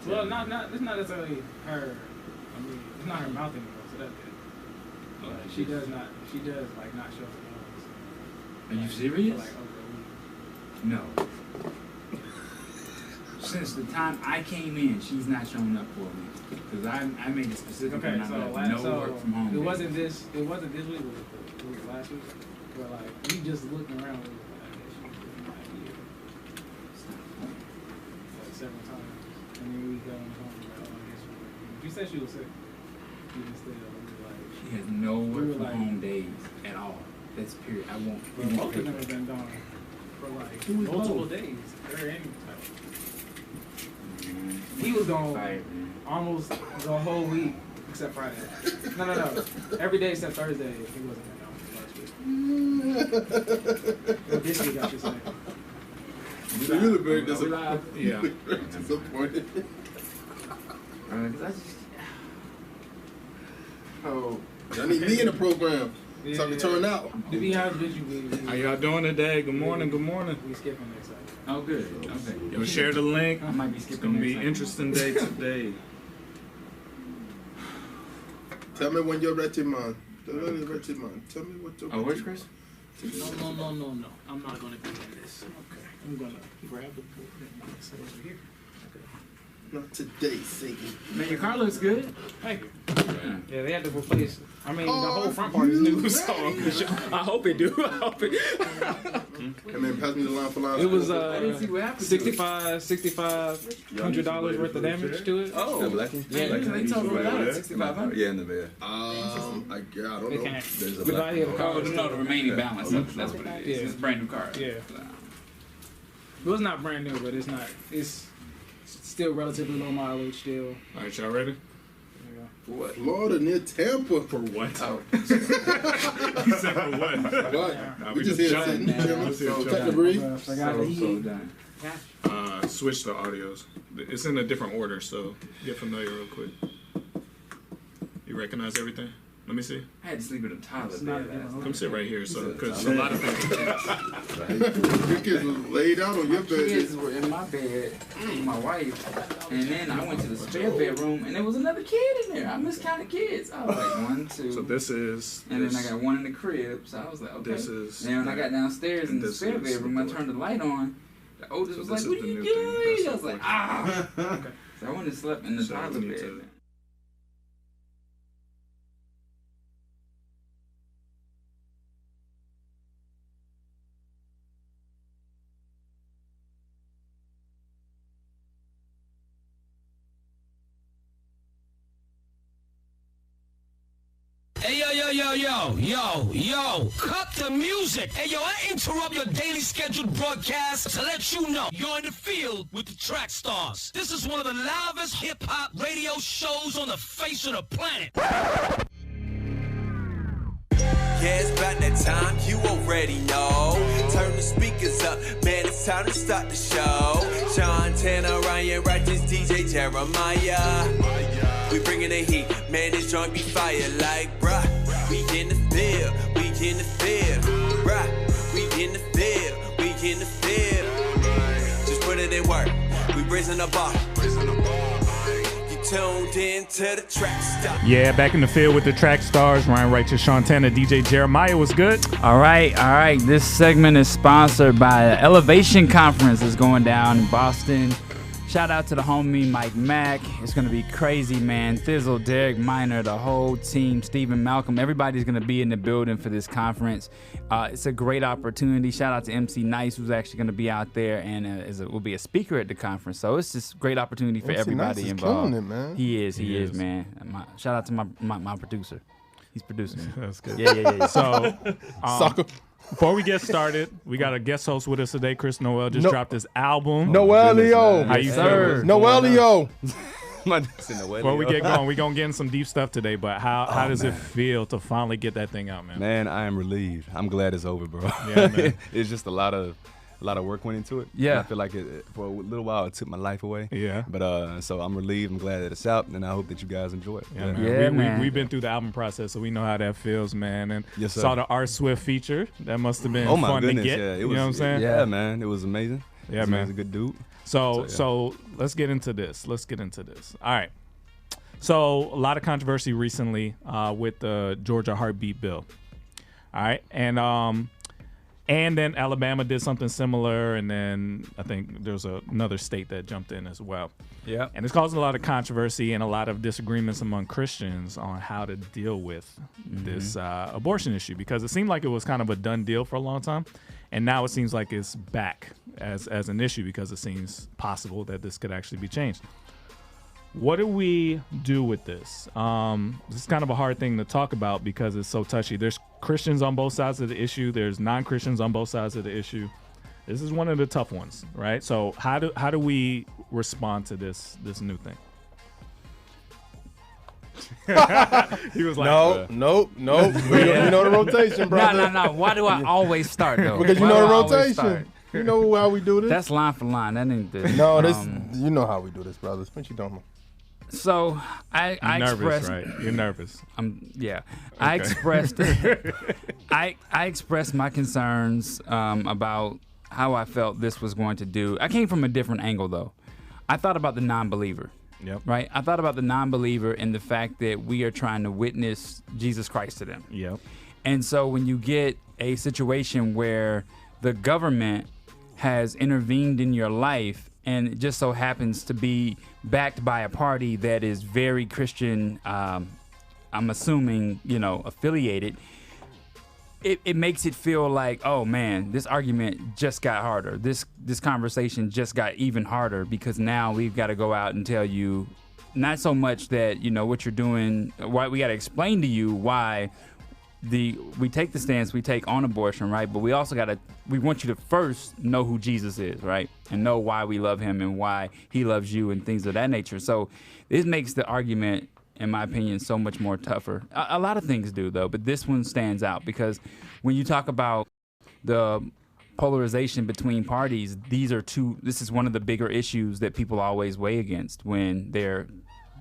She like well, it's not necessarily her. I mean, it's not her mouth anymore, so that's good. But she does like not show her nose. Are you serious? For, like over a week. No. Since the time I came in, she's not showing up for me. Because I made it specific. Okay, no work from home. It wasn't this week. It was last week. But like we just looking around. We was like, she was not here. Like several times, and then we go home. She said she was sick. She was still like. She has no work from home days at all. That's period. I won't. Both of them have been gone for like multiple days. They're in. He was gone almost the whole week except Friday. No. Every day except Thursday. He wasn't last week. Well, this week I should say. So you're very disappointed. Yeah. Disappointed. Oh, I need me in the program so I can turn out. To be honest with you, How y'all doing today? Good morning. We skipping next time. oh, good. Okay. Yo, share the link. I might be It's skipping. gonna be next interesting day today. Tell me when you're ready, man. Tell me when you're ready. Oh, where's Chris? No. I'm not gonna be in this. Okay. I'm gonna grab the board and set it over here. Not today, Siggy. Man, your car looks good. Thank you. Yeah, they had to replace. I mean, the whole front part is new, so I hope it do. I hope it. Hey man, pass me the line for line. It was I didn't see what happened. $6,500 worth of damage to it. Oh, The black one? Yeah, they told me about it. 6,500. Yeah, in the bed. I don't They know. can't. There's a The black value of the car. Oh, no, the remaining balance. That's what it is. Yeah. It's a brand new car. Yeah. Well, it's not brand new, but it's not. It's still relatively low mileage. Still. All right, y'all ready? What? Florida near Tampa. For what? Oh. He said for what? What? Nah, We just here chilling. sitting. Yeah, we just here Take chilling. a breathe. I got the So heat. done. Switch the audios. It's in a different order, so get familiar real quick. You recognize everything? Let me see. I had to sleep in a toilet not bed last night. Come sit right here, so because a lot of people. Your kids was laid out on your Kids bed. were in my bed with my wife, and then I went to the spare bedroom, and there was another kid in there. I miscounted kids. I was like 1, 2. So this is. And then I got one in the crib, so I was like, okay. This is. And when I got downstairs in the this spare is bedroom, I the turned the light on. The oldest was this like, is what the are you new thing. doing? This I was is like, the- ah. So I went and slept in the So toilet we need bed. to- Hey, yo, cut the music. Hey, yo, I interrupt your daily scheduled broadcast to let you know you're in the field with the Trackstarz. This is one of the loudest hip-hop radio shows on the face of the planet. Yeah, it's about that time, you already know. Turn the speakers up, man, it's time to start the show. Sean Tanner, Ryan Righteous, DJ Jeremiah. We bringing the heat, man, this joint be fire like, bruh. We in the field, we in the field, bruh. We in the field, we in the field. Just put it in work, we raising the bar. You tuned in to the Trackstarz. Yeah, back in the field with the Trackstarz. Ryan Righteous, Sean Tanner, DJ Jeremiah was good. All right. This segment is sponsored by the Elevation Conference that's going down in Boston. Shout out to the homie Mike Mack. It's going to be crazy, man. Thizzle, Derek Minor, the whole team, Stephen Malcolm. Everybody's going to be in the building for this conference. It's a great opportunity. Shout out to MC Nice, who's actually going to be out there and will be a speaker at the conference. So it's just a great opportunity for MC everybody Nice is involved. killing it, man. He is, man. Shout out to my producer. He's producing me. That's good. Yeah. So, Soccer. before we get started, we got a guest host with us today. Chris Noel just dropped his album. Noelio. How you sir. feeling? Noelio. Before we get going, we're going to get in some deep stuff today, but how does it feel to finally get that thing out, man? Man, I am relieved. I'm glad it's over, bro. Yeah, man. It's just a lot of work went into it. Yeah. And I feel like for a little while it took my life away. Yeah. But so I'm relieved. I'm glad that it's out, and I hope that you guys enjoy it. Yeah, man. Yeah, we, man. we've been through the album process, so we know how that feels, man. And Yes, sir. saw the R Swift feature. That must have been Oh my fun goodness, to get. yeah. It you was, know what I'm saying? Yeah, man. It was amazing. Yeah, This man. man's a good dude. So let's get into this. All right. So a lot of controversy recently with the Georgia heartbeat bill. All right, and then Alabama did something similar, and then I think there's another state that jumped in as well. Yeah. And it's causing a lot of controversy and a lot of disagreements among Christians on how to deal with this abortion issue, because it seemed like it was kind of a done deal for a long time, and now it seems like it's back as an issue because it seems possible that this could actually be changed. What do we do with this? This is kind of a hard thing to talk about because it's so touchy. There's Christians on both sides of the issue. There's non-Christians on both sides of the issue. This is one of the tough ones, right? So how do we respond to this new thing? He was like, No. You know the rotation, brother. No. Why do I always start though? Because you Why know do the I always rotation. start? You know how we do this? That's line for line. That ain't this. No, you know how we do this, brothers. What you don't know? So I nervous, expressed, right? You're nervous. Yeah. I expressed I expressed my concerns about how I felt this was going to do. I came from a different angle though. I thought about the non-believer. Yep. Right? I thought about the non-believer and the fact that we are trying to witness Jesus Christ to them. Yep. And so when you get a situation where the government has intervened in your life and it just so happens to be backed by a party that is very Christian, I'm assuming, affiliated, it makes it feel like, oh man, this argument just got harder. This conversation just got even harder because now we've got to go out and tell you not so much that, what you're doing, why we got to explain to you why we take the stance we take on abortion, right? But we also we want you to first know who Jesus is, right? And know why we love him and why he loves you and things of that nature. So this makes the argument, in my opinion, so much more tougher. A lot of things do, though, but this one stands out because when you talk about the polarization between parties, this is one of the bigger issues that people always weigh against when they're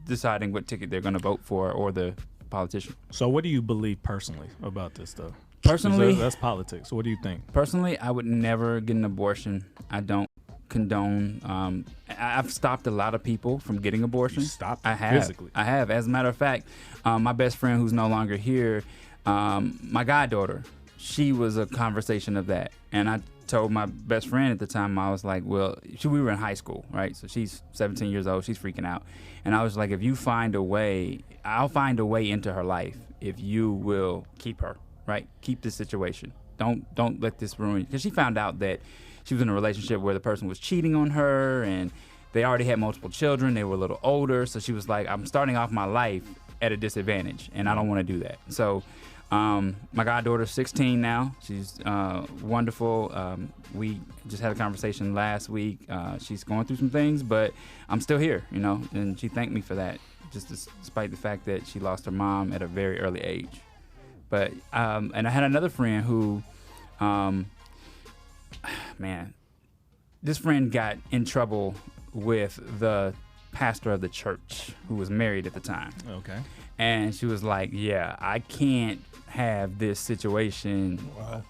deciding what ticket they're going to vote for or the politician. So what do you believe personally about this, though? Personally, that's politics. What do you think? Personally, I would never get an abortion. I don't condone. I've stopped a lot of people from getting abortions. You stopped I have. physically? I have. As a matter of fact, my best friend who's no longer here, my goddaughter, she was a conversation of that. And I told my best friend at the time, I was like, we were in high school, right? So she's 17 years old. She's freaking out. And I was like, if you find a way, I'll find a way into her life if you will keep her, right? Keep this situation. Don't let this ruin, because she found out that she was in a relationship where the person was cheating on her and they already had multiple children. They were a little older. So she was like, I'm starting off my life at a disadvantage and I don't want to do that. So my goddaughter's 16 now. She's wonderful. We just had a conversation last week. She's going through some things, but I'm still here, and she thanked me for that, just despite the fact that she lost her mom at a very early age. But and I had another friend who, this friend got in trouble with the pastor of the church who was married at the time. Okay. And she was like, yeah, I can't have this situation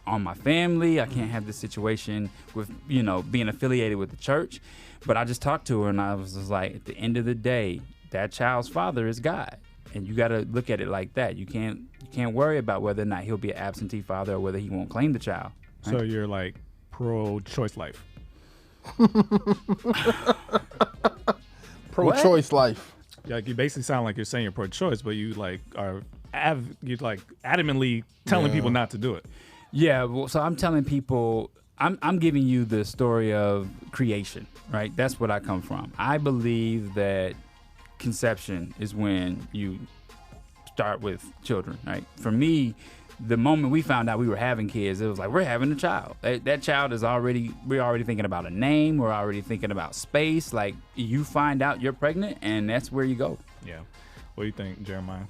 on my family. I can't have this situation with, being affiliated with the church. But I just talked to her and I was just like, at the end of the day, that child's father is God. And you got to look at it like that. You can't worry about whether or not he'll be an absentee father or whether he won't claim the child. Right? So you're like pro-choice life. Pro-choice life. Like you basically sound like you're saying you're pro-choice, but you adamantly telling people not to do it. Yeah, well, so I'm telling people, I'm giving you the story of creation, right? That's what I come from. I believe that conception is when you start with children, right? For me, the moment we found out we were having kids, it was like, we're having a child. That child is we're already thinking about a name. We're already thinking about space. Like, you find out you're pregnant and that's where you go. Yeah. What do you think, Jeremiah?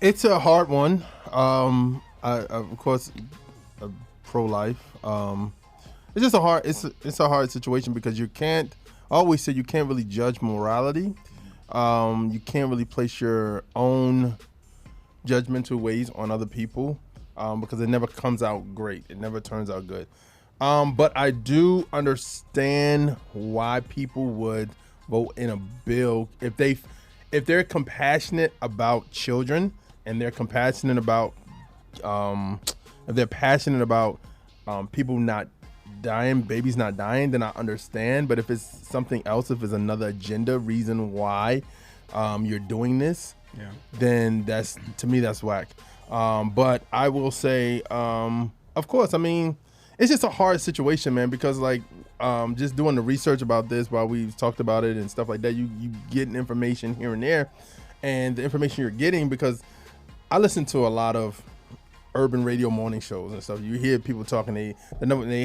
It's a hard one. Of course, pro-life. It's just it's a hard situation because I always say you can't really judge morality. You can't really place your own judgmental ways on other people because it never comes out great. It never turns out good. But I do understand why people would vote in a bill if they're compassionate about children and they're compassionate about if they're passionate about people not dying, babies not dying, then I understand. But if it's something else, if it's another agenda reason why you're doing this, then that's, to me, that's whack. But I will say, of course, I mean, it's just a hard situation, man, because like just doing the research about this while we've talked about it and stuff like that, you getting information here and there, and the information you're getting, because I listen to a lot of urban radio morning shows and stuff. You hear people talking. They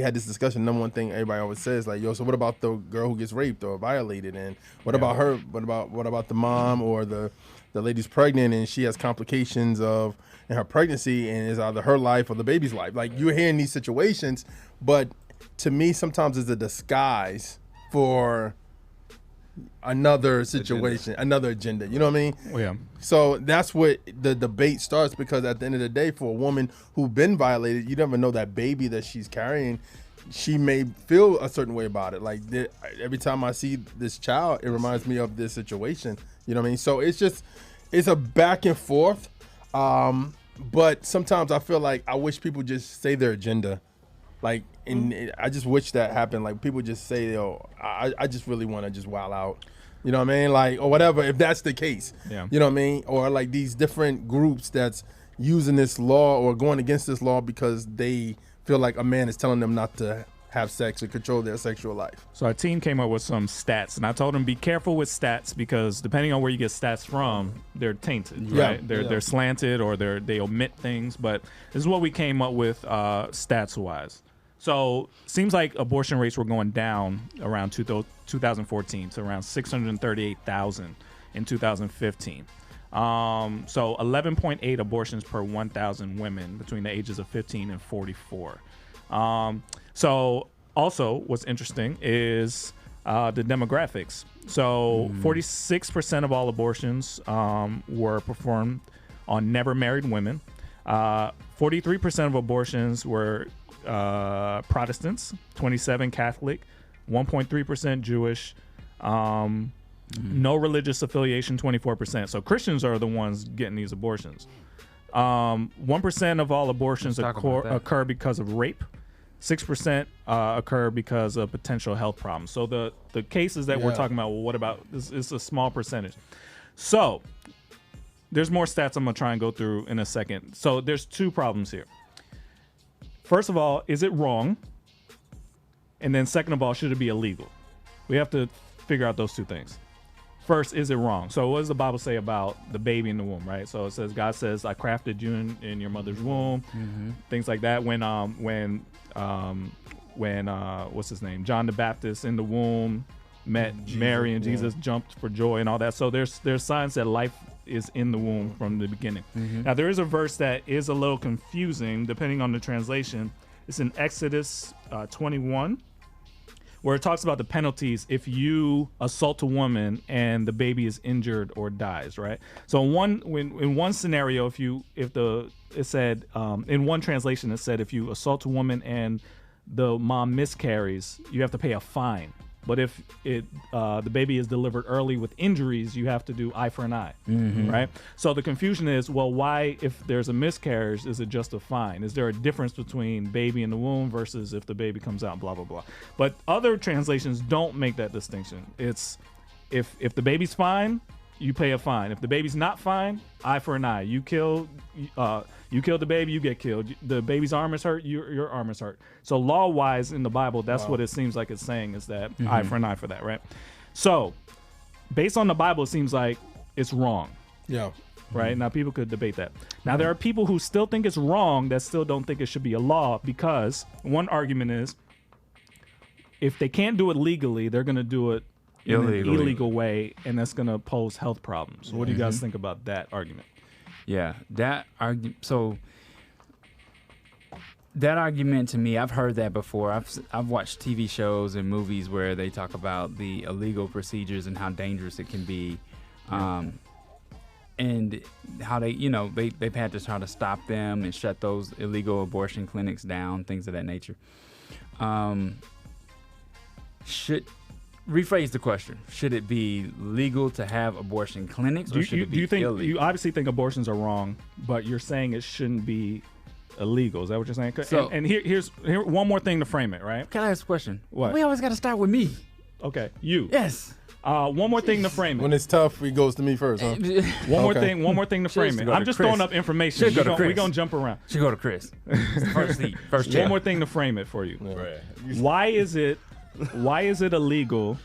had this discussion. Number one thing everybody always says, like, yo, so what about the girl who gets raped or violated, and what about her? What about the mom or the lady's pregnant and she has complications in her pregnancy, and it's either her life or the baby's life. Like, you're hearing these situations, but to me, sometimes it's a disguise for another situation, another agenda. You know what I mean? Yeah. So that's what the debate starts, because at the end of the day, for a woman who's been violated, you never know that baby that she's carrying, she may feel a certain way about it. Like, every time I see this child, it reminds me of this situation. You know what I mean? So it's a back and forth. But sometimes I feel like I wish people just say their agenda. Like, and I just wish that happened. Like, people just say, yo, I just really want to just wild out. You know what I mean? Like, or whatever, if that's the case. Yeah. You know what I mean? Or like these different groups that's using this law or going against this law because they feel like a man is telling them not to have sex or control their sexual life. So our team came up with some stats, and I told them be careful with stats, because depending on where you get stats from, they're tainted, right? They're slanted, or they omit things. But this is what we came up with stats wise. So seems like abortion rates were going down around 2014 to around 638,000 in 2015. So 11.8 abortions per 1,000 women between the ages of 15 and 44. So also what's interesting is the demographics. So 46% of all abortions were performed on never married women. 43% of abortions were Protestants, 27% Catholic, 1.3% Jewish, no religious affiliation, 24%. So Christians are the ones getting these abortions. 1% of all abortions occur because of rape. 6% occur because of potential health problems. So the cases that we're talking about, well, what about this? Is a small percentage. So there's more stats I'm gonna try and go through in a second. So there's two problems here. First of all, is it wrong? And then second of all, should it be illegal? We have to figure out those two things. First, is it wrong? So what does the Bible say about the baby in the womb, right? So it says, God says, I crafted you in your mother's womb, things like that. When what's his name? John the Baptist in the womb met Mary, and Jesus jumped for joy and all that. So there's signs that life is in the womb from the beginning. Now there is a verse that is a little confusing depending on the translation. It's in Exodus 21, where it talks about the penalties if you assault a woman and the baby is injured or dies, right? So in one scenario, it said in one translation, it said if you assault a woman and the mom miscarries, you have to pay a fine. But if the baby is delivered early with injuries, you have to do eye for an eye, right? So the confusion is, well, why, if there's a miscarriage, is it just a fine? Is there a difference between baby in the womb versus if the baby comes out, blah, blah, blah? But other translations don't make that distinction. It's if the baby's fine, you pay a fine. If the baby's not fine, eye for an eye. You kill the baby, you get killed. The baby's arm is hurt, your arm is hurt. So law-wise in the Bible, that's what it seems like it's saying, is that eye for an eye for that, right? So based on the Bible, it seems like it's wrong. Yeah. Right? Now, people could debate that. Now, there are people who still think it's wrong that still don't think it should be a law, because one argument is if they can't do it legally, they're going to do it in an illegal way, and that's going to pose health problems. What do you guys think about that argument? Yeah, that argument. So that argument, to me, I've heard that before. I've watched TV shows and movies where they talk about the illegal procedures and how dangerous it can be, and how they've had to try to stop them and shut those illegal abortion clinics down, things of that nature. should rephrase the question. Should it be legal to have abortion clinics, or should it be illegal? You obviously think abortions are wrong, but you're saying it shouldn't be illegal. Is that what you're saying? So, and here's one more thing to frame it, right? Can I ask a question? What? We always got to start with me. Okay, you. Yes. One more thing to frame it. When it's tough, he goes to me first, huh? One more thing to frame it. I'm just throwing up information. We're going to jump around. Should go to Chris. First seat, first chair. One more thing to frame it for you. Right. Why is it illegal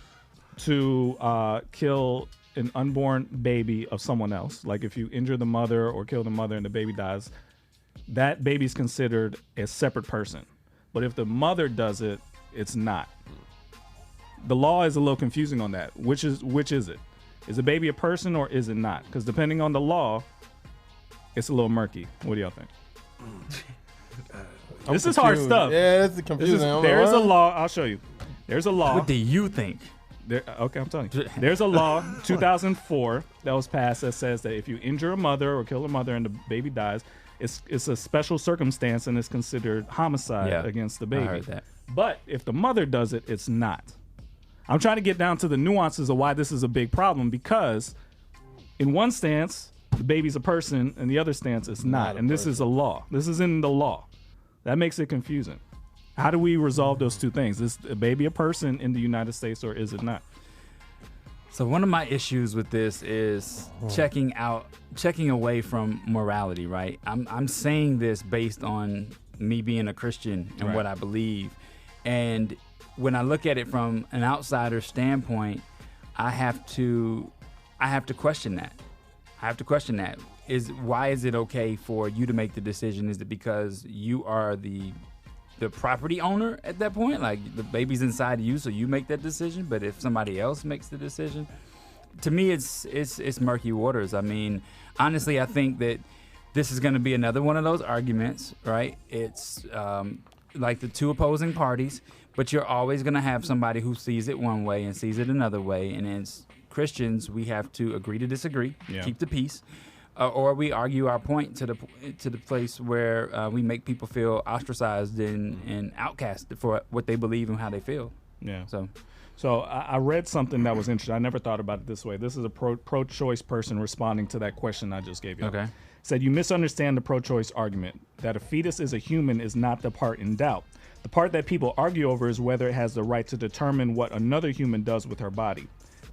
to kill an unborn baby of someone else? Like if you injure the mother or kill the mother and the baby dies, that baby's considered a separate person. But if the mother does it, it's not. The law is a little confusing on that. Which is it? Is a baby a person or is it not? Because depending on the law, it's a little murky. What do y'all think? This is hard stuff. Yeah, that's confusing. There is a law. I'll show you. There's a law. What do you think? Okay, I'm telling you. There's a law, 2004, that was passed that says that if you injure a mother or kill a mother and the baby dies, it's a special circumstance and it's considered homicide against the baby. I heard that. But if the mother does it, it's not. I'm trying to get down to the nuances of why this is a big problem, because in one stance, the baby's a person, and the other stance is not. And this is a law. This is in the law. That makes it confusing. How do we resolve those two things? Is a baby a person in the United States or is it not? So one of my issues with this is checking away from morality, right? I'm saying this based on me being a Christian and what I believe. And when I look at it from an outsider standpoint, I have to question that. Why is it okay for you to make the decision? Is it because you are the property owner at that point? Like the baby's inside you, so you make that decision. But if somebody else makes the decision, to me, it's murky waters. I mean, honestly, I think that this is going to be another one of those arguments, right? It's like the two opposing parties, but you're always going to have somebody who sees it one way and sees it another way. And as Christians, we have to agree to disagree, keep the peace, or we argue our point to the place where we make people feel ostracized and outcast for what they believe and how they feel. Yeah. So I read something that was interesting. I never thought about it this way. This is a pro-choice person responding to that question I just gave you. Okay. Said, you misunderstand the pro-choice argument. That a fetus is a human is not the part in doubt. The part that people argue over is whether it has the right to determine what another human does with her body.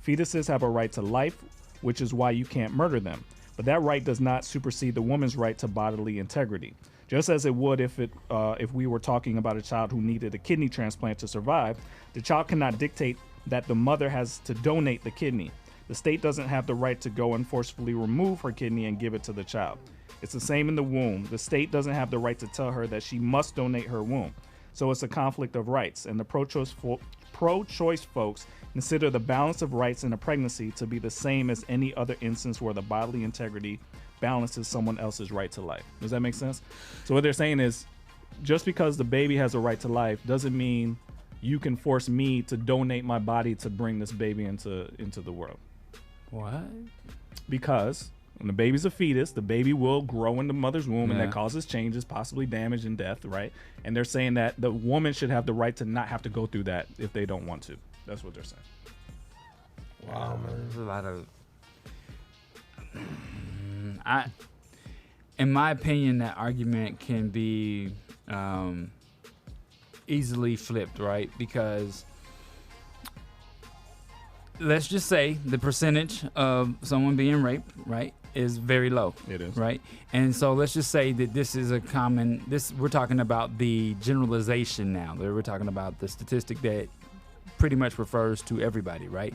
Fetuses have a right to life, which is why you can't murder them. But that right does not supersede the woman's right to bodily integrity. Just as it would if we were talking about a child who needed a kidney transplant to survive, the child cannot dictate that the mother has to donate the kidney. The state doesn't have the right to go and forcefully remove her kidney and give it to the child. It's the same in the womb. The state doesn't have the right to tell her that she must donate her womb. So it's a conflict of rights, and the pro-choice folks consider the balance of rights in a pregnancy to be the same as any other instance where the bodily integrity balances someone else's right to life. Does that make sense? So what they're saying is, just because the baby has a right to life doesn't mean you can force me to donate my body to bring this baby into the world. what? Because when the baby's a fetus, the baby will grow in the mother's womb, and that causes changes, possibly damage and death, right? And they're saying that the woman should have the right to not have to go through that if they don't want to. That's what they're saying. Wow, man. There's a lot of... in my opinion, that argument can be easily flipped, right? Because let's just say the percentage of someone being raped, right, is very low. It is. Right? And so let's just say that this is we're talking about the generalization now. We're talking about the statistic that pretty much refers to everybody, right?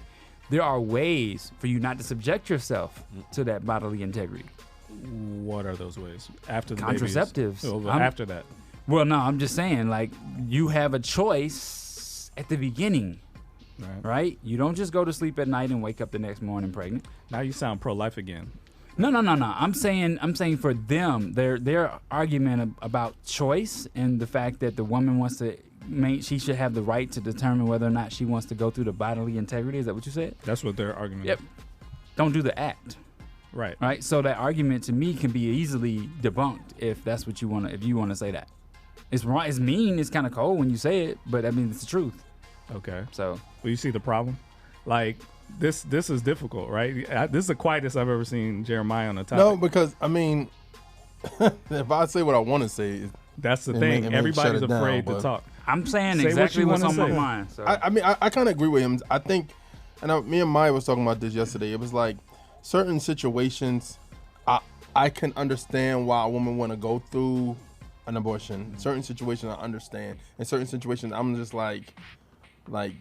There are ways for you not to subject yourself to that bodily integrity. What are those ways? After the contraceptives. After that. Well, no, I'm just saying, like, you have a choice at the beginning, right? You don't just go to sleep at night and wake up the next morning pregnant. Now you sound pro-life again. No. I'm saying for them, their argument about choice and the fact that the woman wants to, she should have the right to determine whether or not she wants to go through the bodily integrity. Is that what you said? That's what their argument is. Don't do the act. Right. Right. So that argument to me can be easily debunked if that's what you want to, if you want to say that. It's wrong. It's mean. It's kind of cold when you say it, but I mean, it's the truth. Okay. So, well, you see the problem? Like, this is difficult, right? This is the quietest I've ever seen Jeremiah on a topic. No, because, I mean, if I say what I want to say, that's the thing. Everybody's afraid to talk. I'm saying exactly what's on my mind. So. I mean, I kind of agree with him. I think, me and Maya was talking about this yesterday. It was like certain situations, I can understand why a woman want to go through an abortion. Certain situations I understand. In certain situations, I'm just like I'm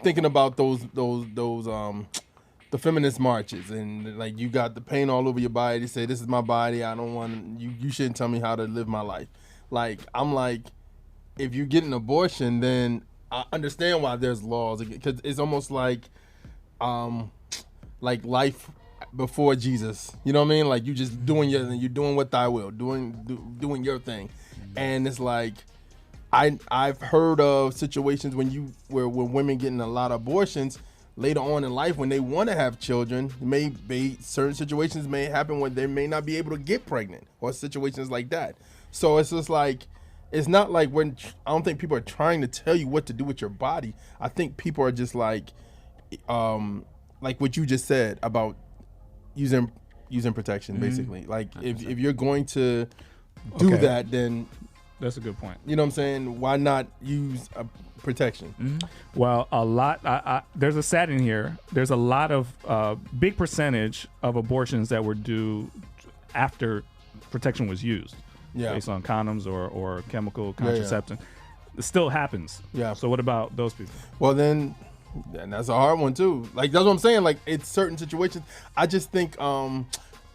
thinking about those the feminist marches, and like you got the paint all over your body. They say this is my body. I don't want you shouldn't tell me how to live my life. Like I'm like, if you get an abortion, then I understand why there's laws, because it's almost like life before Jesus. You know what I mean? Like you just doing you're doing what thy will, doing your thing, and it's like I've heard of situations when women getting a lot of abortions later on in life when they want to have children. Certain situations may happen where they may not be able to get pregnant, or situations like that. So it's just like, it's not like I don't think people are trying to tell you what to do with your body. I think people are just like what you just said about using protection, basically. Like if you're going to do that, then that's a good point. You know what I'm saying? Why not use protection? Mm-hmm. Well, a lot. There's a stat in here. There's a lot of big percentage of abortions that were due after protection was used, based on condoms or chemical contraception. It still happens. Yeah. So what about those people? Well, then that's a hard one too. Like that's what I'm saying. Like it's certain situations. I just think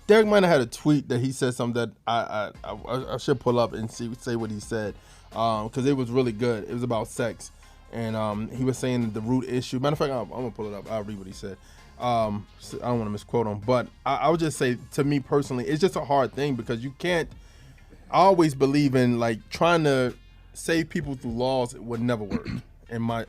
Derek might have had a tweet that he said something that I should pull up and say what he said, because it was really good. It was about sex, and he was saying the root issue. Matter of fact, I'm gonna pull it up. I'll read what he said. I don't want to misquote him, but I would just say, to me personally, it's just a hard thing, because you can't. I always believe in like trying to save people through laws. It would never work. In my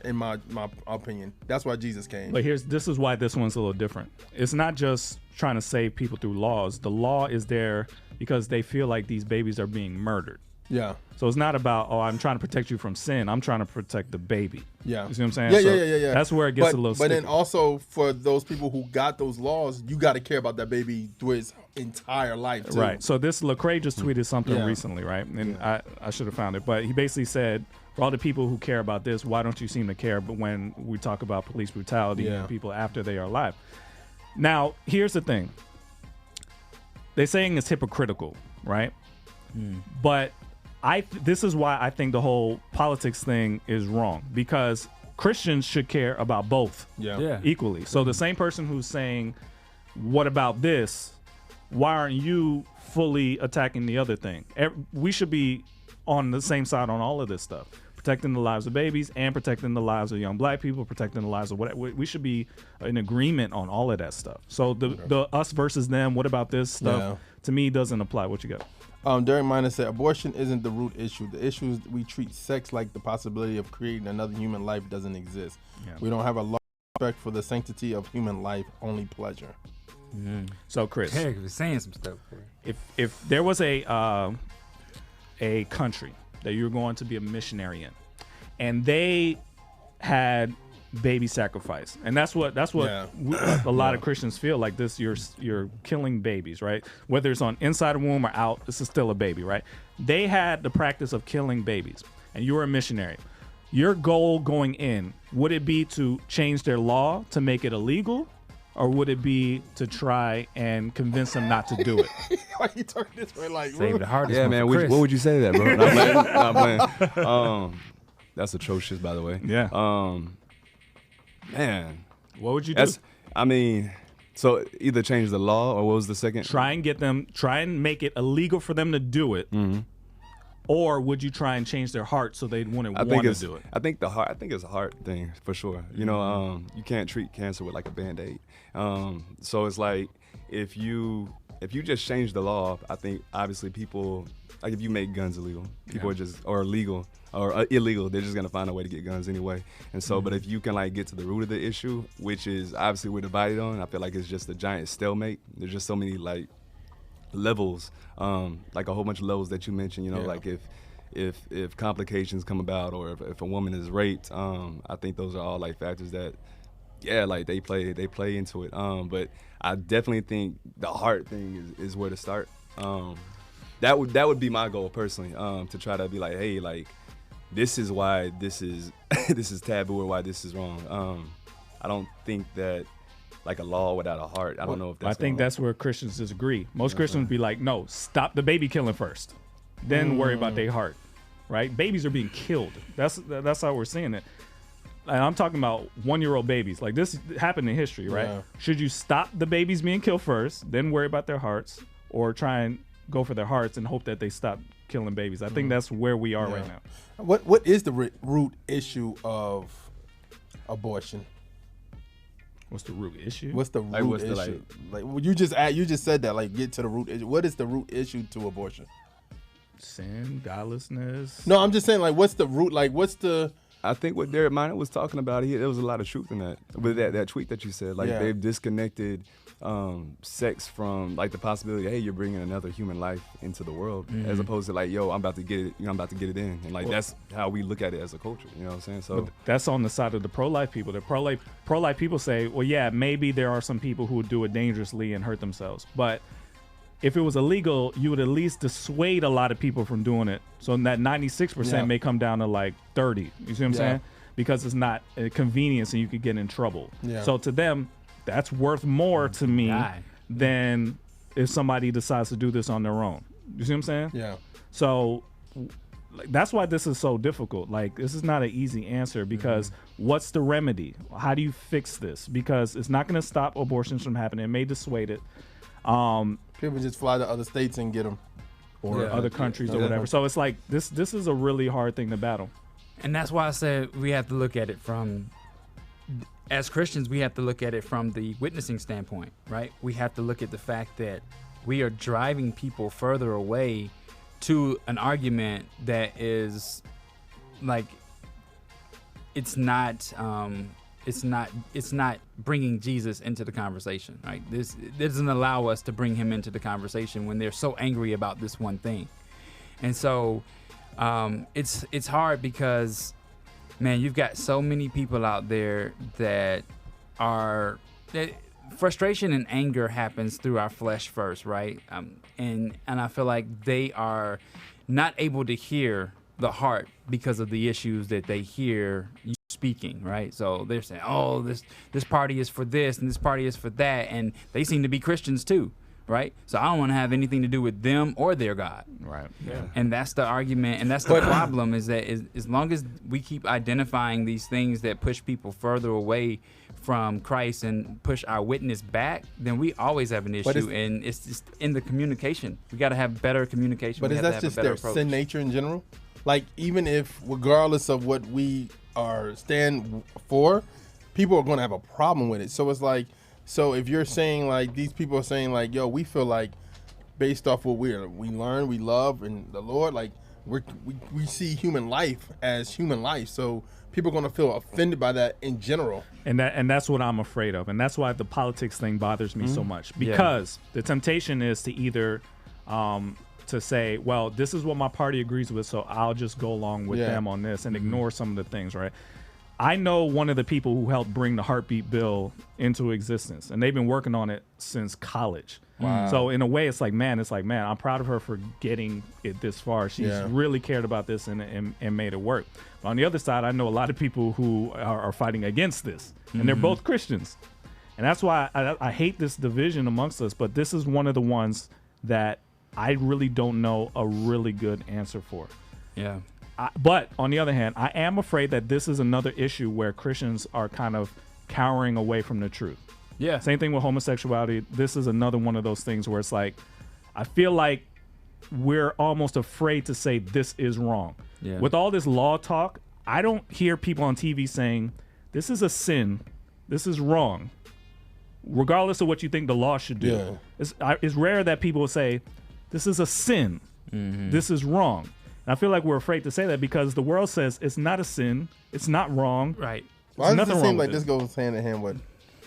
opinion, that's why Jesus came. But this is why this one's a little different. It's not just trying to save people through laws. The law is there because they feel like these babies are being murdered. Yeah. So it's not about, I'm trying to protect you from sin. I'm trying to protect the baby. Yeah. You see what I'm saying? Yeah. That's where it gets a little sticky. But then also, for those people who got those laws, you got to care about that baby through his entire life too. Right. So this Lecrae just tweeted something recently, right? And I should have found it. But he basically said, for all the people who care about this, why don't you seem to care but when we talk about police brutality and people after they are alive? Now, here's the thing. They're saying it's hypocritical, right? But this is why I think the whole politics thing is wrong, because Christians should care about both equally. So the same person who's saying, what about this? Why aren't you fully attacking the other thing? We should be on the same side on all of this stuff, protecting the lives of babies and protecting the lives of young black people, protecting the lives of whatever. We should be in agreement on all of that stuff. So the us versus them, what about this stuff, to me doesn't apply. What you got? Derek Miner said, abortion isn't the root issue. The issue is we treat sex like the possibility of creating another human life doesn't exist. We don't have a lot of respect for the sanctity of human life, only pleasure. So Chris, Derek was saying some stuff. If there was a country that you were going to be a missionary in, and they had baby sacrifice, and that's what a lot of Christians feel like. This you're killing babies, right? Whether it's on inside a womb or out, this is still a baby, right? They had the practice of killing babies, and you were a missionary. Your goal going in, would it be to change their law to make it illegal, or would it be to try and convince them not to do it? Why you talking this way? Like, save the hardest. Yeah, man. What would you say to that, bro? Not playing. That's atrocious, by the way. Yeah. Man, what would you do? I mean, so either change the law, or what was the second? Try and make it illegal for them to do it. Mm-hmm. Or would you try and change their heart so they wouldn't want to do it? I think it's a heart thing for sure. You know, you can't treat cancer with like a Band-Aid. So it's like if you just change the law, I think obviously people, like if you make guns illegal, people are just, or legal or illegal, they're just gonna find a way to get guns anyway. And so, but if you can like get to the root of the issue, which is obviously we're divided on, I feel like it's just a giant stalemate. There's just so many like levels, like a whole bunch of levels that you mentioned. You know, Yeah. like if complications come about or if a woman is raped, I think those are all like factors that, yeah, like they play into it. But I definitely think the heart thing is where to start. That would be my goal personally, to try to be like, hey, like this is why this is this is taboo or why this is wrong. I don't think that like a law without a heart. I don't know if that's. I think that's where Christians disagree. Most Christians would be like, no, stop the baby killing first, then worry about their heart. Right? Babies are being killed. That's how we're seeing it. And I'm talking about 1-year-old babies. Like this happened in history, right? Yeah. Should you stop the babies being killed first, then worry about their hearts, or try and go for their hearts and hope that they stop killing babies? I think that's where we are right now. What is the root issue of abortion? What's the root issue? What's the root what's the, issue? Like you just said that, like, get to the root issue. What is the root issue to abortion? Sin, godlessness. No, I'm just saying, like, what's the root? Like, what's the? I think what Derek Minor was talking about, there was a lot of truth in that. With that tweet that you said, like they've disconnected sex from like the possibility, hey, you're bringing another human life into the world, as opposed to like, yo, I'm about to get it, I'm about to get it in, and like that's how we look at it as a culture. You know what I'm saying? So that's on the side of the pro-life people. The pro-life people say, well, yeah, maybe there are some people who would do it dangerously and hurt themselves, but if it was illegal, you would at least dissuade a lot of people from doing it. So that 96% may come down to like 30. You see what I'm saying? Because it's not a convenience and you could get in trouble. Yeah. So to them, that's worth more to me than if somebody decides to do this on their own. You see what I'm saying? Yeah. So like, that's why this is so difficult. Like, this is not an easy answer because what's the remedy? How do you fix this? Because it's not going to stop abortions from happening. It may dissuade it. People just fly to other states and get them, or other countries or whatever. So it's like this is a really hard thing to battle. And that's why I said we have to look at it from, as Christians, we have to look at it from the witnessing standpoint, right? We have to look at the fact that we are driving people further away to an argument that is like, it's not bringing Jesus into the conversation, right? This doesn't allow us to bring him into the conversation when they're so angry about this one thing. And so it's hard because, man, you've got so many people out there that frustration and anger happens through our flesh first, right? And I feel like they are not able to hear the heart because of the issues that they hear you speaking, right? So they're saying, oh, this party is for this and this party is for that, and they seem to be Christians too, right? So I don't want to have anything to do with them or their God. Right. Yeah. And that's the argument, and that's the problem, is that as long as we keep identifying these things that push people further away from Christ and push our witness back, then we always have an issue, and it's just in the communication. We got to have better communication. But is that just their sin nature in general? Like, even if, regardless of what we stand for, people are going to have a problem with it. So it's like, so if you're saying, like, these people are saying, like, yo, we feel like, based off what we learn, we love, and the Lord, like, we see human life as human life. So people are going to feel offended by that in general. And that's what I'm afraid of. And that's why the politics thing bothers me so much. Because the temptation is to either to say, well, this is what my party agrees with, so I'll just go along with them on this and ignore some of the things, right? I know one of the people who helped bring the heartbeat bill into existence, and they've been working on it since college. Wow. So in a way, it's like, man, I'm proud of her for getting it this far. She's really cared about this and made it work. But on the other side, I know a lot of people who are fighting against this, and they're both Christians. And that's why I hate this division amongst us, but this is one of the ones that I really don't know a really good answer for. Yeah. But on the other hand, I am afraid that this is another issue where Christians are kind of cowering away from the truth. Yeah. Same thing with homosexuality. This is another one of those things where it's like, I feel like we're almost afraid to say this is wrong. Yeah. With all this law talk, I don't hear people on TV saying, this is a sin, this is wrong, regardless of what you think the law should do. Yeah. It's rare that people will say, this is a sin, this is wrong. And I feel like we're afraid to say that because the world says it's not a sin, it's not wrong. Right. Why does it seem like this goes hand in hand with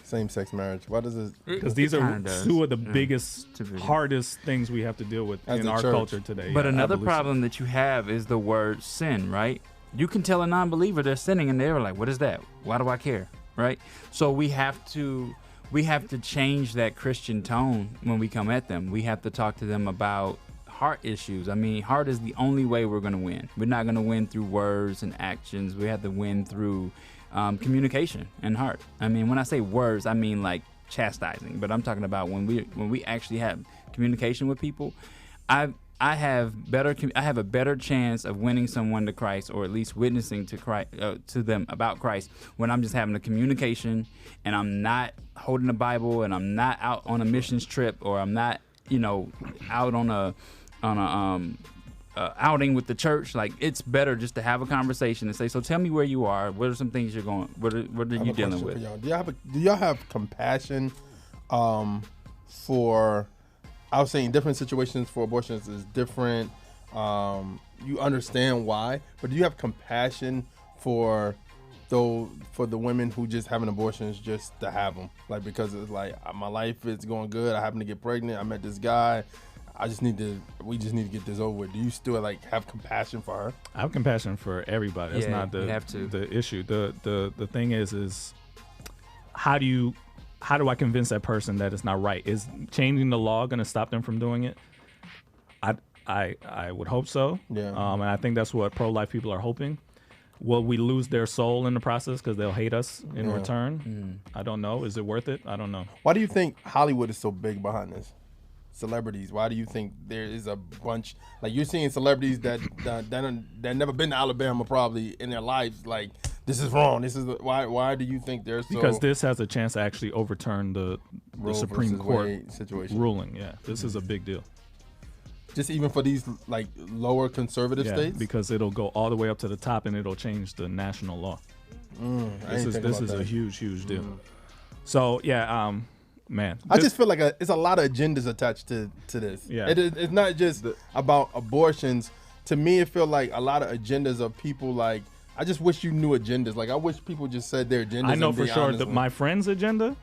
same-sex marriage? Why does it? Because these are Kinda does. two of the biggest, Typically. hardest things we have to deal with As in a our church. culture today. But Yeah, another abolition. problem that you have is the word sin, right? You can tell a non-believer they're sinning, and they're like, "What is that? Why do I care?" Right? So we have to change that Christian tone when we come at them. We have to talk to them about heart issues. I mean, heart is the only way we're going to win. We're not going to win through words and actions. We have to win through communication and heart. I mean, when I say words, I mean like chastising. But I'm talking about when we actually have communication with people. I have a better chance of winning someone to Christ, or at least witnessing to Christ, to them about Christ, when I'm just having a communication and I'm not holding the Bible and I'm not out on a missions trip, or I'm not, out on a outing with the church. Like, it's better just to have a conversation and say, so tell me where you are. What are some things you're going? What are you dealing with? Do y'all have compassion for? I was saying different situations for abortions is different. You understand why, but do you have compassion for the women who just having abortions just to have them? Like, because it's like, my life is going good. I happen to get pregnant. I met this guy. We just need to get this over with. Do you still like have compassion for her? I have compassion for everybody. That's not you have to. the issue. The thing is how do I convince that person that it's not right? Is changing the law going to stop them from doing it? I would hope so. Yeah. And I think that's what pro-life people are hoping. Will we lose their soul in the process because they'll hate us in return? I don't know. Is it worth it? I don't know. Why do you think Hollywood is so big behind this? Celebrities. Why do you think there is a bunch, like, you're seeing celebrities that never been to Alabama probably in their lives, like, this is wrong. This is why do you think there's so? Because this has a chance to actually overturn the Roe Supreme versus Court Wade situation. ruling. Yeah, this is a big deal. Just even for these like lower conservative states, because it'll go all the way up to the top and it'll change the national law. This is a huge deal. So man, I just feel like it's a lot of agendas attached to this. Yeah. It's not just about abortions. To me, it feels like a lot of agendas of people like. I just wish you knew agendas. Like, I wish people just said their agendas. I know and for be sure honest that with my friend's agenda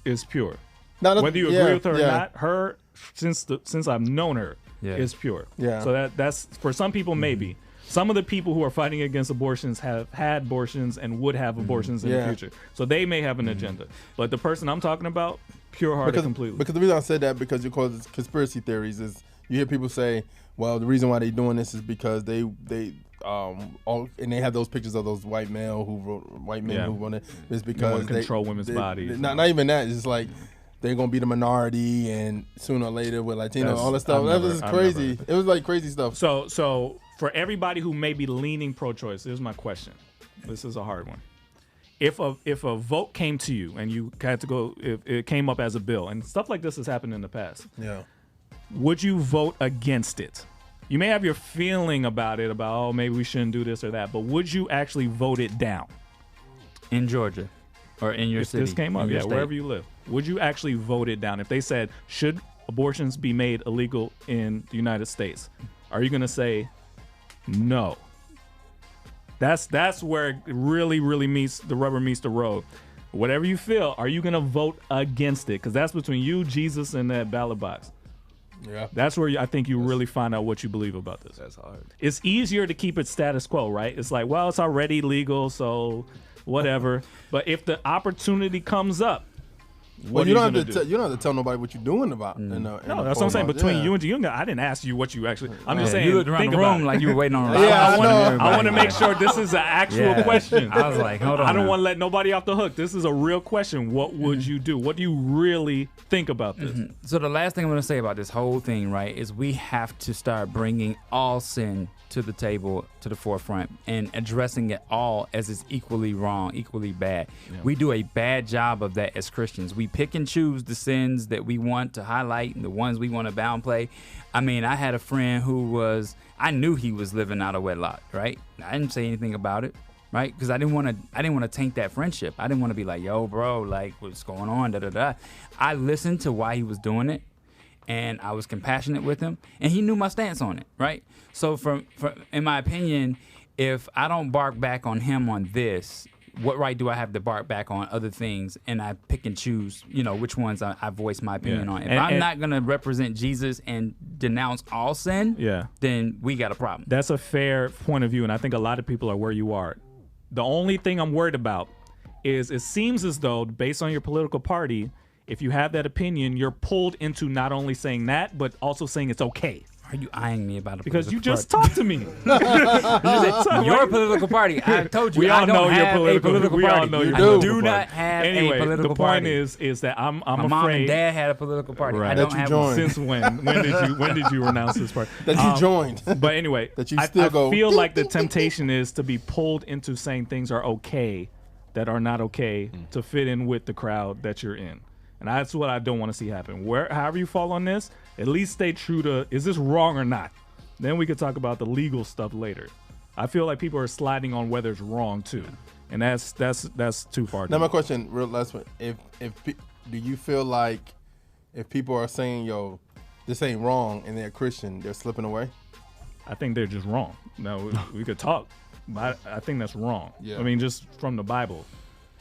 is pure. No, Whether you agree with her or not, her since I've known her is pure. Yeah. So that's for some people maybe. Some of the people who are fighting against abortions have had abortions and would have abortions in the future. So they may have an agenda. But the person I'm talking about, pure-hearted completely. Because the reason I said that, because you call it conspiracy theories, is you hear people say, well, the reason why they're doing this is because they and they have those pictures of those white men who wrote it. It's because they control women's bodies. Not even that. It's just like they're gonna be the minority, and sooner or later with Latino, all that stuff. That was crazy. It was like crazy stuff. So for everybody who may be leaning pro-choice, here's my question. This is a hard one. If a vote came to you and you had to go, if it came up as a bill, and stuff like this has happened in the past, would you vote against it? You may have your feeling about it, about, maybe we shouldn't do this or that, but would you actually vote it down? In Georgia or in your city? If this came up, state? wherever you live. Would you actually vote it down? If they said, should abortions be made illegal in the United States, are you going to say no? That's where it really the rubber meets the road. Whatever you feel, are you going to vote against it? Because that's between you, Jesus, and that ballot box. Yeah, that's where I think you really find out what you believe about this. That's hard. It's easier to keep it status quo, right? It's like, well, it's already legal, so whatever. But if the opportunity comes up, you don't have to tell nobody what you're doing about. No, that's what I'm saying. Between you and you, I didn't ask you what you actually. I'm just saying. You looked around the room like you were waiting on. I want to make sure this is an actual question. I was like, hold on. I don't want to let nobody off the hook. This is a real question. What would you do? What do you really think about this? So the last thing I'm going to say about this whole thing, right, is we have to start bringing all sin to the table, to the forefront, and addressing it all as it's equally wrong, equally bad. Yeah. We do a bad job of that as Christians. We pick and choose the sins that we want to highlight and the ones we want to downplay. I mean, I had a friend I knew he was living out of wedlock, right? I didn't say anything about it, right? Because I didn't want to taint that friendship. I didn't want to be like, yo, bro, like, what's going on, da-da-da. I listened to why he was doing it, and I was compassionate with him, and he knew my stance on it, right? So in my opinion, if I don't bark back on him on this, what right do I have to bark back on other things? And I pick and choose, which ones I voice my opinion on. If I'm not going to represent Jesus and denounce all sin, then we got a problem. That's a fair point of view, and I think a lot of people are where you are. The only thing I'm worried about is it seems as though, based on your political party, if you have that opinion, you're pulled into not only saying that, but also saying it's okay. Are you eyeing me about a because you political just talked to me? You're a political party. I told you. We all I don't know have you're political. a political party. We all know you're I political do not have anyway, a political the party. point is that I'm My afraid. mom and dad had a political party. Right. I don't have one. Since when? When did you renounce this party? That you joined. But anyway, that you still go. I feel like the temptation is to be pulled into saying things are okay that are not okay to fit in with the crowd that you're in. And that's what I don't want to see happen. However you fall on this, at least stay true to, is this wrong or not? Then we could talk about the legal stuff later. I feel like people are sliding on whether it's wrong too, and that's too far. Now my question, real last one: do you feel like if people are saying, "Yo, this ain't wrong," and they're Christian, they're slipping away? I think they're just wrong. No, we could talk, but I think that's wrong. Yeah. I mean, just from the Bible.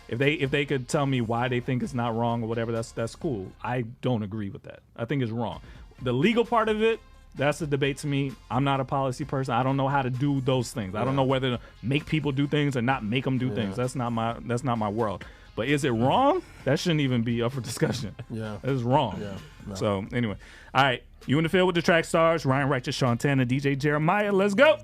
If they could tell me why they think it's not wrong or whatever, that's cool. I don't agree with that. I think it's wrong. The legal part of it, that's a debate to me. I'm not a policy person. I don't know how to do those things. I don't know whether to make people do things or not make them do things. That's not my world. But is it wrong? That shouldn't even be up for discussion. Yeah. It's wrong. Yeah. No. So anyway, all right. You in the field with the Trackstarz, Ryan Righteous, Shantana, DJ Jeremiah. Let's go.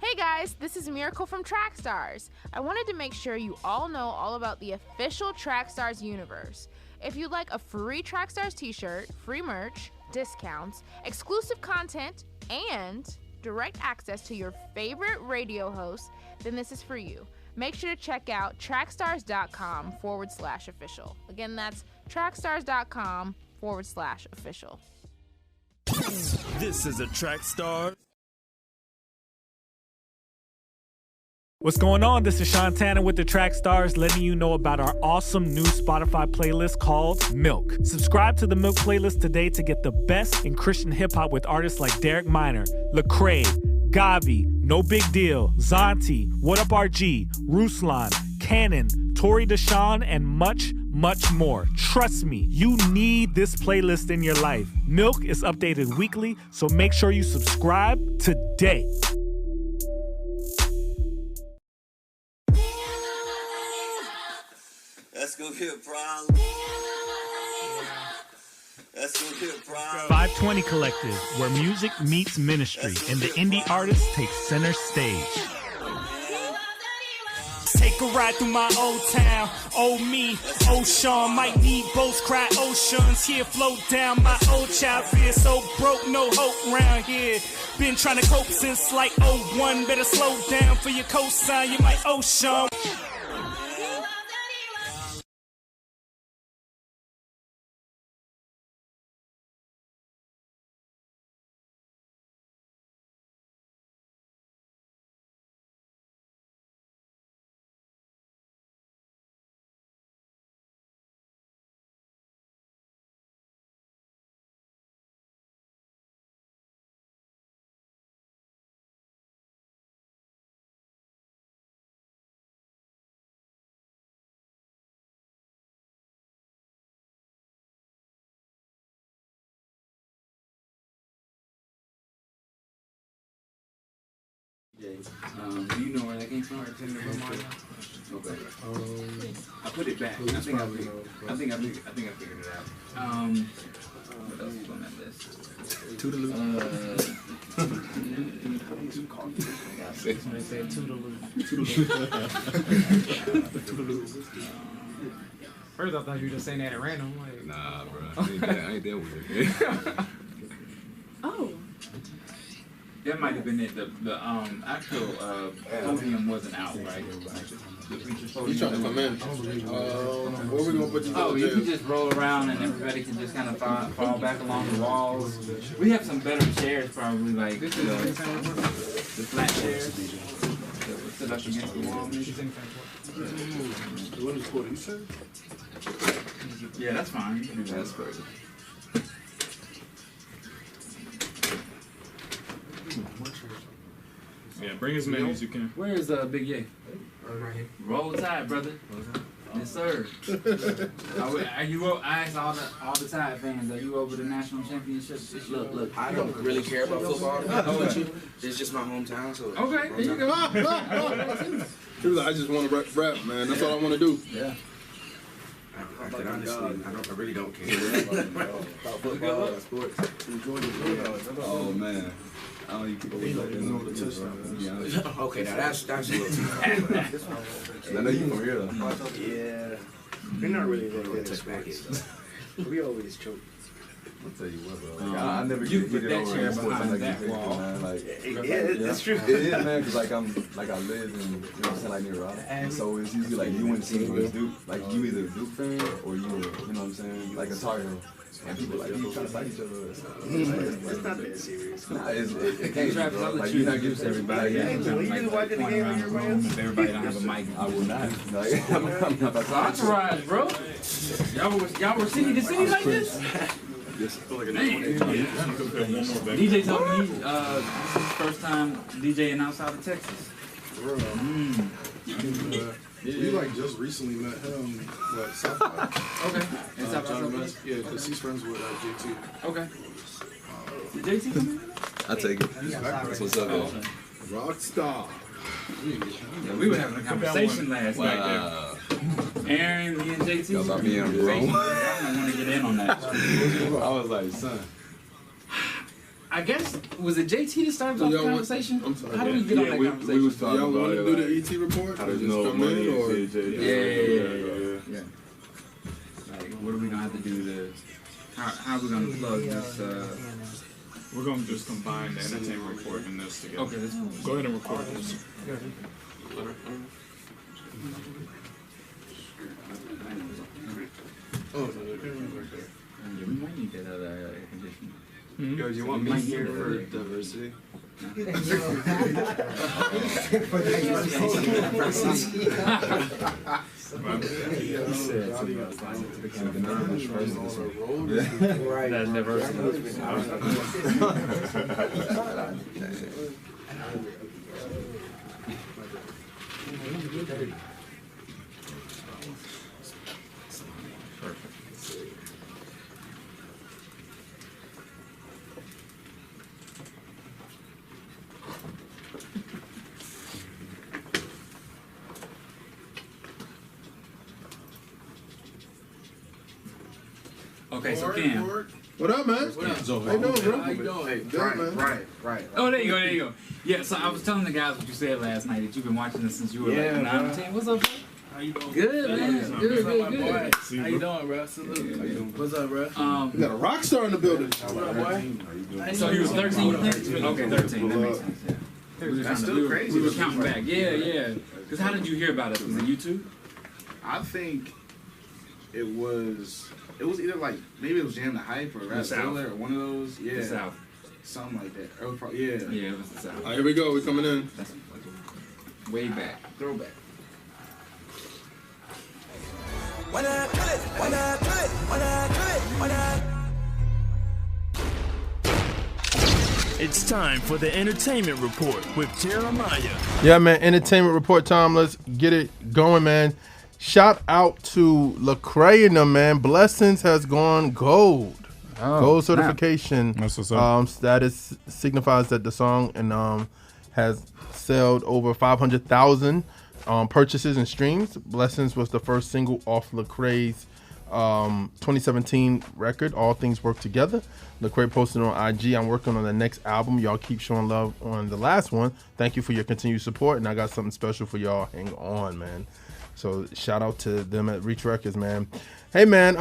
Hey guys, this is Miracle from Trackstarz. I wanted to make sure you all know all about the official Trackstarz universe. If you'd like a free Trackstarz t-shirt, free merch, discounts, exclusive content, and direct access to your favorite radio hosts, then this is for you. Make sure to check out trackstarz.com/official. Again, that's trackstarz.com/official. This is a Trackstarz. What's going on? This is Shantana with the Trackstarz, letting you know about our awesome new Spotify playlist called Milk. Subscribe to the Milk playlist today to get the best in Christian hip-hop with artists like Derek Minor, Lecrae, Gavi, No Big Deal, Zonti, What Up RG, Ruslan, Cannon, Tori Deshawn, and much, much more. Trust me, you need this playlist in your life. Milk is updated weekly, so make sure you subscribe today. Let's go get a problem. Let's go get a problem. 520 Collective, where music meets ministry and the indie artists take center stage. Take a ride through my old town. Old me, old Sean, might need boats, cry oceans. Here float down my old child fear. So broke, no hope round here. Been trying to cope since like 01. Better slow down for your cosign, you might owe Sean. Do you know where that came from? Okay. I put it back. I think I figured it out. What else is on that list? Toodaloo. Somebody said Toodaloo. First I thought you were just saying that at random. Like, nah, bro. I ain't that weird. Oh. That might have been it. The actual podium wasn't out, right? The preacher's podium. He's trying to come in. Where we gonna put these? Oh, you can just roll around and everybody can just kind of fall back along the walls. We have some better chairs, probably like the flat chairs that would sit up against the wall. The one that's you said? Yeah, that's fine. You can do that. That's crazy. Yeah, bring as many as you can. Where is Big Ye? Right here. Roll Tide, brother. Yes, sir. Are you? I asked all the Tide fans. Are you over the national championship this year? Look. I don't really care about football. To be honest with you, it's just my hometown. So Okay, there you go. He was like, I just want to rap, man. That's all I want to do. Yeah. I really don't care about football or sports. Oh man, I don't even believe that. Okay, now that's a little too far. I know you from here though. Yeah, we're not really that touch back it. We always choke. I'll tell you what, bro. I never You get put it that over chair in sports behind like that you think, wall. man. Like, Yeah, that's true. It is, man, because like I live in, you know what I'm saying, like near Raleigh. And so it's usually like you and team with Duke, like you either a Duke fan or you know what I'm saying, like a Tar Heel. And people like you trying to fight each other. It's not that serious. Nah, it can't be, bro. Like you you're not introduce used to everybody. You watching the game with your friends? If everybody don't have a mic. I will not. Like, I'm not about to Entourage, bro. Y'all were city to city like this? DJ told me this is his first time DJing outside of Texas. We like just recently met him at South by. Okay. And South by Johnny Southwest? Mess. Yeah, because he's friends with JT. Okay. Did JT come in? I take it. That's what's up, man. Rockstar. Yeah, we were having a conversation last night. Aaron, me and JT. About me and Rome. I don't want to get in on that. I was like, son. I guess, was it JT that started off the conversation? I'm sorry. How do we get on that conversation? We was talking Y'all about want it. to do the ET report? How there's Just no come money in, or? in CJ. Yeah. Like, what are we gonna have to do to? How are we gonna plug this? We're gonna just combine the entertainment report and this together. Okay, that's cool. Go ahead and record this. Oh, okay. Yeah, we might need that other air conditioner. Yo, you want me here for diversity? That's diversity. Okay, so Cam. What up, man? What up? How you doing, bro? How you doing? Good, man. Right. Oh, there you go. Yeah, so I was telling the guys what you said last night, that you've been watching this since you were like 9 or 10. What's up, bro? How you doing? Good, man. Good. How you doing, bro? Salute. What's up, bro? We got a rock star in the building. What up, boy? So he was 13, you think? Okay, 13. That makes sense, yeah. We were counting back. Yeah. Because how did you hear about us? Was it YouTube? I think it was either like maybe it was Jam the Hype or Rap Thriller or one of those. Yeah, The South. something like that. It was probably, yeah. Yeah, it was the South. All right, here we go. We coming in. That's way back. Throwback. It's time for the entertainment report with Jeremiah. Yeah, man. Entertainment report time. Let's get it going, man. Shout out to Lecrae and them, man. Blessings has gone gold. Gold certification. That's what's up. Status signifies that the song and has sold over 500,000 purchases and streams. Blessings was the first single off Lecrae's 2017 record, All Things Work Together. Lecrae posted on IG, I'm working on the next album. Y'all keep showing love on the last one. Thank you for your continued support, and I got something special for y'all. Hang on, man. So shout out to them at Reach Records, man. Hey, man,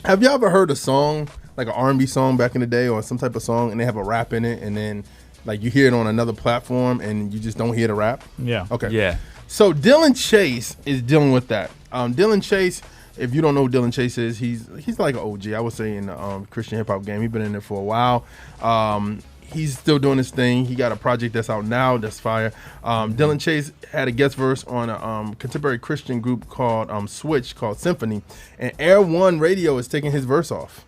have y'all ever heard a song, like an R&B song back in the day or some type of song, and they have a rap in it, and then like you hear it on another platform and you just don't hear the rap? Yeah. Okay. Yeah. So Dylan Chase is dealing with that. Dylan Chase, if you don't know who Dylan Chase is, he's like an OG, I would say, in the Christian hip hop game. He's been in there for a while. He's still doing his thing. He got a project that's out now that's fire. Dylan Chase had a guest verse on a contemporary Christian group called Switch, called Symphony, and Air One Radio is taking his verse off.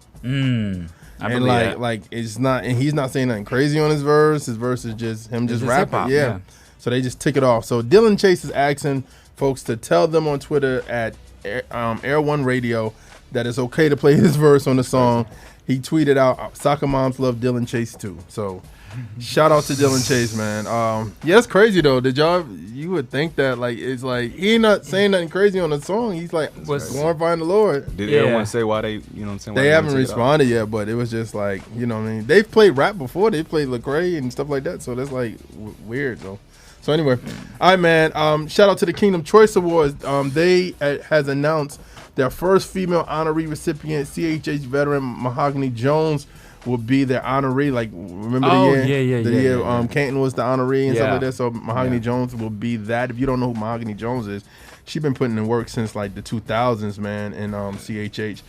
I and believe that. like it's not, and he's not saying nothing crazy on his verse. His verse is just him just rapping. hip-hop, Yeah. yeah. So they just tick it off. So Dylan Chase is asking folks to tell them on Twitter at Air One Radio that it's okay to play his verse on the song. He tweeted out, "Soccer moms love Dylan Chase too." So shout out to Dylan Chase, man. Yeah, it's crazy though. You would think that like it's like he not saying nothing crazy on the song. He's like glorifying the Lord. Did everyone say why they, you know what I'm saying? Why They haven't wanna take it off? responded yet, but it was just like, you know what I mean? They've played rap before. They played Lecrae and stuff like that. So that's like weird though. So anyway, all right, man. Shout out to the Kingdom Choice Awards. They has announced their first female honoree recipient, CHH veteran Mahogany Jones, will be their honoree. Like, remember the year? Yeah. Canton was the honoree and stuff Yeah. like that. So Mahogany Jones will be that. If you don't know who Mahogany Jones is, she's been putting in work since like the 2000s, man. In CHH,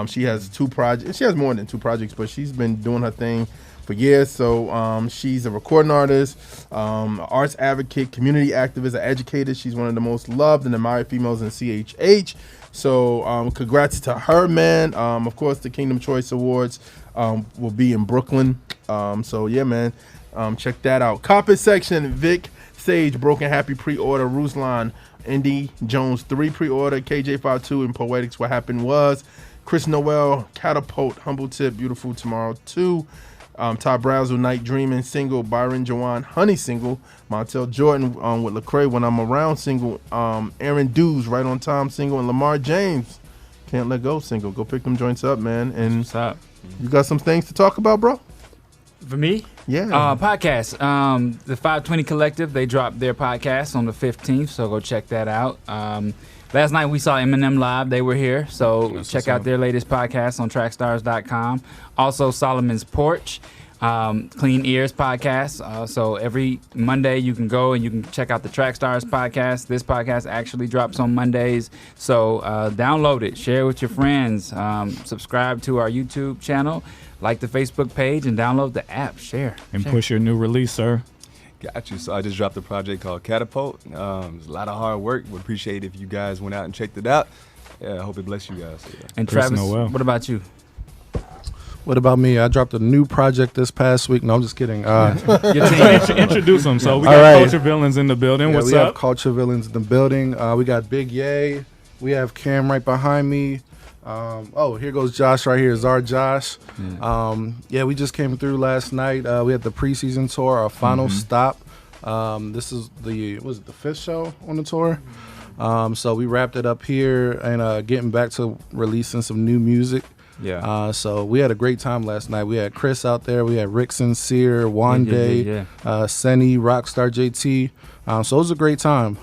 she has 2 projects. She has more than 2 projects, but she's been doing her thing for years. So she's a recording artist, arts advocate, community activist, an educator. She's one of the most loved and admired females in CHH. So congrats to her, man. Of course, the Kingdom Choice Awards will be in Brooklyn. So yeah, man, check that out. Carpet Section, Vic Sage, Broken Happy pre-order, Ruslan, Indy Jones 3 pre-order, KJ52 and Poetics, What Happened Was, Chris Noel, Catapult, Humble Tip, Beautiful Tomorrow 2, Todd Brazel, Night Dreaming single, Byron Jawan, Honey single, Montel Jordan with Lecrae, When I'm Around single, Aaron Dews, Right on Time single, and Lamar James, Can't Let Go single. Go pick them joints up, man. And What's up? You got some things to talk about, bro? For me? Yeah. Podcast. The 520 Collective, they dropped their podcast on the 15th, so go check that out. Last night we saw Eminem live. They were here, so check out their latest podcast on Trackstarz.com. Also, Solomon's Porch, Clean Ears podcast. So every Monday you can go and you can check out the Trackstarz podcast. This podcast actually drops on Mondays, so download it, share it with your friends, subscribe to our YouTube channel, like the Facebook page, and download the app. Share. Push your new release, sir. Got you. So I just dropped a project called Catapult. It's a lot of hard work. Would appreciate if you guys went out and checked it out. Yeah, I hope it bless you guys. Yeah. And Travis, what about you? What about me? I dropped a new project this past week. No, I'm just kidding. Introduce them. So we got Culture Villains in the building. Yeah, What's we up? have Culture Villains in the building. We got Big Yay. We have Cam right behind me. Here goes Josh right here. Is our Josh. We just came through last night. We had the preseason tour, our final stop. This is the 5th show on the tour. So we wrapped it up here and getting back to releasing some new music. Yeah. So we had a great time last night. We had Chris out there. We had Rick Sincere, Wande, Senny, Rockstar JT. So it was a great time.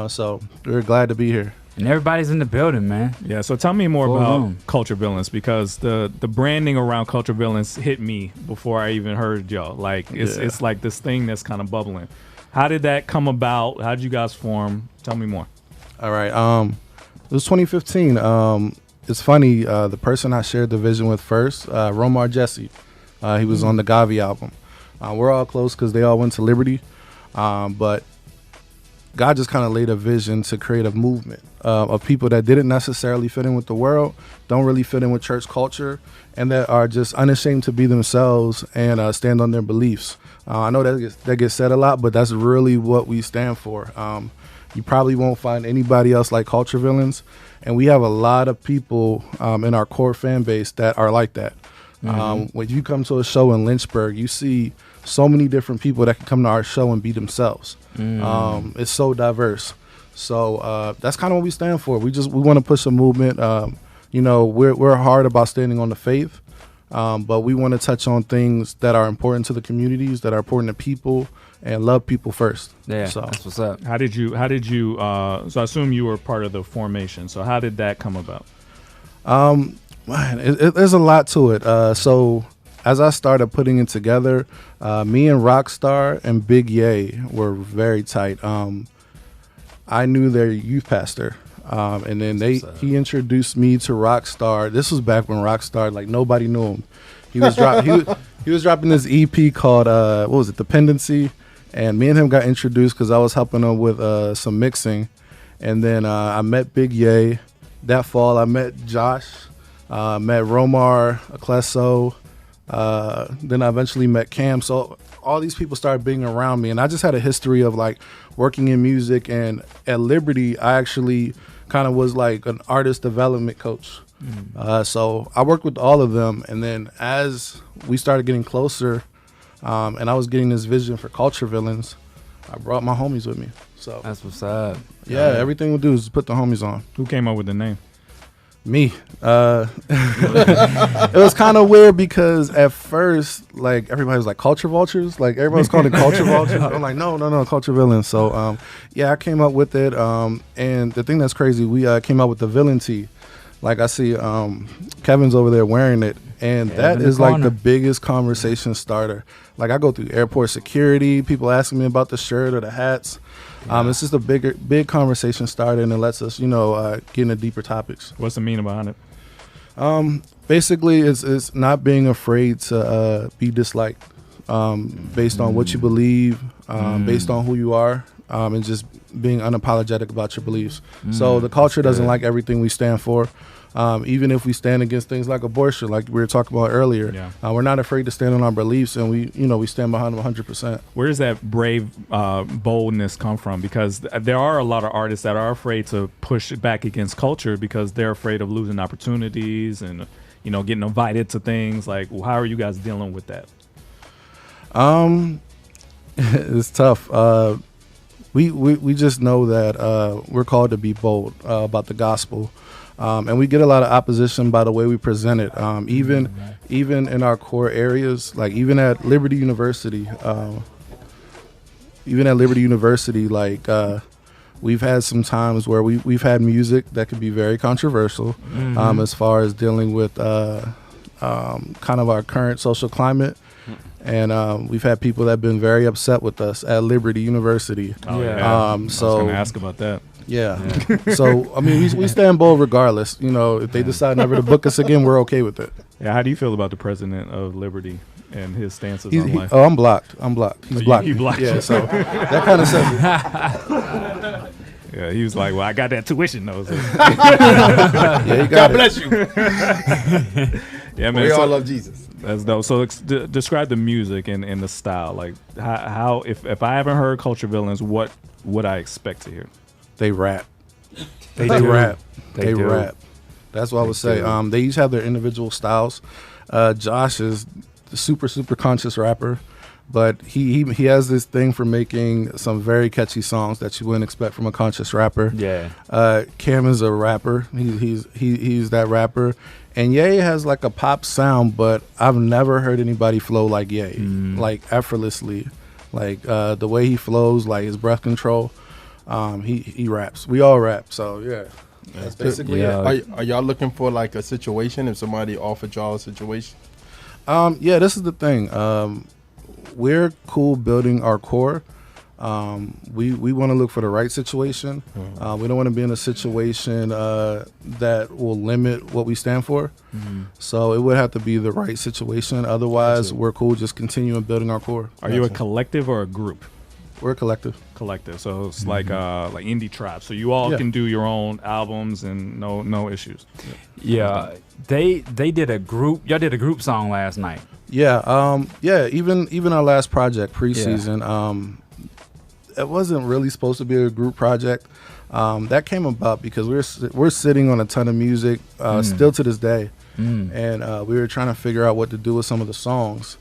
So we're glad to be here. And everybody's in the building, man. Yeah, so tell me more about Culture Villains, because the branding around Culture Villains hit me before I even heard y'all. Like it's like this thing that's kind of bubbling. How did that come about? How did you guys form? Tell me more. All right. It was 2015. It's funny. The person I shared the vision with first, Romar Jesse. He was on the Gavi album. We're all close because they all went to Liberty. But God just kind of laid a vision to create a movement of people that didn't necessarily fit in with the world, don't really fit in with church culture, and that are just unashamed to be themselves and stand on their beliefs. I know that gets said a lot, but that's really what we stand for. You probably won't find anybody else like Culture Villains, and we have a lot of people in our core fan base that are like that. When you come to a show in Lynchburg, you see so many different people that can come to our show and be themselves. It's so diverse. So that's kind of what we stand for. We want to push a movement. We're hard about standing on the faith, but we want to touch on things that are important to the communities, that are important to people, and love people first. Yeah, so that's what's up. How did you? So I assume you were part of the formation. So how did that come about? There's a lot to it. So as I started putting it together, me and Rockstar and Big Yay were very tight. I knew their youth pastor, and then he introduced me to Rockstar. This was back when Rockstar, like, nobody knew him. He was dropping this EP called what was it, Dependency, and me and him got introduced because I was helping him with some mixing, and then I met Big Yay. That fall, I met Josh, met Romar Akleso, Then I eventually met Cam. So all these people started being around me, and I just had a history of like working in music. And at Liberty, I actually kind of was like an artist development coach. So I worked with all of them, and then as we started getting closer, and I was getting this vision for Culture Villains, I brought my homies with me. So that's what's up. Yeah, everything we do is put the homies on. Who came up with the name? Me. It was kind of weird because at first, like, everybody was like Culture Vultures. Like, everybody was calling it Culture Vultures. I'm like, no, Culture Villains. So, yeah, I came up with it. And the thing that's crazy, we came up with the villain tee. Like, I see Kevin's over there wearing it. And that is like the biggest conversation starter. Like, I go through airport security, people asking me about the shirt or the hats. It's just a big conversation starter, and it lets us, get into deeper topics. What's the meaning behind it? Basically, it's not being afraid to be disliked based on what you believe, based on who you are, and just being unapologetic about your beliefs. So the culture doesn't like everything we stand for. Even if we stand against things like abortion, like we were talking about earlier, we're not afraid to stand on our beliefs, and we stand behind them 100%. Where does that brave boldness come from? Because there are a lot of artists that are afraid to push back against culture because they're afraid of losing opportunities and getting invited to things. Like, how are you guys dealing with that? It's tough. We just know that we're called to be bold about the gospel. And we get a lot of opposition by the way we present it. Even in our core areas, like even at Liberty University, like we've had some times where we've had music that could be very controversial as far as dealing with kind of our current social climate. And we've had people that have been very upset with us at Liberty University. Oh, yeah. I was going to ask about that. Yeah. So, I mean, we stand bold regardless. If they decide never to book us again, we're okay with it. Yeah. How do you feel about the president of Liberty and his stances on life? I'm blocked. He's blocked. He blocked you. Yeah, so that kind of says it. Yeah, he was like, well, I got that tuition, though. So. Yeah, you got God bless you. Yeah, man. We all love Jesus. That's dope. So describe the music and the style. Like, how if I haven't heard Culture Villains, what would I expect to hear? They rap. They rap. They do. Rap. That's what I would say. They each have their individual styles. Josh is the super conscious rapper, but he has this thing for making some very catchy songs that you wouldn't expect from a conscious rapper. Yeah. Cam is a rapper. He's that rapper. And Ye has like a pop sound, but I've never heard anybody flow like Ye, like effortlessly, like the way he flows, like his breath control. He raps. We all rap. So yeah, that's basically it. Are y'all looking for like a situation if somebody offered y'all a situation? Yeah, this is the thing. We're cool building our core. We want to look for the right situation. We don't want to be in a situation that will limit what we stand for. So it would have to be the right situation. Otherwise, we're cool just continuing building our core. Are you a collective or a group? We're a collective. So it's like indie trap. So you all can do your own albums and no issues. Yeah. They did a group. Y'all did a group song last night. Yeah. Even our last project, Preseason. It wasn't really supposed to be a group project. That came about because we're sitting on a ton of music still to this day, and we were trying to figure out what to do with some of the songs,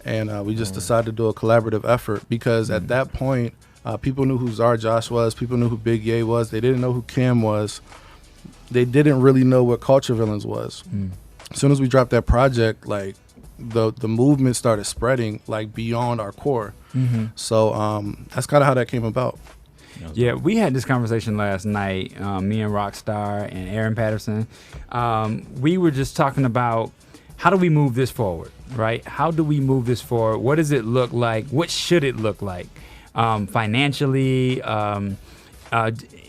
and we just decided to do a collaborative effort because at that point, people knew who Czar Josh was, people knew who Big Ye was, they didn't know who Cam was, they didn't really know what Culture Villains was. As soon as we dropped that project, like the movement started spreading like beyond our core. So that's kind of how that came about. Yeah, we had this conversation last night, me and Rockstar and Aaron Patterson. We were just talking about how do we move this forward, right? How do we move this forward? What does it look like? What should it look like? Financially,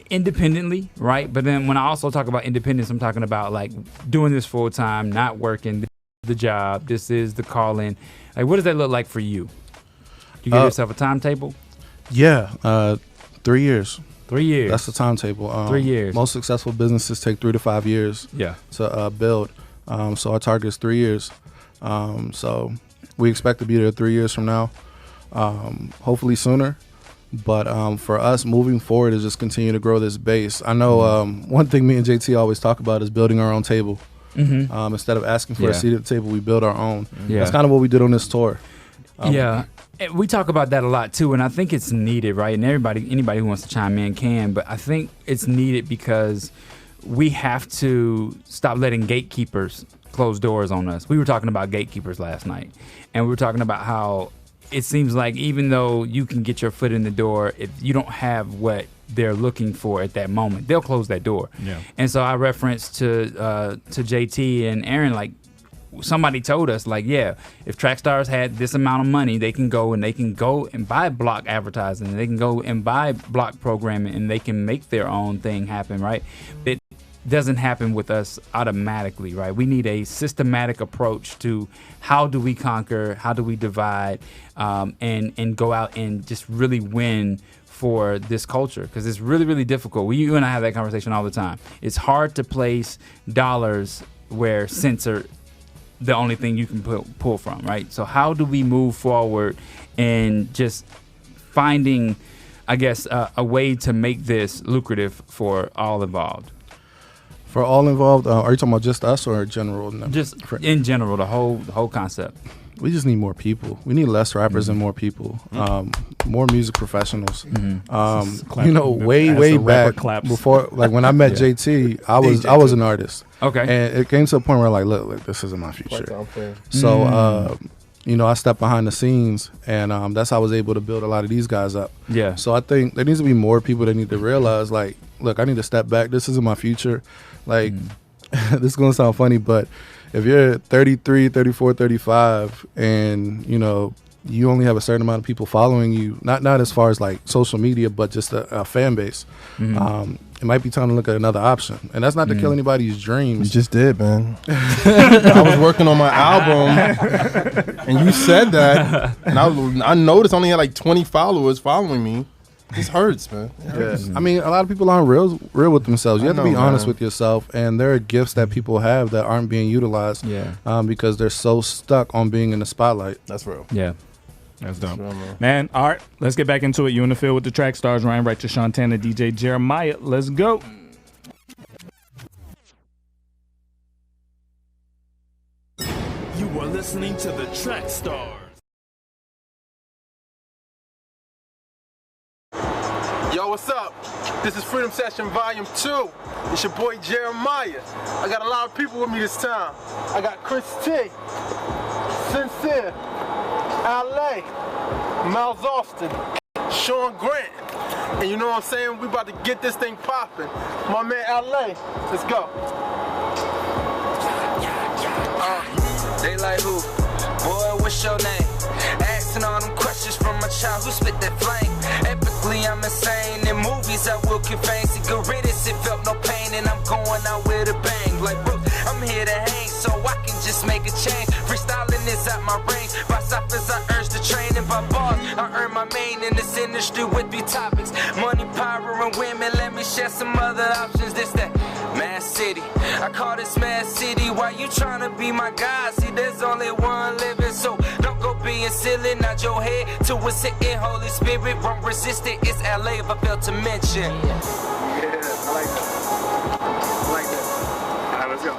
independently, right? But then when I also talk about independence, I'm talking about like doing this full time, not working the job. This is the calling. Like, what does that look like for you? You give yourself a timetable? Yeah, 3 years. 3 years. That's the timetable. 3 years. Most successful businesses take 3 to 5 years. Yeah. To build. So our target is 3 years. So we expect to be there 3 years from now, hopefully sooner. But for us, moving forward is just continue to grow this base. I know one thing me and JT always talk about is building our own table. Instead of asking for a seat at the table, we build our own. That's kind of what we did on this tour. We talk about that a lot too, and I think it's needed, right? And anybody who wants to chime in can, but I think it's needed because we have to stop letting gatekeepers close doors on us. We were talking about gatekeepers last night, and we were talking about how it seems like even though you can get your foot in the door, if you don't have what they're looking for at that moment, they'll close that door. And so I referenced to JT and Aaron, like, somebody told us, like, if Trackstarz had this amount of money, they can go and buy block advertising, they can go and buy block programming, and they can make their own thing happen, right? It doesn't happen with us automatically, right? We need a systematic approach to how do we conquer, how do we divide, and go out and just really win for this culture, because it's really, really difficult. You and I have that conversation all the time. It's hard to place dollars where cents are the only thing you can pull from, right? So how do we move forward and just finding, I guess, a way to make this lucrative for all involved? For all involved, are you talking about just us or general? Just in general, the whole concept. We just need more people. We need less rappers and more people. More music professionals. Way back before, like when I met JT, I was an artist. Okay. And it came to a point where look, this isn't my future. So, I stepped behind the scenes, and that's how I was able to build a lot of these guys up. Yeah. So I think there needs to be more people that need to realize, like, look, I need to step back. This isn't my future. Like, this is going to sound funny, but if you're 33, 34, 35, and, you only have a certain amount of people following you, not as far as like social media, but just a fan base, it might be time to look at another option. And that's not to kill anybody's dreams. You just did, man. I was working on my album, and you said that, and I noticed I only had like 20 followers following me. This hurts, man. It hurts. I mean, a lot of people aren't real with themselves. You have to be honest with yourself, and there are gifts that people have that aren't being utilized because they're so stuck on being in the spotlight. That's real. Yeah. That's dope. Man, all right, let's get back into it. You in the field with the Trackstarz, Ryan Wright, to Shantana, DJ Jeremiah. Let's go. You are listening to the Trackstarz. Yo, what's up? This is Freedom Session Volume 2. It's your boy Jeremiah. I got a lot of people with me this time. I got Chris T, Sincere, LA, Miles Austin, Sean Grant. And you know what I'm saying? We about to get this thing popping. My man LA, let's go. They like who? Boy, what's your name? Asking all them questions from a child who spit that flame. Epically, I'm insane. In movies, I will convey cigarettes. It felt no pain, and I'm going out with a bang. Like Brooks, I'm here to hang, so I can just make a change. Freestyling is at my range. By ciphers, I urge the train, and by bars, I earn my main in this industry with 3 topics: money, power, and women. Let me share some other options. This that Mad City. I call this Mad City. Why you trying to be my guy? See, there's only one living, so don't go being silly. Nod your head to what's hitting. Holy Spirit, won't resist it. It's LA if I fail to mention. Yeah, I like that. I like that. All right, let's go.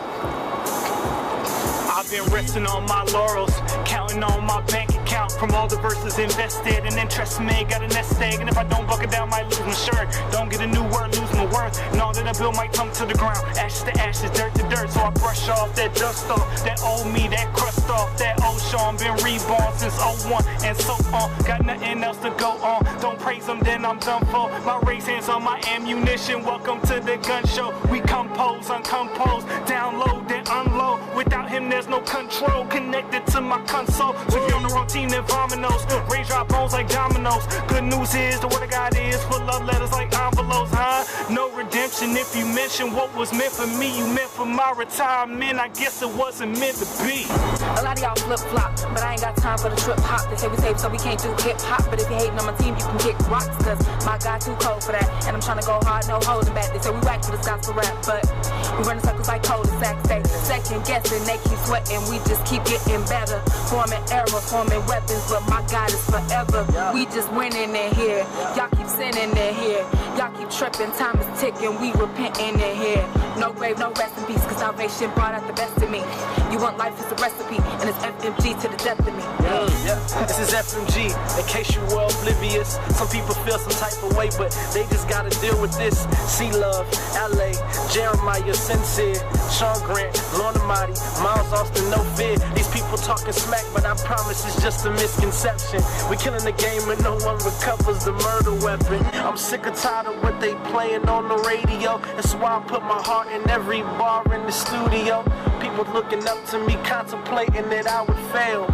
I've been resting on my laurels, counting on my bank account from all the verses invested and interest made. Got a nest egg, and if I don't buck it down, might lose my shirt. Don't get a new word, lose my worth. And all that I build might come to the ground. Ashes to ashes, dirt to dirt. So I brush off that dust off, that old me, that crust off, that old Sean. Been reborn since 01 and so on. Got nothing else to go on. Don't praise them, then I'm done for. My race hands on my ammunition. Welcome to the gun show. We compose, uncomposed, download, then unload. Without him, there's no control. Connected to my console. So if you're on the wrong team, then vominos. Raise our bones like dominoes. Good news is the word of God is full of letters like envelopes, huh? No redemption if you mention what was meant for me. You meant for my retirement. I guess it wasn't meant to be. A lot of y'all flip-flop, but I ain't got time for the trip-hop. They say we save so we can't do hip-hop, but if you're hating on my team, you can kick rocks, cause my guy too cold for that, and I'm trying to go hard, no holding back. They say we whack for this gospel rap, but we running circles like cul-de-sacs. They second guessing. They keep sweating, we just keep getting better. Forming arrows, forming weapons, but my God is forever. We just winning in here. Y'all keep sinning in here. Y'all keep tripping, time is ticking, we repenting in here. No grave, no rest in peace, cause salvation brought out the best of me. You want life, it's a recipe, and it's FMG to the death of me. This is FMG, in case you were oblivious. Some people feel some type of way, but they just gotta deal with this. C-Love, LA, Jeremiah, Sincere, Sean Grant, Lorna Marty, Miles Austin, no fear. These people talking smack, but I promise it's just a misconception. We killing the game and no one recovers the murder weapon. I'm sick and tired of what they playing on the radio. That's why I put my heart in every bar in the studio. People looking up to me, contemplating that I would fail.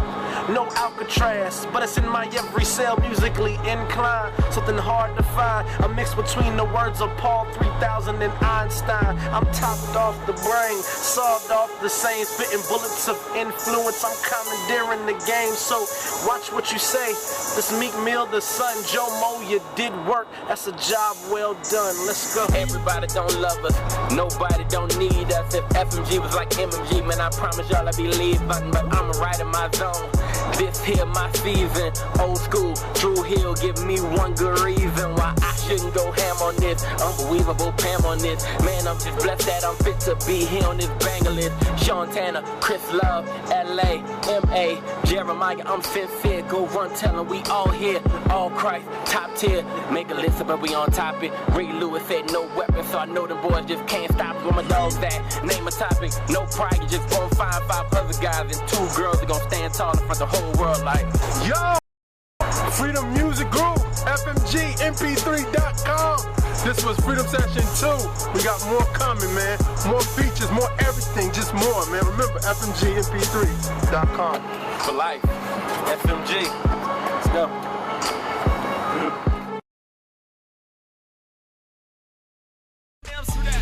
No Alcatraz, but it's in my every cell, musically inclined. Something hard to find, a mix between the words of Paul 3000 and Einstein. I'm topped off the brain, sawed off the same, spitting bullets of influence. I'm commandeering the game, so watch what you say. This Meek Mill, the son, Joe Mo, you did work. That's a job well done. Let's go. Everybody don't love us, nobody don't need us. If FMG was like MMG, man, I promise y'all I'd be leaving, but I'm right in my zone. This here my season, old school, Drew Hill, give me one good reason why I shouldn't go ham on this, unbelievable Pam on this. Man, I'm just blessed that I'm fit to be here on this banger list. Sean Tanner, Chris Love, LA, MA, Jeremiah, I'm sincere, go run tell 'em we all here, all Christ, top tier, make a list but we on topic. Ray Lewis said no weapon, so I know them boys just can't stop where my dog's at. Name a topic, no pride, you just gonna find 5 other guys and 2 girls that gonna stand tall in front of the whole world like, yo! Freedom Music Group, FMG, MP3.com. This was Freedom Session 2. We got more coming, man. More features, more everything, just more, man. Remember, FMG, MP3.com. For life, FMG. Let's go.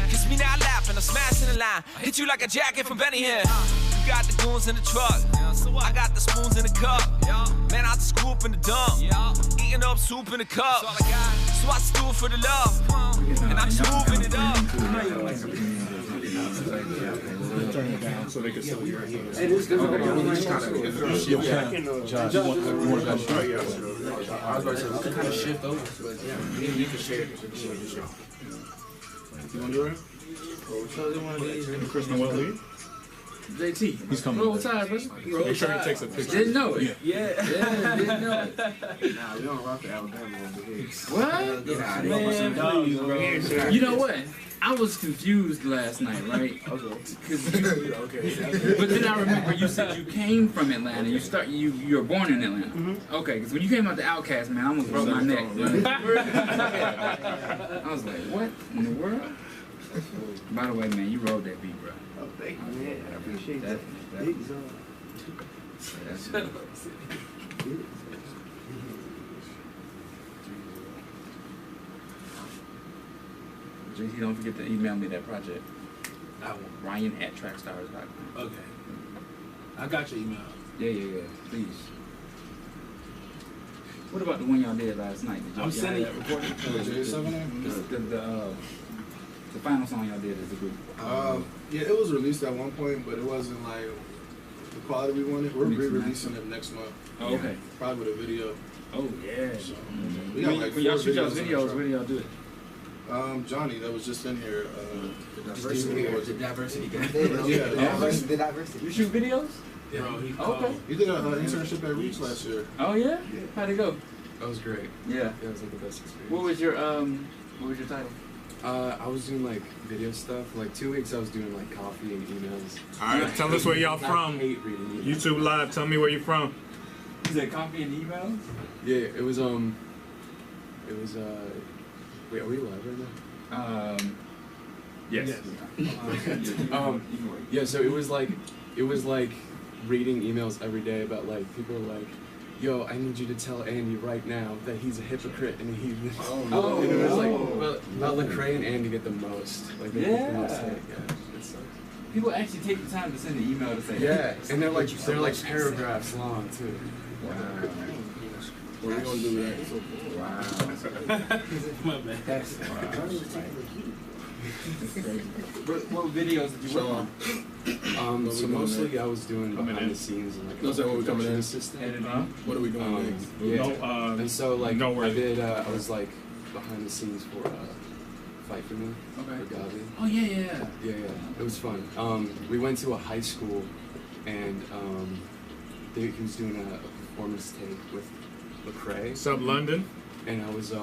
Kiss me now laughing, I'm smashing the line. Hit you like a jacket from Benny Hill. You got the goons in the truck, I got the spoons in the cup. Man, I just scoop in the dump, eating up soup in the cup. So I stew for the love, and I'm just moving it up. Turn it down so they can see you. It is good. Josh, you want to show you? I was about to say, we can kind of shift over, but yeah, you can share it. You want to do it? Chris Noel Lee? JT. He's coming. Roll Tide, bro. Make sure he takes a picture. Didn't know it. Yeah, didn't know it. Nah, we don't rock the Alabama over here. What? Get out of Man, please, bro. You know what? I was confused last night, right? Okay. But then I remember you said you came from Atlanta. You were born in Atlanta. Mm-hmm. Okay, because when you came out the Outcast, man, I almost broke my neck. I was like, what in the world? By the way, man, you rolled that beat, bro. Oh, thank you, man. I appreciate that. That's JT, don't forget to email me that project. I won't. Ryan@trackstarz.com. Okay. I got your email. Yeah. Please. What about the one y'all did last night? Did y'all I'm sending that recording? The final song y'all did as a group. Yeah, it was released at one point, but it wasn't like the quality we wanted. We're re-releasing it next month. Oh, okay. Probably with a video. Oh yeah. So, we got like 4 when y'all shoot y'all's videos, where do y'all do it? Johnny, that was just in here. The diversity guy. The diversity. You shoot videos? Yeah. Bro, okay. He did an internship at Reach last year. Oh yeah? How'd it go? That was great. Yeah. That was like the best experience. What was your title? I was doing like video stuff. Like 2 weeks I was doing like coffee and emails. Alright, tell us where y'all from. I hate reading emails. YouTube Live, tell me where you're from. You said coffee and emails? Yeah, it was wait, are we live right now? Yes. Yeah, so it was like reading emails every day about like people were like, yo, I need you to tell Andy right now that he's a hypocrite and he. And it was like about Lecrae and Andy get the most. Like they get the most hate. Yeah, it sucks. People actually take the time to send an email to say. Yeah, and they're like paragraphs long too. Wow. What are we gonna do that? Wow. My man. What videos did you work on? So mostly I was doing behind the scenes and like Those are what we coming in. assistant. What are we doing next? Yeah. No, and so like no I worries. did. I was like behind the scenes for Fight for Me. Okay. For Gavi. Oh yeah. Yeah. It was fun. We went to a high school, and he was doing a performance tape with Lecrae. Sub London. And I was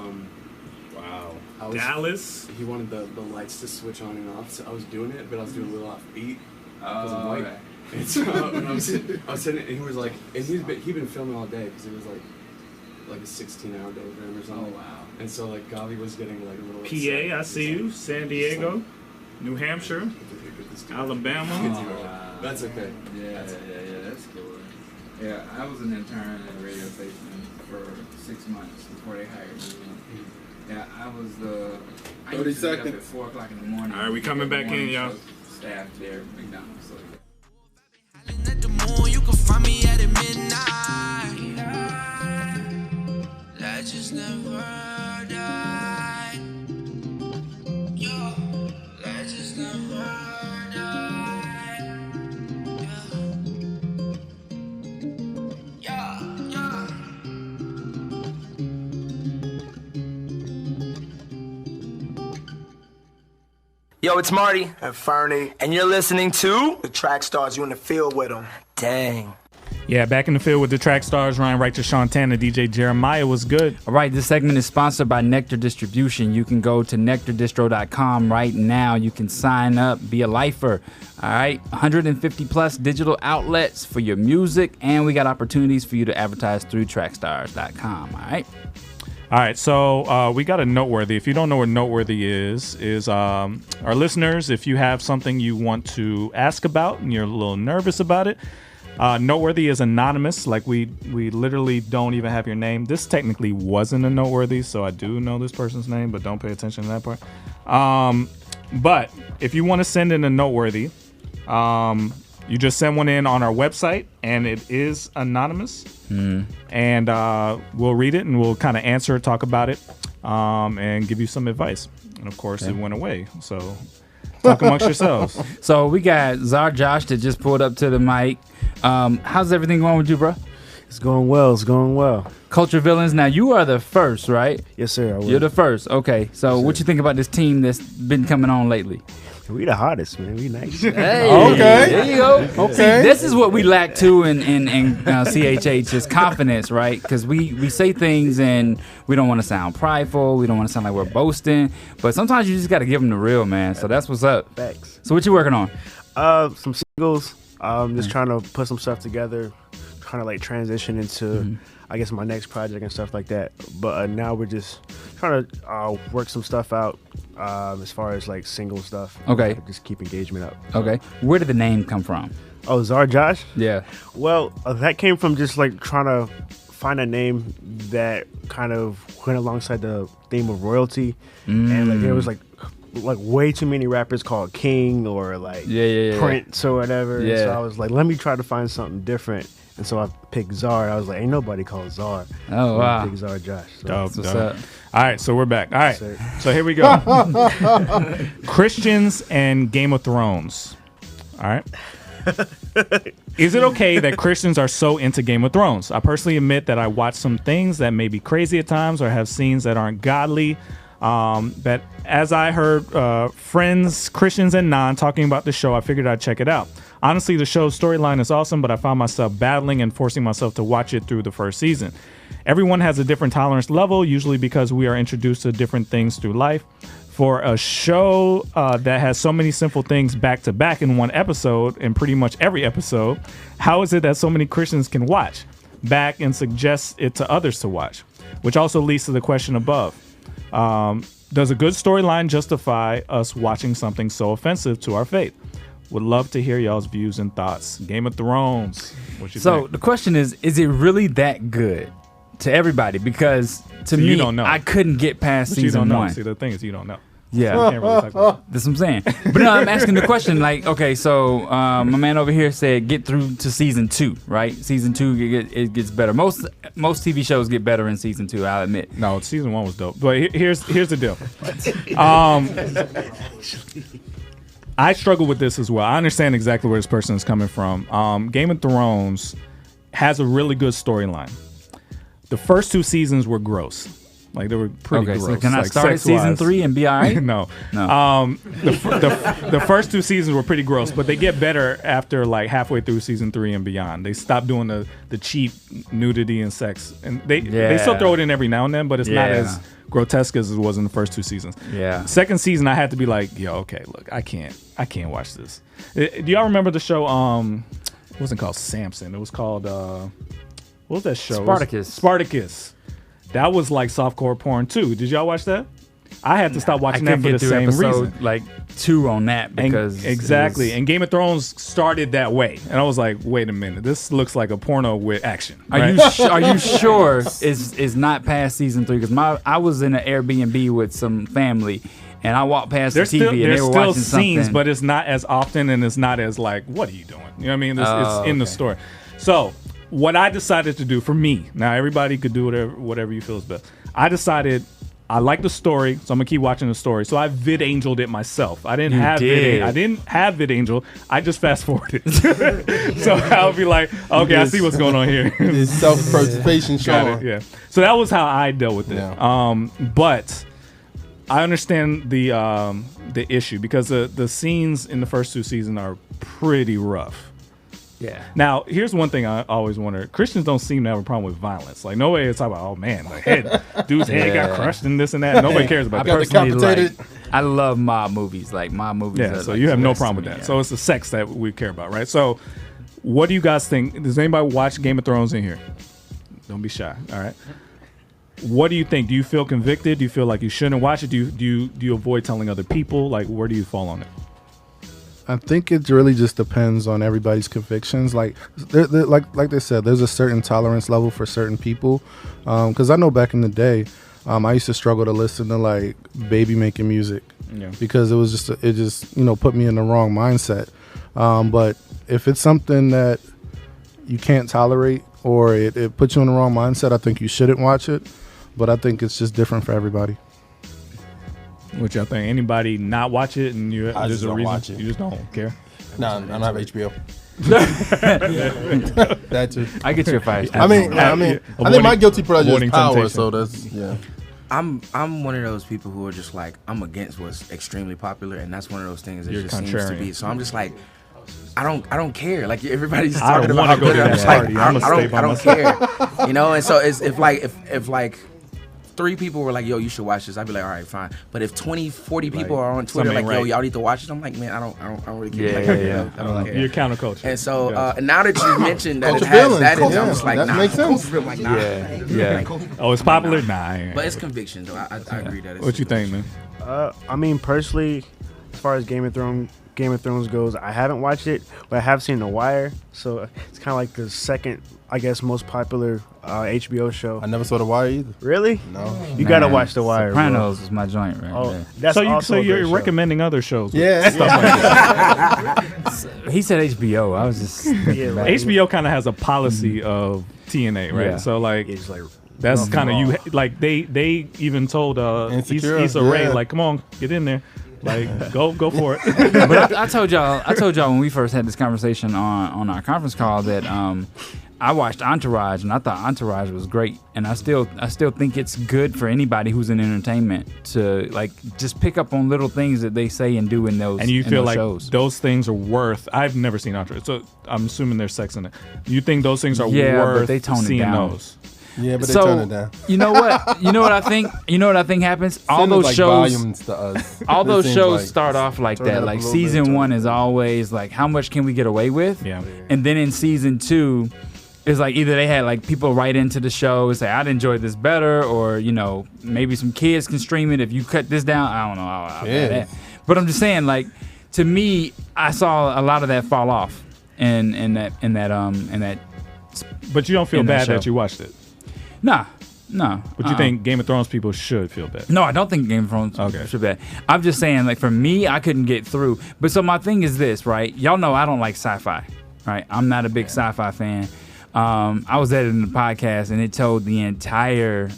Wow. Dallas. He wanted the lights to switch on and off, so I was doing it, but I was doing a little off beat because I'm white. Okay. And so when I was sitting, and he was like, and he'd been filming all day because it was like a 16-hour day for him or something. Oh wow. And so like Gavi was getting like a little PA, I see you. San Diego, New Hampshire, Alabama. Wow. That's okay. Yeah, that's cool. Yeah, I was an intern at a radio station for 6 months before they hired me. Yeah, I was I 30 used to get up seconds. at 4 o'clock in the morning. All right, we coming back in, y'all. Staff there at McDonald's. So. You can find me at midnight. Legends never die. Yo, legends never die. Yeah. Yo, it's Marty. And Fernie. And you're listening to The Trackstarz. You in the field with them. Dang. Yeah, back in the field with the Trackstarz. Ryan Righteous, Shantana, DJ Jeremiah was good. All right, this segment is sponsored by Nectar Distribution. You can go to nectardistro.com right now. You can sign up, be a lifer. All right, 150 plus digital outlets for your music, and we got opportunities for you to advertise through trackstarz.com. All right. All right, so we got a Noteworthy. If you don't know what Noteworthy is our listeners, if you have something you want to ask about and you're a little nervous about it, Noteworthy is anonymous. Like we literally don't even have your name. This technically wasn't a Noteworthy, so I do know this person's name, but don't pay attention to that part. But if you want to send in a Noteworthy, you just send one in on our website, and it is anonymous. And we'll read it, and we'll kind of answer it, talk about it, and give you some advice. And, of course, it went away. So talk amongst yourselves. So we got Czar Josh that just pulled up to the mic. How's everything going with you, bro? It's going well. It's going well. Culture Villains. Now, you are the first, right? Yes, sir. You're the first. Okay. So what you think about this team that's been coming on lately? We the hottest, man. We nice. Hey, okay. There you go. Okay. See, this is what we lack too in CHH is confidence, right? Because we say things and we don't want to sound prideful. We don't want to sound like we're boasting. But sometimes you just got to give them the real, man. So that's what's up. Facts. So what you working on? Some singles. Just trying to put some stuff together. Trying to like transition into, I guess, my next project and stuff like that. But now we're just trying to work some stuff out. As far as like single stuff. Okay. Just keep engagement up. Okay. Where did the name come from? Oh, Czar Josh? Yeah. Well, that came from just like trying to find a name that kind of went alongside the theme of royalty. And like there was like way too many rappers called King or like Prince or whatever. Yeah. And so I was like, let me try to find something different. And so I picked Czar. I was like, ain't nobody called Czar. Oh, wow. I picked Czar Josh. So. Dope. What's up? All right, so we're back. All right, so here we go. Christians and Game of Thrones. All right. Is it okay that Christians are so into Game of Thrones? I personally admit that I watch some things that may be crazy at times or have scenes that aren't godly. But as I heard friends, Christians and non, talking about the show, I figured I'd check it out. Honestly, the show's storyline is awesome, but I found myself battling and forcing myself to watch it through the first season. Everyone has a different tolerance level, usually because we are introduced to different things through life. For a show that has so many simple things back to back in one episode, in pretty much every episode, how is it that so many Christians can watch back and suggest it to others to watch? Which also leads to the question above. Does a good storyline justify us watching something so offensive to our faith? Would love to hear y'all's views and thoughts. Game of Thrones. What you think? The question is it really that good to everybody? Because to me, you don't know. I couldn't get past But season you don't know. one. See, the thing is, you don't know. Yeah, We can't really talk about that's what I'm saying. But no, I'm asking the question. Like, okay, so my man over here said get through to season 2, right? Season 2, it gets better. Most TV shows get better in season 2. I'll admit. No, season 1 was dope. But here's the deal. I struggle with this as well. I understand exactly where this person is coming from. Game of Thrones has a really good storyline. The first 2 seasons were gross. Like, they were pretty gross. So can I like, start at season 3 and be all right? No. The first 2 seasons were pretty gross, but they get better after like halfway through season 3 and beyond. They stop doing the cheap nudity and sex, and they still throw it in every now and then, but it's not as grotesque as it was in the first 2 seasons. Yeah. Second season, I had to be like, yo, okay, look, I can't watch this. Do y'all remember the show? It wasn't called Samson. It was called what was that show? Spartacus. That was like softcore porn too. Did y'all watch that? I had to stop watching that for the same reason. Like 2 on that because exactly. And Game of Thrones started that way, and I was like, wait a minute, this looks like a porno with action. Are you sure it's not past season 3? Because I was in an Airbnb with some family, and I walked past the TV and they were watching scenes, something. but it's not as often, and it's not as like, what are you doing? You know what I mean? It's in the story. So what I decided to do for me, now everybody could do whatever you feel is best. I decided I like the story, so I'm gonna keep watching the story. So I vid-angeled it myself. I didn't have VidAngel. I just fast forwarded. So I'll be like, okay, I see what's going on here. It's self-preservation, Sean. Yeah. So that was how I dealt with it. Yeah. But I understand the issue because the scenes in the first 2 seasons are pretty rough. Yeah. Now, here's one thing I always wonder. Christians don't seem to have a problem with violence. Like, nobody is talking about, oh, man, like, dude's head got crushed and this and that. Nobody cares about that. Personally, I love mob movies. Like, mob movies. Yeah, so you have no problem with that. Yeah. So it's the sex that we care about, right? So what do you guys think? Does anybody watch Game of Thrones in here? Don't be shy, all right? What do you think? Do you feel convicted? Do you feel like you shouldn't watch it? Do you avoid telling other people? Like, where do you fall on it? I think it really just depends on everybody's convictions. Like they said, there's a certain tolerance level for certain people. Because I know back in the day, I used to struggle to listen to like baby making music because it just put me in the wrong mindset. But if it's something that you can't tolerate or it puts you in the wrong mindset, I think you shouldn't watch it. But I think it's just different for everybody. What y'all think? Anybody not watch it and I there's just a don't reason watch it. you just don't care? No, I don't have HBO. That too. I get your fire. I think my guilty pleasure is Power. So that's I'm one of those people who are just like, I'm against what's extremely popular, and that's one of those things that You're just seems contrarian. to be. So I'm just like, I don't care. Like everybody's I talking don't about how wanna go good to I'm that just like, party. I'ma stay by I don't myself. care. And so it's if like 3 people were like, yo, you should watch this, I'd be like, all right, fine. But if 20, 40 people are on Twitter like, yo, y'all need to watch this, I'm like, man, I don't really care. I don't care. You're counterculture. And so now that you mentioned that it has that in it, I'm just like, that nah. makes sense. I'm like, nah. Yeah. Oh, it's popular? Nah. But it's conviction, though. I agree that it's. What you think, man? I mean, personally, as far as Game of Thrones goes, I haven't watched it, but I have seen The Wire. So it's kind of like the second, I guess, most popular HBO show. I never saw The Wire either. Really? No. You gotta watch The Wire. Sopranos is my joint, right? Oh, that's so you're recommending other shows? Yeah. Stuff like that. He said HBO. I was just HBO kind of has a policy of TNA, right? Yeah. So like. It's like That's kind of you. Like they even told Issa Rae, like, come on, get in there, like go for it. But I told y'all when we first had this conversation on our conference call that I watched Entourage and I thought Entourage was great, and I still think it's good for anybody who's in entertainment to like just pick up on little things that they say and do in those. And you feel like shows. Those things are worth. I've never seen Entourage, so I'm assuming there's sex in it. You think those things are worth but they tone seeing it down. those? Yeah, but they turn it down. You know what? You know what I think? You know what I think happens? All Send those like shows, volumes to us. all those It shows seems like start off like turn it that. up Like a little season bit, 1 is always like, how much can we get away with? Yeah. And then in season 2, it's like either they had like people write into the show and say, I'd enjoy this better, or maybe some kids can stream it if you cut this down. I don't know. I'll Yeah. that. But I'm just saying, like, to me, I saw a lot of that fall off in that. But you don't feel in that bad that show. you watched it. Nah. No. But you think Game of Thrones people should feel bad? No, I don't think Game of Thrones should be bad. I'm just saying, like, for me, I couldn't get through. But so my thing is this, right? Y'all know I don't like sci-fi, right? I'm not a big sci-fi fan. I was editing the podcast, and it told the entire,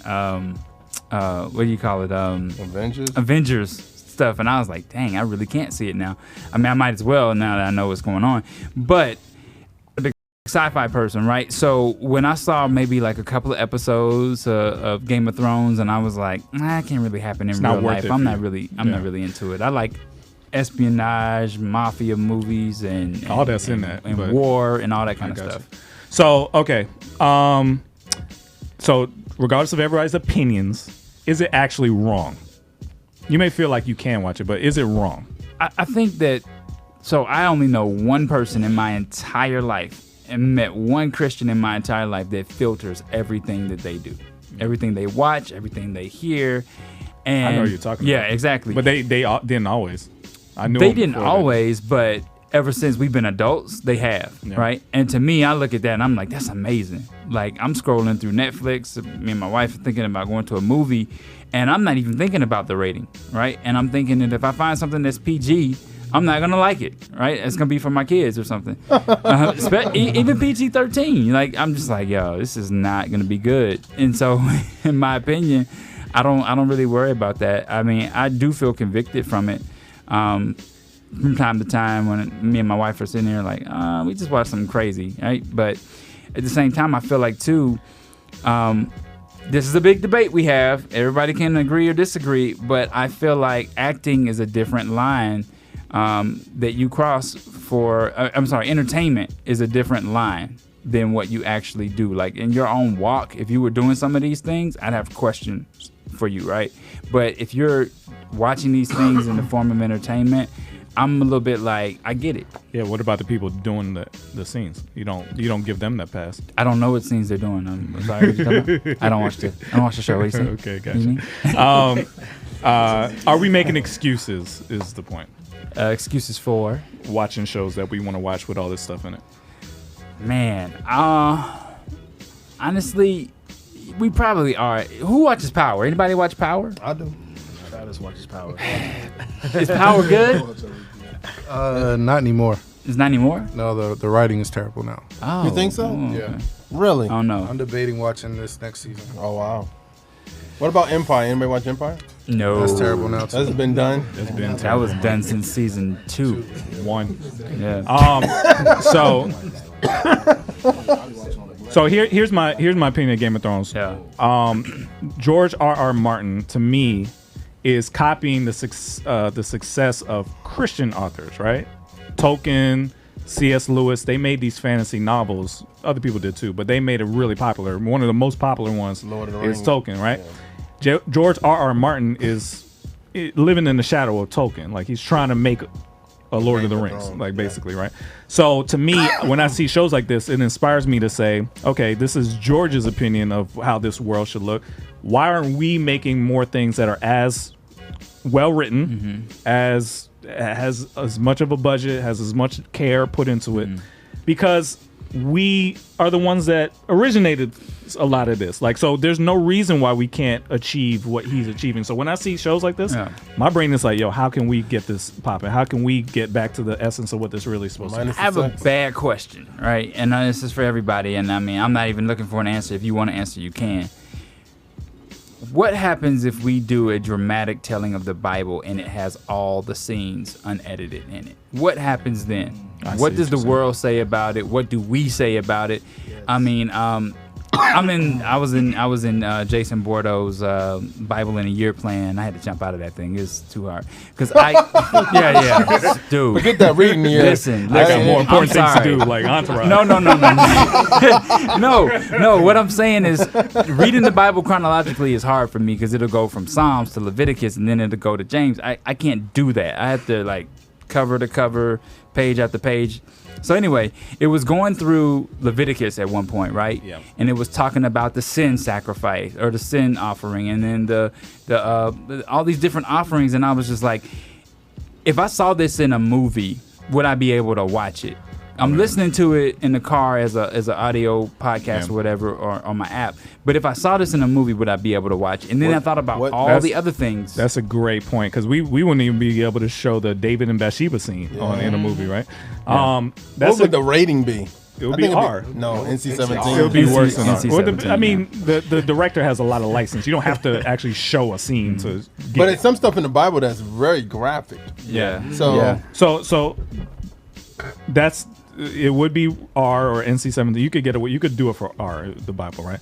what do you call it? Avengers stuff. And I was like, dang, I really can't see it now. I mean, I might as well now that I know what's going on. But sci-fi person, right? So when I saw maybe like a couple of episodes of Game of Thrones, and I was like, that can't really happen in real life. I'm not really into it. I like espionage, mafia movies, and all that's in that, and war and all that kind of stuff. So okay, so regardless of everybody's opinions, is it actually wrong? You may feel like you can watch it, but is it wrong? I think that. So I only know one person in my entire life, and met one Christian in my entire life that filters everything that they do, everything they watch, everything they hear. And I know what you're talking about. Yeah, exactly. But they didn't always. I knew they didn't always, but ever since we've been adults, they have, right? And to me, I look at that and I'm like, that's amazing. Like, I'm scrolling through Netflix. Me and my wife are thinking about going to a movie, and I'm not even thinking about the rating, right? And I'm thinking that if I find something that's PG, I'm not gonna like it, right? It's gonna be for my kids or something. Even PG-13. Like, I'm just like, yo, this is not gonna be good. And so, in my opinion, I don't really worry about that. I mean, I do feel convicted from it. From time to time, when me and my wife are sitting here, like, we just watched something crazy, right? But at the same time, I feel like too, this is a big debate we have. Everybody can agree or disagree, but I feel like acting is a different line. That you cross for, entertainment is a different line than what you actually do. Like, in your own walk, if you were doing some of these things, I'd have questions for you, right? But if you're watching these things in the form of entertainment, I'm a little bit like, I get it. Yeah, what about the people doing the scenes? You don't give them that pass. I don't know what scenes they're doing. I'm sorry, what you talking about? I don't watch the show. What you say? Okay, gotcha. Are we making excuses is the point. Excuses for watching shows that we want to watch with all this stuff in it. Man, honestly, we probably are. Who watches Power? Anybody watch Power? I do. Travis watches Power. Is Power good? Not anymore. It's not anymore? No, the writing is terrible now. Oh, you think so? Yeah. Really? I don't know. I'm debating watching this next season. Oh wow. What about Empire? Anybody watch Empire? No. That's terrible now too. That's been done. It's been that was done since season 2. 1. Yeah. So here's my opinion of Game of Thrones. Yeah. George R.R. Martin, to me, is copying the success of Christian authors, right? Tolkien, C.S. Lewis, they made these fantasy novels. Other people did too, but they made it really popular. One of the most popular ones is Tolkien, right? Yeah. George R.R. Martin is living in the shadow of Tolkien. Like, he's trying to make a Lord of the Rings, like, basically, right? So to me, when I see shows like this, it inspires me to say, okay, this is George's opinion of how this world should look. Why aren't we making more things that are as well written, as has as much of a budget, has as much care put into it? Because we are the ones that originated a lot of this. Like, so there's no reason why we can't achieve what he's achieving. So when I see shows like this, my brain is like, yo, how can we get this popping? How can we get back to the essence of what this really is supposed to be? I have a bad question, right? And this is for everybody. And I mean, I'm not even looking for an answer. If you want to answer, you can. What happens if we do a dramatic telling of the Bible and it has all the scenes unedited in it? What happens then? What does the world say about it? What do we say about it? Yes. I mean, I was in Jason Bordeaux's Bible in a Year plan. I had to jump out of that thing. It's too hard because dude. Forget that reading here. Listen, I got more important things to do, like Entourage. No. No. What I'm saying is, reading the Bible chronologically is hard for me because it'll go from Psalms to Leviticus and then it'll go to James. I can't do that. I have to, like, cover to cover, page after page. So anyway, it was going through Leviticus at one point, right? Yeah. And it was talking about the sin sacrifice or the sin offering, and then the all these different offerings. And I was just like, if I saw this in a movie, would I be able to watch it? I'm listening to it in the car as an audio podcast or whatever, or on my app. But if I saw this in a movie, would I be able to watch it? And then I thought about all the other things. That's a great point, because we wouldn't even be able to show the David and Bathsheba scene in a movie, right? What would the rating be? It would be R. No, NC-17. It would be worse than R. NC-17, I mean, the director has a lot of license. You don't have to actually show a scene to get But it's some stuff in the Bible that's very graphic. Yeah. So that's it would be R or NC-17. You could get it. You could do it for R, the Bible, right?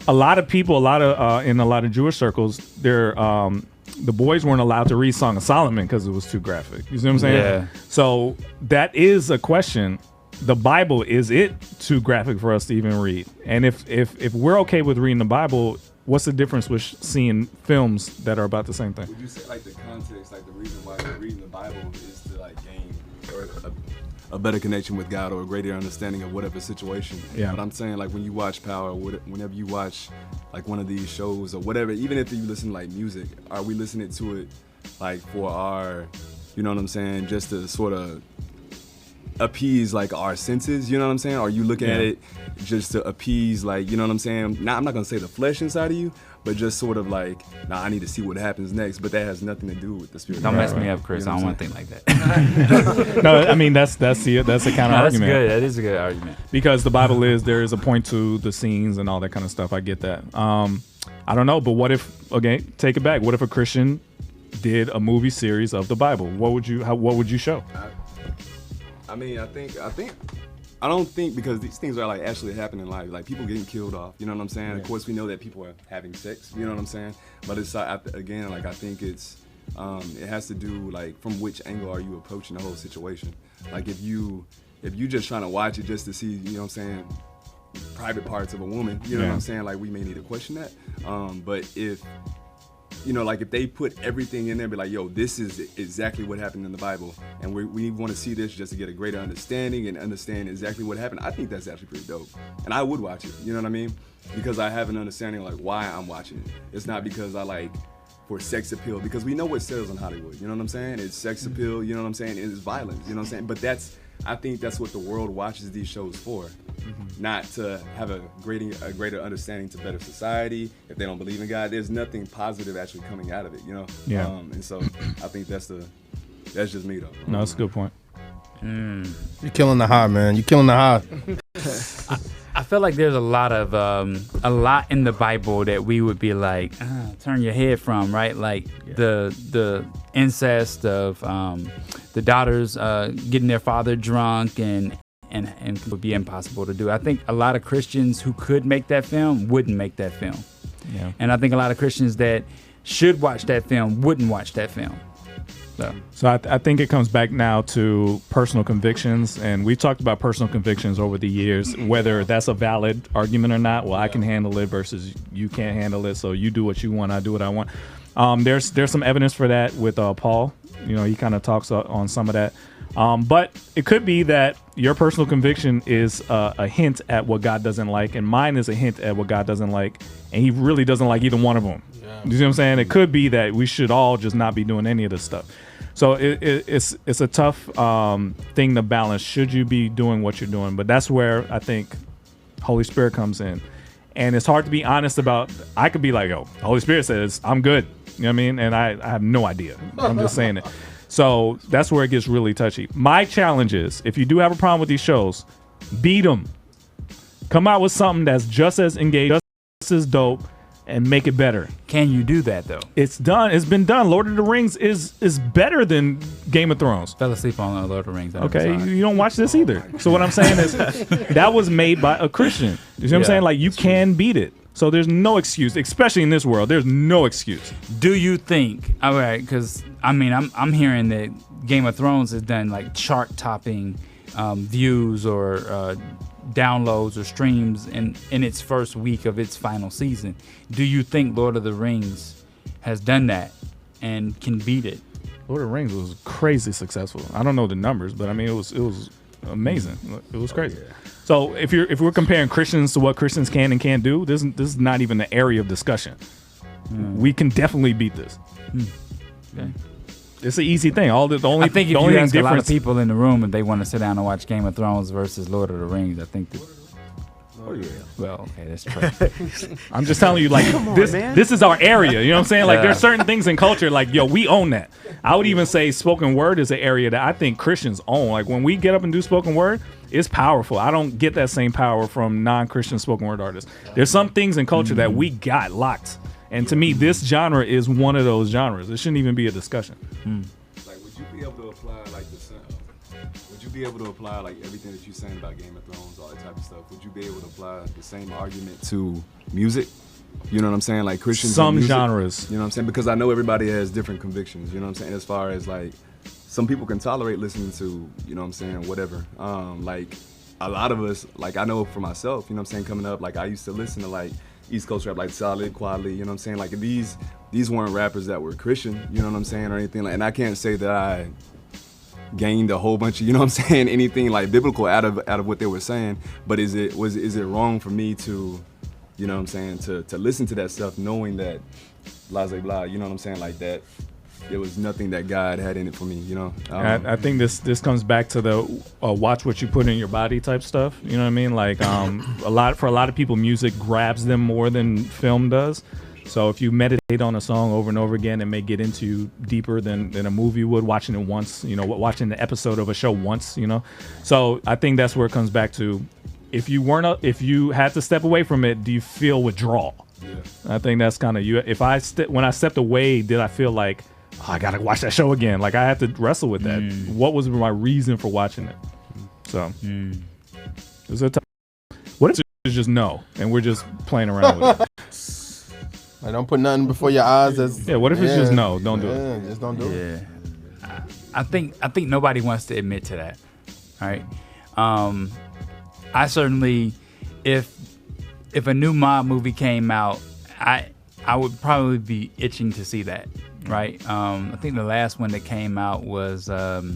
A lot of people, in a lot of Jewish circles, the boys weren't allowed to read Song of Solomon because it was too graphic. You see what I'm saying? Yeah. So that is a question. The Bible, is it too graphic for us to even read? And if we're okay with reading the Bible, what's the difference with seeing films that are about the same thing? Would you say like the context, like the reason why you're reading the Bible is to like gain a better connection with God or a greater understanding of whatever situation? Yeah. But I'm saying like when you watch Power, whenever you watch like one of these shows or whatever, even if you listen to like music, are we listening to it like for our, you know what I'm saying, just to sort of appease like our senses, you know what I'm saying? Are you looking at it just to appease, like, you know what I'm saying? Now, I'm not gonna say the flesh inside of you, but just sort of like, I need to see what happens next. But that has nothing to do with the spirit. Don't mess me up, Chris. You know I don't want what to think like that. No, I mean that's the counter argument. That's good. That is a good argument. Because the Bible there is a point to the scenes and all that kind of stuff. I get that. I don't know, but what if, take it back. What if a Christian did a movie series of the Bible? What would you show? I mean, I don't think, because these things are like actually happening in life, like people getting killed off, you know what I'm saying? Of course we know that people are having sex, you know what I'm saying? But it's again, like I think it's it has to do like from which angle are you approaching the whole situation. Like if you just trying to watch it just to see, you know what I'm saying, private parts of a woman, you know what I'm saying, like we may need to question that. But if you know, like if they put everything in there, be like, yo, this is exactly what happened in the Bible, and we want to see this just to get a greater understanding and understand exactly what happened. I think that's actually pretty dope, and I would watch it. You know what I mean? Because I have an understanding like why I'm watching it. It's not because I like for sex appeal, because we know what sells in Hollywood. You know what I'm saying? It's sex appeal. You know what I'm saying? It's violence. You know what I'm saying? But I think that's what the world watches these shows for. Not to have a greater understanding to better society. If they don't believe in God, there's nothing positive actually coming out of it, you know? Yeah. And so I think that's just me though. No, that's a good point. You're killing the high, man. You're killing the high. I feel like there's a lot in the Bible that we would be like, turn your head from, right? Like the incest of the daughters getting their father drunk and would be impossible to do. I think a lot of Christians who could make that film wouldn't make that film. Yeah. And I think a lot of Christians that should watch that film wouldn't watch that film. So I think it comes back now to personal convictions, and we've talked about personal convictions over the years, whether that's a valid argument or not. Well, I can handle it versus you can't handle it, so you do what you want, I do what I want. There's some evidence for that with Paul. You know, he kind of talks on some of that. But it could be that your personal conviction is a hint at what God doesn't like, and mine is a hint at what God doesn't like, and he really doesn't like either one of them. Yeah. You see what I'm saying? It could be that we should all just not be doing any of this stuff. So it's a tough thing to balance. Should you be doing what you're doing? But that's where I think Holy Spirit comes in. And it's hard to be honest about. I could be like, oh, Holy Spirit says I'm good. You know what I mean? And I have no idea. I'm just saying it. So that's where it gets really touchy. My challenge is, if you do have a problem with these shows, beat them. Come out with something that's just as engaged, just as dope, and make it better. Can you do that though? It's done. It's been done. Lord of the Rings is better than Game of Thrones. Fell asleep on Lord of the Rings. Okay, you don't watch this either. So what I'm saying is that was made by a Christian. You see what I'm saying? Like you can beat it. So there's no excuse, especially in this world. There's no excuse. Do you think? All right, because I mean, I'm hearing that Game of Thrones has done like chart-topping views or downloads or streams in its first week of its final season. Do you think Lord of the Rings has done that and can beat it? Lord of the Rings was crazy successful. I don't know the numbers, but I mean it was amazing. It was crazy. Oh, yeah. So if we're comparing Christians to what Christians can and can't do, this is not even the area of discussion. We can definitely beat this. Okay. it's an easy thing. The only I think if the only you thing ask a lot of difference. people in the room if they want to sit down and watch Game of Thrones versus Lord of the Rings, I think that. Oh yeah. Well, okay, that's true. I'm just telling you, like this is our area. You know what I'm saying? Like Yeah. there's certain things in culture, like yo, we own that. I would even say spoken word is an area that I think Christians own. Like when we get up and do spoken word, it's powerful. I don't get that same power from non-Christian spoken word artists. There's some things in culture that we got locked, and to me, this genre is one of those genres. It shouldn't even be a discussion. Like, would you be able to apply like the same? Would you be able to apply like everything that you're saying about Game of Thrones, all that type of stuff? Would you be able to apply the same argument to music? You know what I'm saying? Like Christians. Some and music, genres. You know what I'm saying? Because I know everybody has different convictions. You know what I'm saying? As far as like, some people can tolerate listening to, you know what I'm saying, whatever. Like a lot of us, like I know for myself, you know what I'm saying, coming up, like I used to listen to like East Coast rap, like Solid, Quality, you know what I'm saying? Like these weren't rappers that were Christian, you know what I'm saying, or anything like, and I can't say that I gained a whole bunch of, you know what I'm saying, anything like biblical out of what they were saying, but is it wrong for me to, you know what I'm saying, to listen to that stuff knowing that blah, blah, blah, you know what I'm saying, like that there was nothing that God had in it for me, you know? I think this comes back to the watch what you put in your body type stuff. You know what I mean? Like for a lot of people, music grabs them more than film does. So if you meditate on a song over and over again, it may get into you deeper than a movie would, watching it once, you know, watching the episode of a show once, you know? So I think that's where it comes back to, if you had to step away from it, do you feel withdrawal? Yeah. I think that's kind of you. When I stepped away, did I feel like, I gotta watch that show again? Like I had to wrestle with that. What was my reason for watching it? So it's a what if it's just no, and we're just playing around with it? I don't put nothing before your eyes. What if it's just no? Don't do it. Just don't do it. I think nobody wants to admit to that. All right. I certainly, if a new mob movie came out, I would probably be itching to see that. Right. I think the last one that came out was about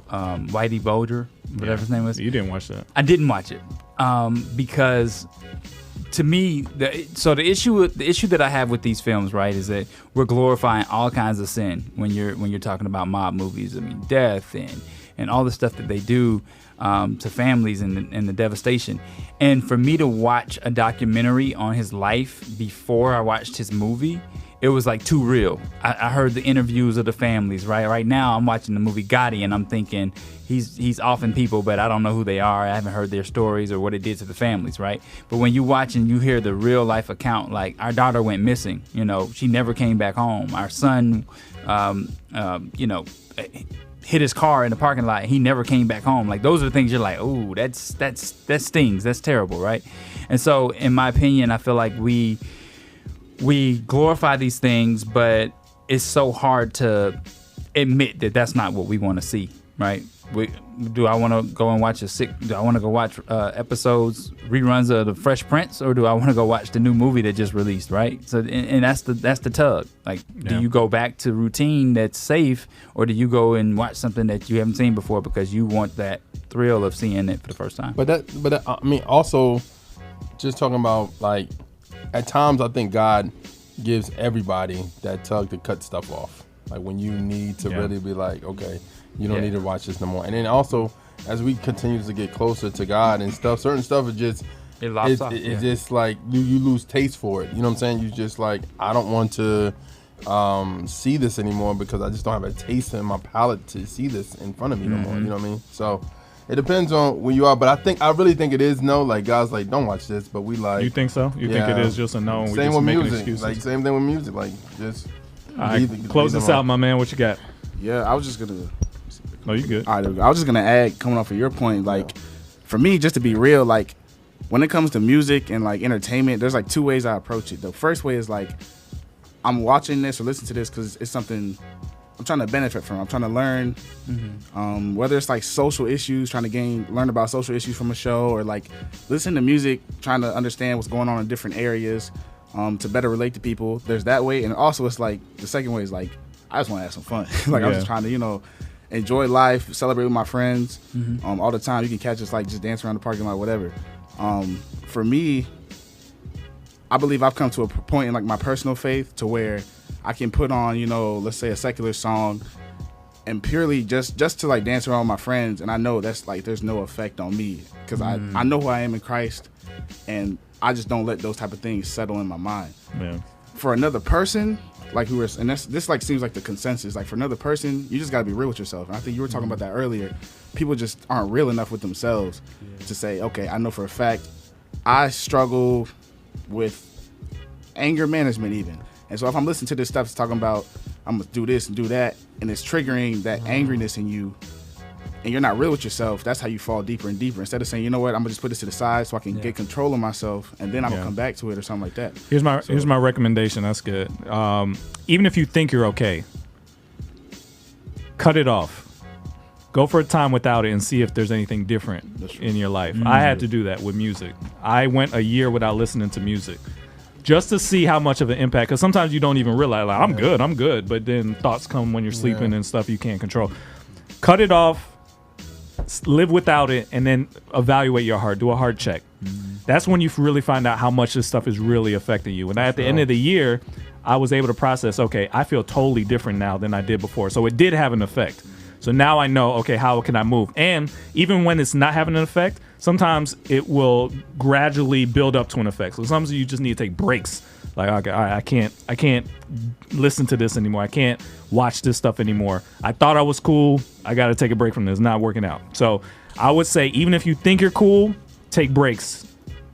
Whitey Bulger, whatever his name was. You didn't watch that. I didn't watch it because to me, the issue that I have with these films, right, is that we're glorifying all kinds of sin when you're talking about mob movies. I mean, death and all the stuff that they do to families and the devastation. And for me to watch a documentary on his life before I watched his movie, it was like too real. I heard the interviews of the families. Right now I'm watching the movie Gotti and I'm thinking he's offing people, but I don't know who they are. I haven't heard their stories or what it did to the families, right? But when you watch and you hear the real life account, like our daughter went missing, you know, she never came back home. Our son, you know, hit his car in the parking lot. He never came back home. Like those are the things you're like, oh, that stings. That's terrible, right? And so, in my opinion, I feel like we glorify these things, but it's so hard to admit that that's not what we want to see, right? Do I want to go and watch do I want to go watch episodes, reruns of The Fresh Prince, or do I want to go watch the new movie that just released, right? So, and that's the tug. Like, do you go back to routine that's safe, or do you go and watch something that you haven't seen before because you want that thrill of seeing it for the first time? But I mean, also, just talking about like, at times I think God gives everybody that tug to cut stuff off. Like when you need to really be like, okay, you don't need to watch this no more. And then also, as we continue to get closer to God and stuff, certain stuff is just it's just like you lose taste for it. You know what I'm saying? You just like, I don't want to see this anymore because I just don't have a taste in my palate to see this in front of me no more. You know what I mean? So it depends on where you are, but I really think it is no. Like God's like, don't watch this, but we like. You think so? You think it is just a no? And we same just with making music. excuses? Like same thing with music. Like just. All right, close this out, my man. What you got? Yeah, I was just gonna. No, you good. All right, I was just gonna add, coming off of your point, like for me, just to be real, like when it comes to music and like entertainment, there's like two ways I approach it. The first way is like I'm watching this or listening to this because it's something I'm trying to benefit from. I'm trying to learn, whether it's like social issues, trying to learn about social issues from a show, or like listen to music, trying to understand what's going on in different areas. To better relate to people. There's that way, and also it's like the second way is like I just want to have some fun. Like I'm just trying to, you know, enjoy life, celebrate with my friends all the time. You can catch us like just dance around the parking lot, whatever. For me, I believe I've come to a point in like my personal faith to where I can put on, you know, let's say a secular song and purely just to like dance around with my friends, and I know that's like there's no effect on me because I know who I am in Christ, and I just don't let those type of things settle in my mind. Yeah. For another person, like who is, and this like seems like the consensus. Like for another person, you just got to be real with yourself. And I think you were talking about that earlier. People just aren't real enough with themselves to say, okay, I know for a fact I struggle with anger management even. And so if I'm listening to this stuff, it's talking about I'm gonna do this and do that, and it's triggering that angriness in you, and you're not real with yourself, that's how you fall deeper and deeper. Instead of saying, you know what, I'm gonna just put this to the side so I can get control of myself, and then I'm gonna come back to it or something like that. Here's my recommendation. That's good. Even if you think you're okay, cut it off. Go for a time without it and see if there's anything different in your life. I had to do that with music. I went a year without listening to music, just to see how much of an impact, because sometimes you don't even realize, like, I'm good, but then thoughts come when you're sleeping and stuff you can't control. Cut it off, live without it, and then evaluate your heart. Do a heart check. That's when you really find out how much this stuff is really affecting you. And at the end of the year, I was able to process, okay, I feel totally different now than I did before. So it did have an effect. So now I know, okay, how can I move? And even when it's not having an effect, sometimes it will gradually build up to an effect. So sometimes you just need to take breaks. Like, okay, all right, I can't listen to this anymore. I can't watch this stuff anymore. I thought I was cool. I got to take a break from this. It's not working out. So I would say, even if you think you're cool, take breaks.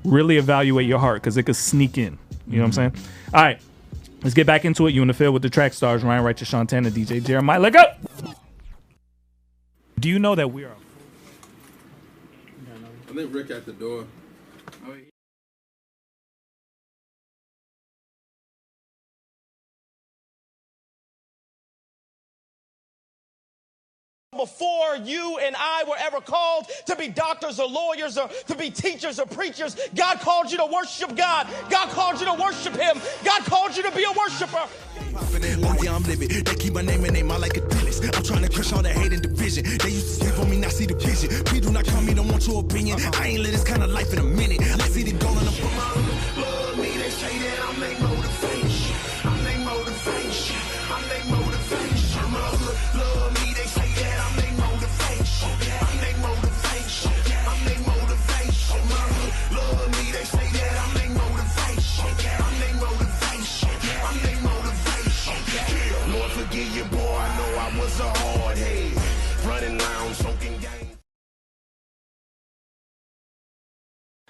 Really evaluate your heart, because it could sneak in. You know what I'm saying? All right, let's get back into it. You in the field with the Trackstarz, Ryan Righteous, Shantana, DJ Jeremiah. Let go. Do you know that we are? I think Rick at the door. Before you and I were ever called to be doctors or lawyers or to be teachers or preachers, God called you to worship God. God called you to worship Him. God called you to be a worshiper. Oh yeah, I'm living. They keep my name and name out like a dentist. I'm trying to crush all the hate and division. They used to sleep on me, now see the vision. Please do not call me, don't want your opinion. I ain't lived this kind of life in a minute. I see the goal and I'm love me. They say that I'm their motivation. I'm their motivation. I'm their motivation. Love me. They say that I'm their motivation. I'm their motivation. I'm their motivation. Love me. They say that I'm their motivation. I'm their motivation. I'm their motivation. Lord forgive you, boy. I know I was a hard head. Running around, soaking game.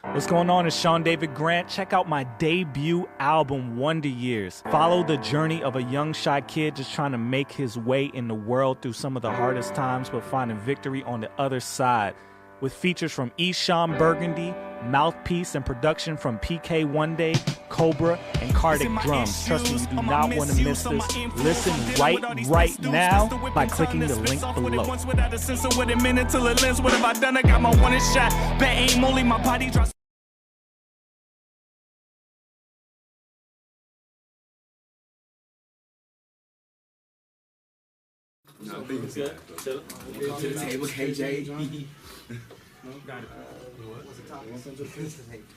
What's going on? It's Sean David Grant. Check out my debut album, Wonder Years. Follow the journey of a young, shy kid just trying to make his way in the world through some of the hardest times, but finding victory on the other side. With features from Eshawn Burgundy, Mouthpiece, and production from PK One Day, Cobra, and Cardiac Drums. Trust me, you do not want to miss this. Listen right now by clicking the link below. Without a sense of what it meant until it lens. What have I done? I got my one shot. Bet aim only my body drops. No, good. To the table, KJ. No, got it. What's the topic?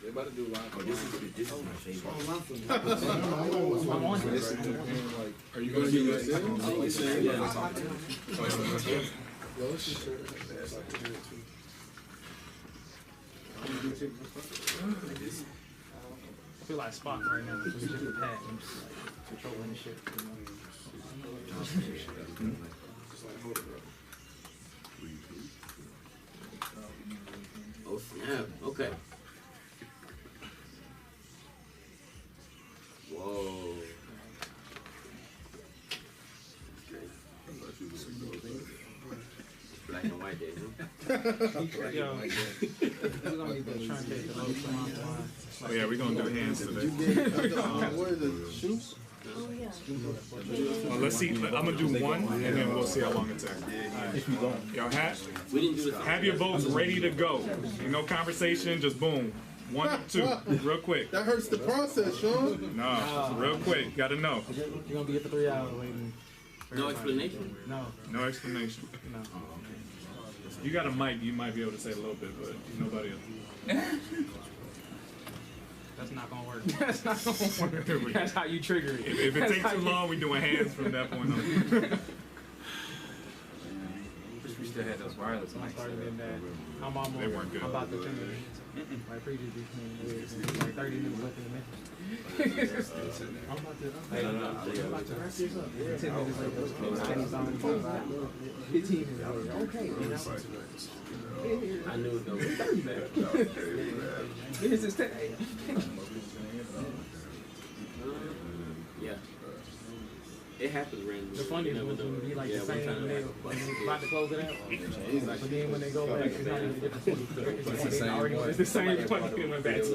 They about to do live. Oh, this is my favorite. I'm on this. Are you going to do this? I feel like Spock right now. Just get the pad and just like controlling the shit. Oh snap! Okay. Whoa. Black and white day, huh? Yo, we're gonna need the turntable to load some offline. Oh yeah, we're gonna do hands today. What is it? Shoes? Well, let's see. I'm gonna do one, and then we'll see how long it takes. Y'all have your votes ready to go. Ain't no conversation, just boom. 1, 2, real quick. That hurts the process, Sean. No, real quick. Gotta know. You're gonna be here for 3 hours waiting. No explanation? No. No explanation. No. You got a mic, you might be able to say a little bit, but nobody else. That's not gonna work. That's not gonna work. That's how you trigger it. If it takes too long, we doing hands from that point on. We still had those wireless I mics. started in that. I'm almost. They weren't good. I'm about to turn it. My previous like 30 minutes left in the minute. I'm about to wrap this up. 10 minutes later. 15 minutes later. Okay. I knew it though. 30 minutes. This is 10. Yeah. It happens randomly. The funniest ones when be like the same when they about to close it out. But then when they go back, it's not even a different it's the same one they went back to.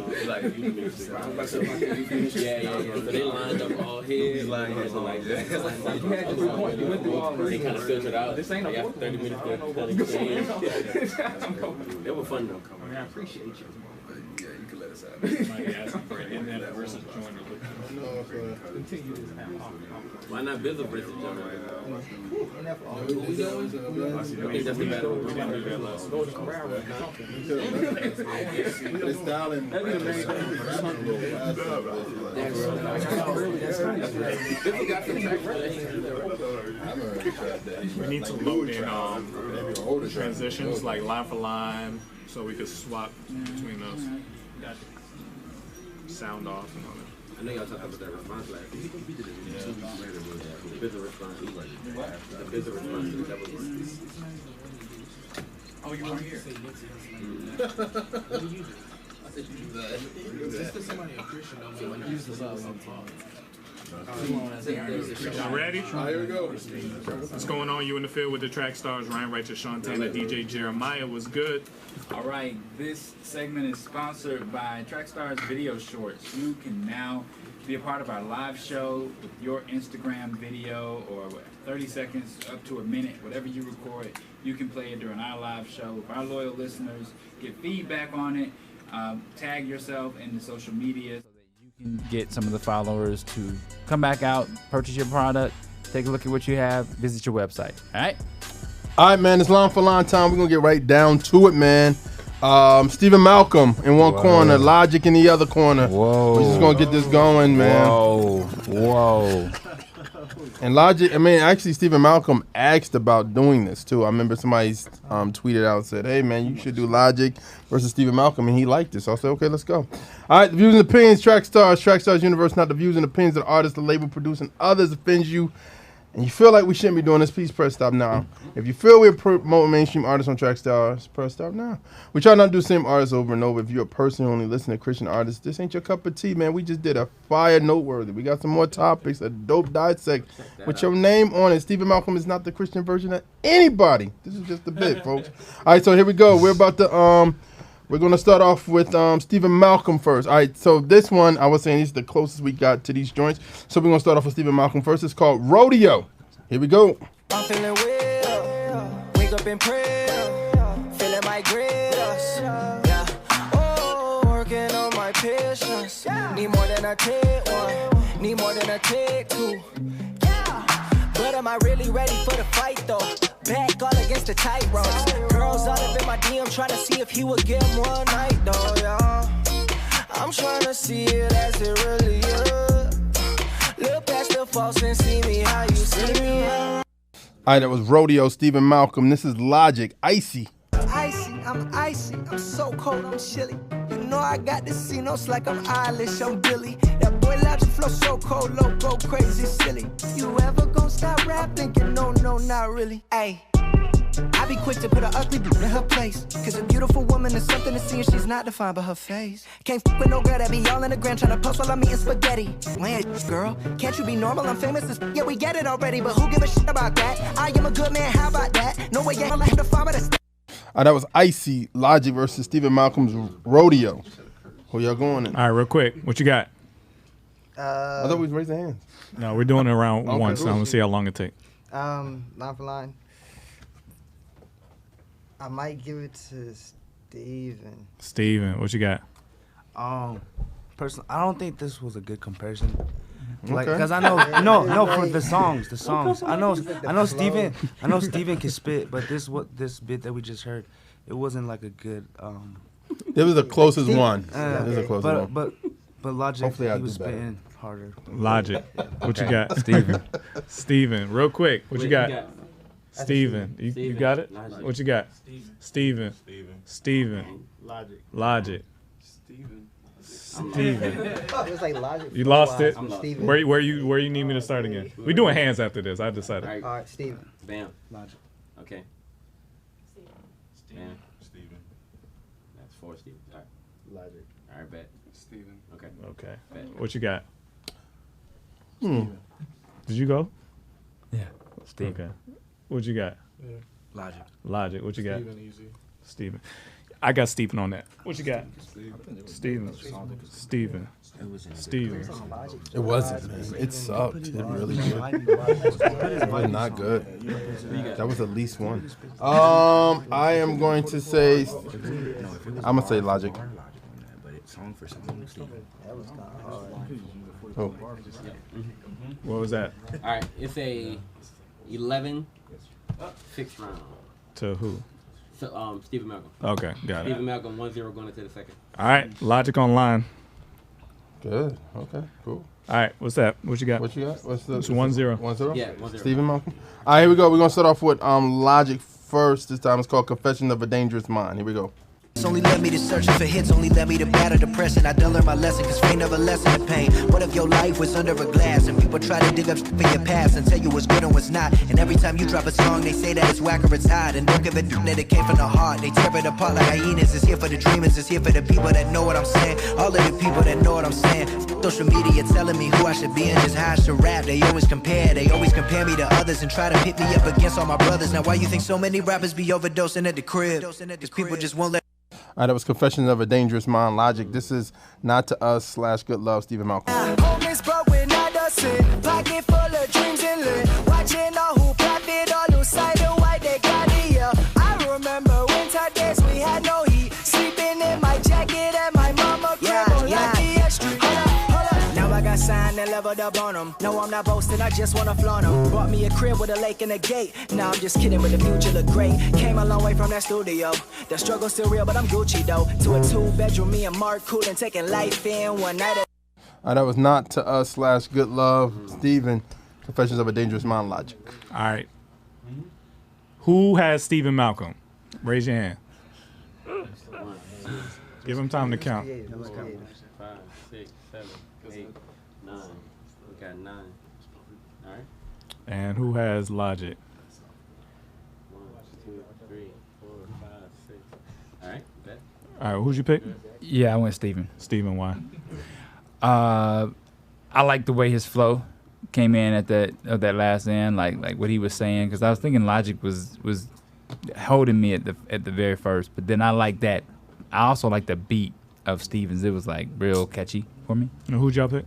Yeah. So they lined up all heads. Like that. You had your point. You went through all this. They kind of filtered out. This ain't a after 30 minutes. They were fun though. I mean, I appreciate you. Yeah, you can let us out. Somebody asking for an in-depth versus joiner. Continue this now. Why not Bizzle versus Joiner? I think that's the battle. We didn't do that last Go to Corral or something. The styling. We need to load in transitions like line for line, so we could swap between those. Sound off and all that. I know y'all talked about that response last week. The Bizzle response. The Bizzle response. That was Oh, you weren't here. Y'all ready? Here we go. What's going on? You in the field with the Trackstarz, Ryan Righteous, Sean Taylor, DJ Jeremiah. Was good. All right, this segment is sponsored by Trackstarz Video Shorts. You can now be a part of our live show with your Instagram video or 30 seconds up to a minute, whatever you record. You can play it during our live show with our loyal listeners, get feedback on it, tag yourself in the social media so that you can get some of the followers to come back out, purchase your product, take a look at what you have, visit your website. All right? All right, man, it's line for line time. We're going to get right down to it, man. Stephen Malcolm in one corner, Logic in the other corner. Whoa. We're just going to get this going, man. Whoa. And Logic, actually, Stephen Malcolm asked about doing this, too. I remember somebody tweeted out and said, hey, man, you should do Logic versus Stephen Malcolm, and he liked it. So I said, okay, let's go. All right, the views and opinions, Trackstarz Universe, not the views and opinions of the artist, the label, producing others offends you, and you feel like we shouldn't be doing this, please press stop now. If you feel we're promoting mainstream artists on Trackstarz, press stop now. We try not to do the same artists over and over. If you're a person who only listen to Christian artists, this ain't your cup of tea, man. We just did a fire noteworthy. We got some more topics, a dope dissect with your name on it. Stephen Malcolm is not the Christian version of anybody. This is just a bit, folks. All right, so here we go. We're about to we're going to start off with Stephen Malcolm first. All right, so this one, I was saying, this is the closest we got to these joints. So we're going to start off with Stephen Malcolm first. It's called Rodeo. Here we go. I'm feeling well, wake up and pray, feeling my grace, yeah. Oh, working on my patience, need more than a take one, need more than a take two, yeah. But am I really ready for the fight though? Back all against the tight ropes. Girls all up in my DM trying to see if he would get one night though, yeah. I'm trying to see it as it really is. Look past the false and see me how you see me. All right, that was Rodeo, Stephen Malcolm. This is Logic, Icy. I'm icy, I'm so cold, I'm chilly. You know I got the C notes like I'm Eilish, I'm Billy. That boy Logic flow so cold, low, go crazy, silly. You ever gon' stop rap thinking, no, not really. Ayy, I be quick to put an ugly bitch in her place. Cause a beautiful woman is something to see and she's not defined by her face. Can't f with no girl that be all in the gram trying to post while I'm eating spaghetti. Land, girl, can't you be normal? I'm famous as yeah, we get it already, but who give a shit about that? I am a good man, how about that? No way, yeah, I'll have to find with a That was Icy, Logic versus Stephen Malcolm's Rodeo. Who y'all going in? All right, real quick, what you got? I thought we was raising hands. No, we're doing it around Okay. once. I'm gonna see how long it takes. Line for line. I might give it to Steven. Steven, what you got? Personally, I don't think this was a good comparison. Like, Okay. cause I know, no, for the songs. I know Steven can spit, but this bit that we just heard, it wasn't like a good. It was the closest one. Yeah. It was the closest one. But But Logic, Hopefully I'll he was do better. spitting harder. Logic. What you Okay. got? Steven. Steven, real quick. What you got? Steven. You Steven. got it? Logic. What you got? Steven. Steven. Logic. Steven. It was like Logic. You lost it. Steven. Where you need me to start again? We doing hands after this. I decided. All right, Steven. Bam. Logic. Okay. Bam. Steven. That's 4 Stevens. All right. Logic. All right, bet. Steven. Okay. Okay. Bet. What you got? Did you go? Yeah. Steven. Okay. What you got? Logic. Logic. What you got? Steven, easy. Steven. I got Steven on that. What you got? Steven. Steven. Steven. It wasn't, man. It sucked. It really did. It was not good. That was at least one. I am going to say. I'm gonna say Logic. But it's song for song. Steven. That was kind of hard. Oh. What was that? All right. It's a 11 6th round. To who? So, Stephen Malcolm. Okay, got it. Stephen Malcolm 1-0 going into the second. All right, Logic online. Good. Okay. Cool. All right, what's that? What you got? What you got? What's the? It's 1-0. 1-0. Yeah, 1-0. Stephen Malcolm. All right, here we go. We're gonna start off with Logic first. This time it's called "Confession of a Dangerous Mind." Here we go. Only led me to searching for hits, only led me to battle depression. I done learned my lesson, cause fame never lessen the pain. What if your life was under a glass and people try to dig up for your past and tell you what's good and what's not? And every time you drop a song, they say that it's whack or it's hot. And don't give a damn that it came from the heart. They tear it apart like hyenas. It's here for the dreamers, it's here for the people that know what I'm saying. All of the people that know what I'm saying. Social media telling me who I should be and just how I should rap. They always compare me to others and try to pit me up against all my brothers. Now why you think so many rappers be overdosing at the crib? Cause people just won't let. All right, that was "Confession of a Dangerous Mind." Logic. This is "Not to Us" / "Good Love." Stephen Malcolm. Home is broke when I dust it. Pocket full of dreams and lit. Watching all who profit, all who side of white they got it, yeah. I remember winter days we had no heat. Sleeping in my jacket at my mama crib on Lafayette Street. Now I got signed and leveled up on them. No, I'm not boasting, I just wanna flaunt them. Bought me a crib with a lake and a gate. Nah, I'm just kidding, but the future look great. Came a long way from that studio. The struggle's still real, but I'm Gucci though. To a 2-bedroom, me and Mark coolin', taking life in one night. All right, that was "Not to Us" / "Good Love." Stephen, "Confessions of a Dangerous Mind." Logic. All right. Who has Stephen Malcolm? Raise your hand. Give him time to count. 4, 5, 6, 7, 8, 9. We got 9. All right. And who has Logic? 1, 2, 3, 4, 5, 6. All right. Bet. All right, who'd you pick? Yeah, I went Steven. Steven, why? I like the way his flow came in at that last end, like what he was saying, because I was thinking Logic was holding me at the very first, but then I like that. I also like the beat of Steven's. It was like real catchy for me. And who'd y'all pick?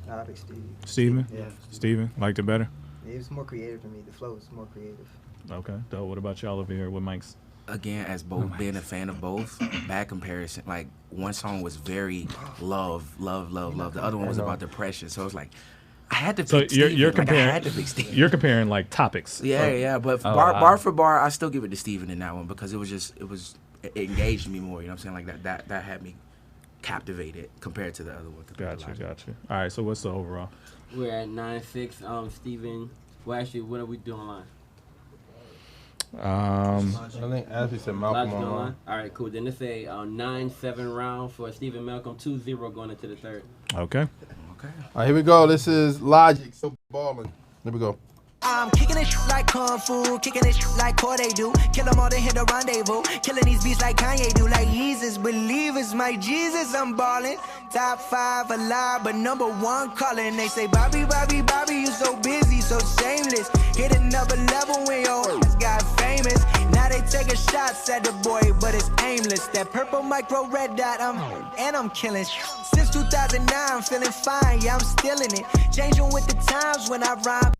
I picked Steven. Steven? Yeah. Steven, liked it better? It was more creative for me. The flow was more creative. Okay, dope. What about y'all over here with Mike's? Again, as both being a fan of both, bad comparison. Like one song was very love. The other one was about depression. So it was like I had to pick Steven. You're comparing. I had to pick Steven. You're comparing like topics. Yeah. But bar for bar, I still give it to Steven in that one because it engaged me more. You know what I'm saying? Like that had me captivated compared to the other one. Gotcha. All right. So what's the overall? We're at 9-6. Stephen. Well, actually, what are we doing online? I think Ashley said Malcolm online. All right, cool. Then it's a 9-7 round for Stephen Malcolm. 2-0 going into the third. Okay. All right, here we go. This is Logic. So ballin'. Here we go. I'm kicking this shit like Kung Fu, kicking this shit like Corday do. Kill them all, they hit the rendezvous. Killing these beats like Kanye do. Like Jesus, believers, my Jesus, I'm ballin'. Top 5 alive, but number 1 calling. They say, Bobby, you so busy, so shameless. Hit another level when your ass got famous. Now they taking shots at the boy, but it's aimless. That purple micro red dot, I'm killing. Since 2009, I'm feeling fine, yeah, I'm still in it. Changing with the times when I rhyme.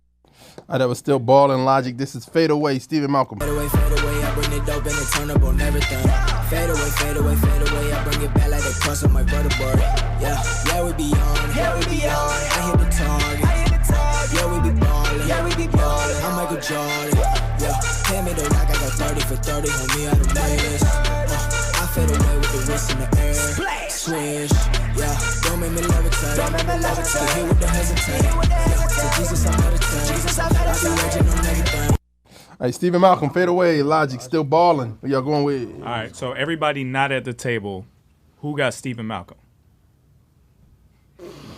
That was still Ballin' Logic. This is Fade Away, Stephen Malcolm. Fade away, I bring it dope and it turn up on everything. Fade away, I bring it back like the cross on my vertebrae. Yeah, we be on. I hit the target. Yeah, we be ballin'. I'm Michael Jordan. Yeah, hand me the rock, I got 30 for 30, homie, I done made this. I fade away with the wrist in the air. Swish, yeah, don't make me love it. here with the hesitate. To Jesus I meditate. I be raging on everything. Hey, Stephen Malcolm, fade away. Logic still balling. Who y'all going with? All right, so everybody not at the table, who got Stephen Malcolm?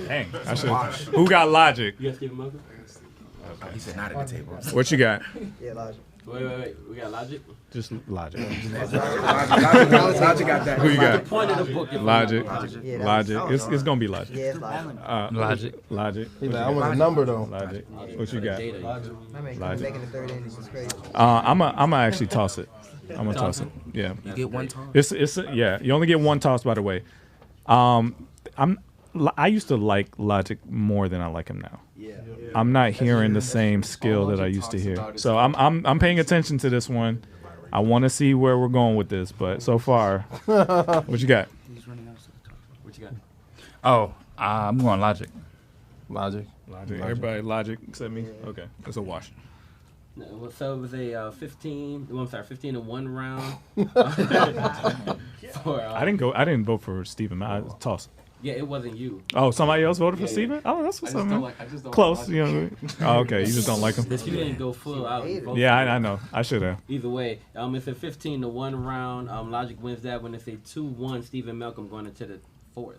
Dang, I should. Who got Logic? You got Stephen Malcolm? He said not at the table. What you got? Yeah, Logic. Wait. We got Logic? Just Logic. Logic got that. Who you got? The point of the book is Logic. Yeah, Logic. It's gonna be Logic. Yeah, it's Logic. Logic. He's like, I want a number though. Logic. What you got? I mean, Logic. making the third inning is crazy. I'm actually toss it. I'm gonna toss it. Yeah. You get one toss. It's yeah. You only get one toss, by the way. I used to like Logic more than I like him now. Yeah. I'm not hearing the same skill that I used to hear. So I'm paying attention to this one. I want to see where we're going with this, but so far, what you got? What you got? Oh, I'm going Logic. Logic. Everybody Logic except me. Okay, it's a wash. No, so it was a 15 to 1 round. I didn't vote for Stephen. I toss. Yeah, it wasn't you. Oh, somebody else voted for Stephen? Oh, that's what's up, man. Close, you know. Oh, okay, you just don't like him. If you didn't go full out. Yeah, I know. I should have. Either way, it's a 15 to 1 round. Logic wins that when it's a 2-1. Stephen Malcolm going into the 4th.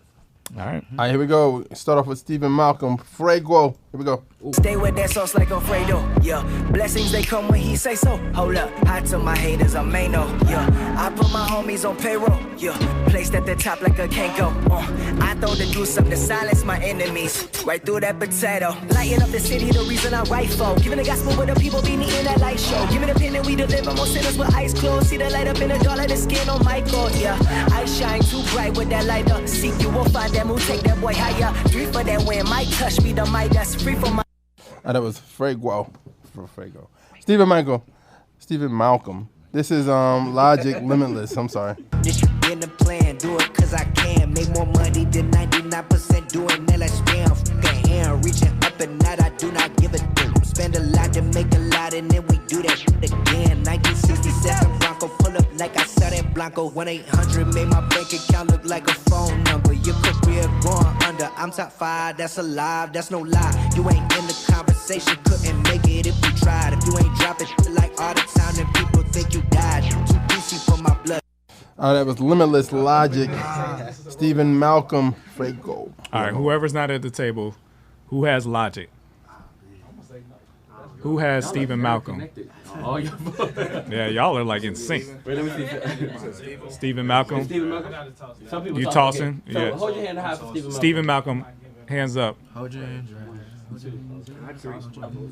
All right. All right, here we go. Start off with Stephen Malcolm. Fraguo. Here we go. Stay with that sauce like Alfredo, yeah. Blessings, they come when he say so. Hold up, I tell my haters I'm Mano, yeah. I put my homies on payroll, yeah. Placed at the top like a Kanko, I throw the juice up to silence my enemies. Right through that potato. Lighting up the city, the reason I write for. Giving the gospel where the people be needing that light show. Giving the pen and we deliver more sinners with eyes closed. See the light up in the dark like the skin on Michael, yeah. I shine too bright with that light up. Seek you will find them who take that boy higher. 3 for that win, might touch me the mic that's free for my. That was Fraguo. For Frago. Stephen Malcolm. This is Logic Limitless. I'm sorry. This in the plan, do it cause I can. Make more money than 99% doing that like spam. Fucking hand, reaching up and night, I do not give a damn. Spend a lot to make a lot and then we do that shit again. 1967 Bronco, pull up like I saw that Blanco. 1-800 made my bank account look like a phone number. Your career going under. I'm top 5, that's alive, that's no lie. You ain't in the conversation, couldn't make it if you tried. If you ain't dropping shit like all the time, then people think you died. Too juicy for my blood. That was Limitless Logic. Stephen Malcolm. Frago. All right, whoever's not at the table, who has Logic? Who has Stephen Malcolm? Oh, yeah, y'all are like in sync. Wait, let me see. Stephen Malcolm. Stephen Malcolm? Some people You talk, tossing? okay. So Yeah. hold your hand high for Stephen Malcolm. Stephen Malcolm, hands up. Hold your hand.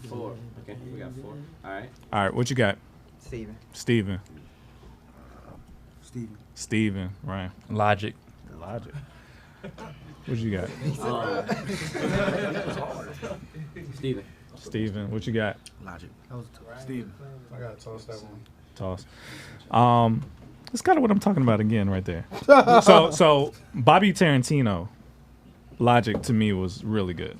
4. Okay, we got 4. All right. All right, what you got? Steven. Steven, right. Logic. What you got? Steven, what you got? Logic. Steven. I gotta toss that one. Toss. That's kind of what I'm talking about again right there. So Bobby Tarantino, Logic to me was really good.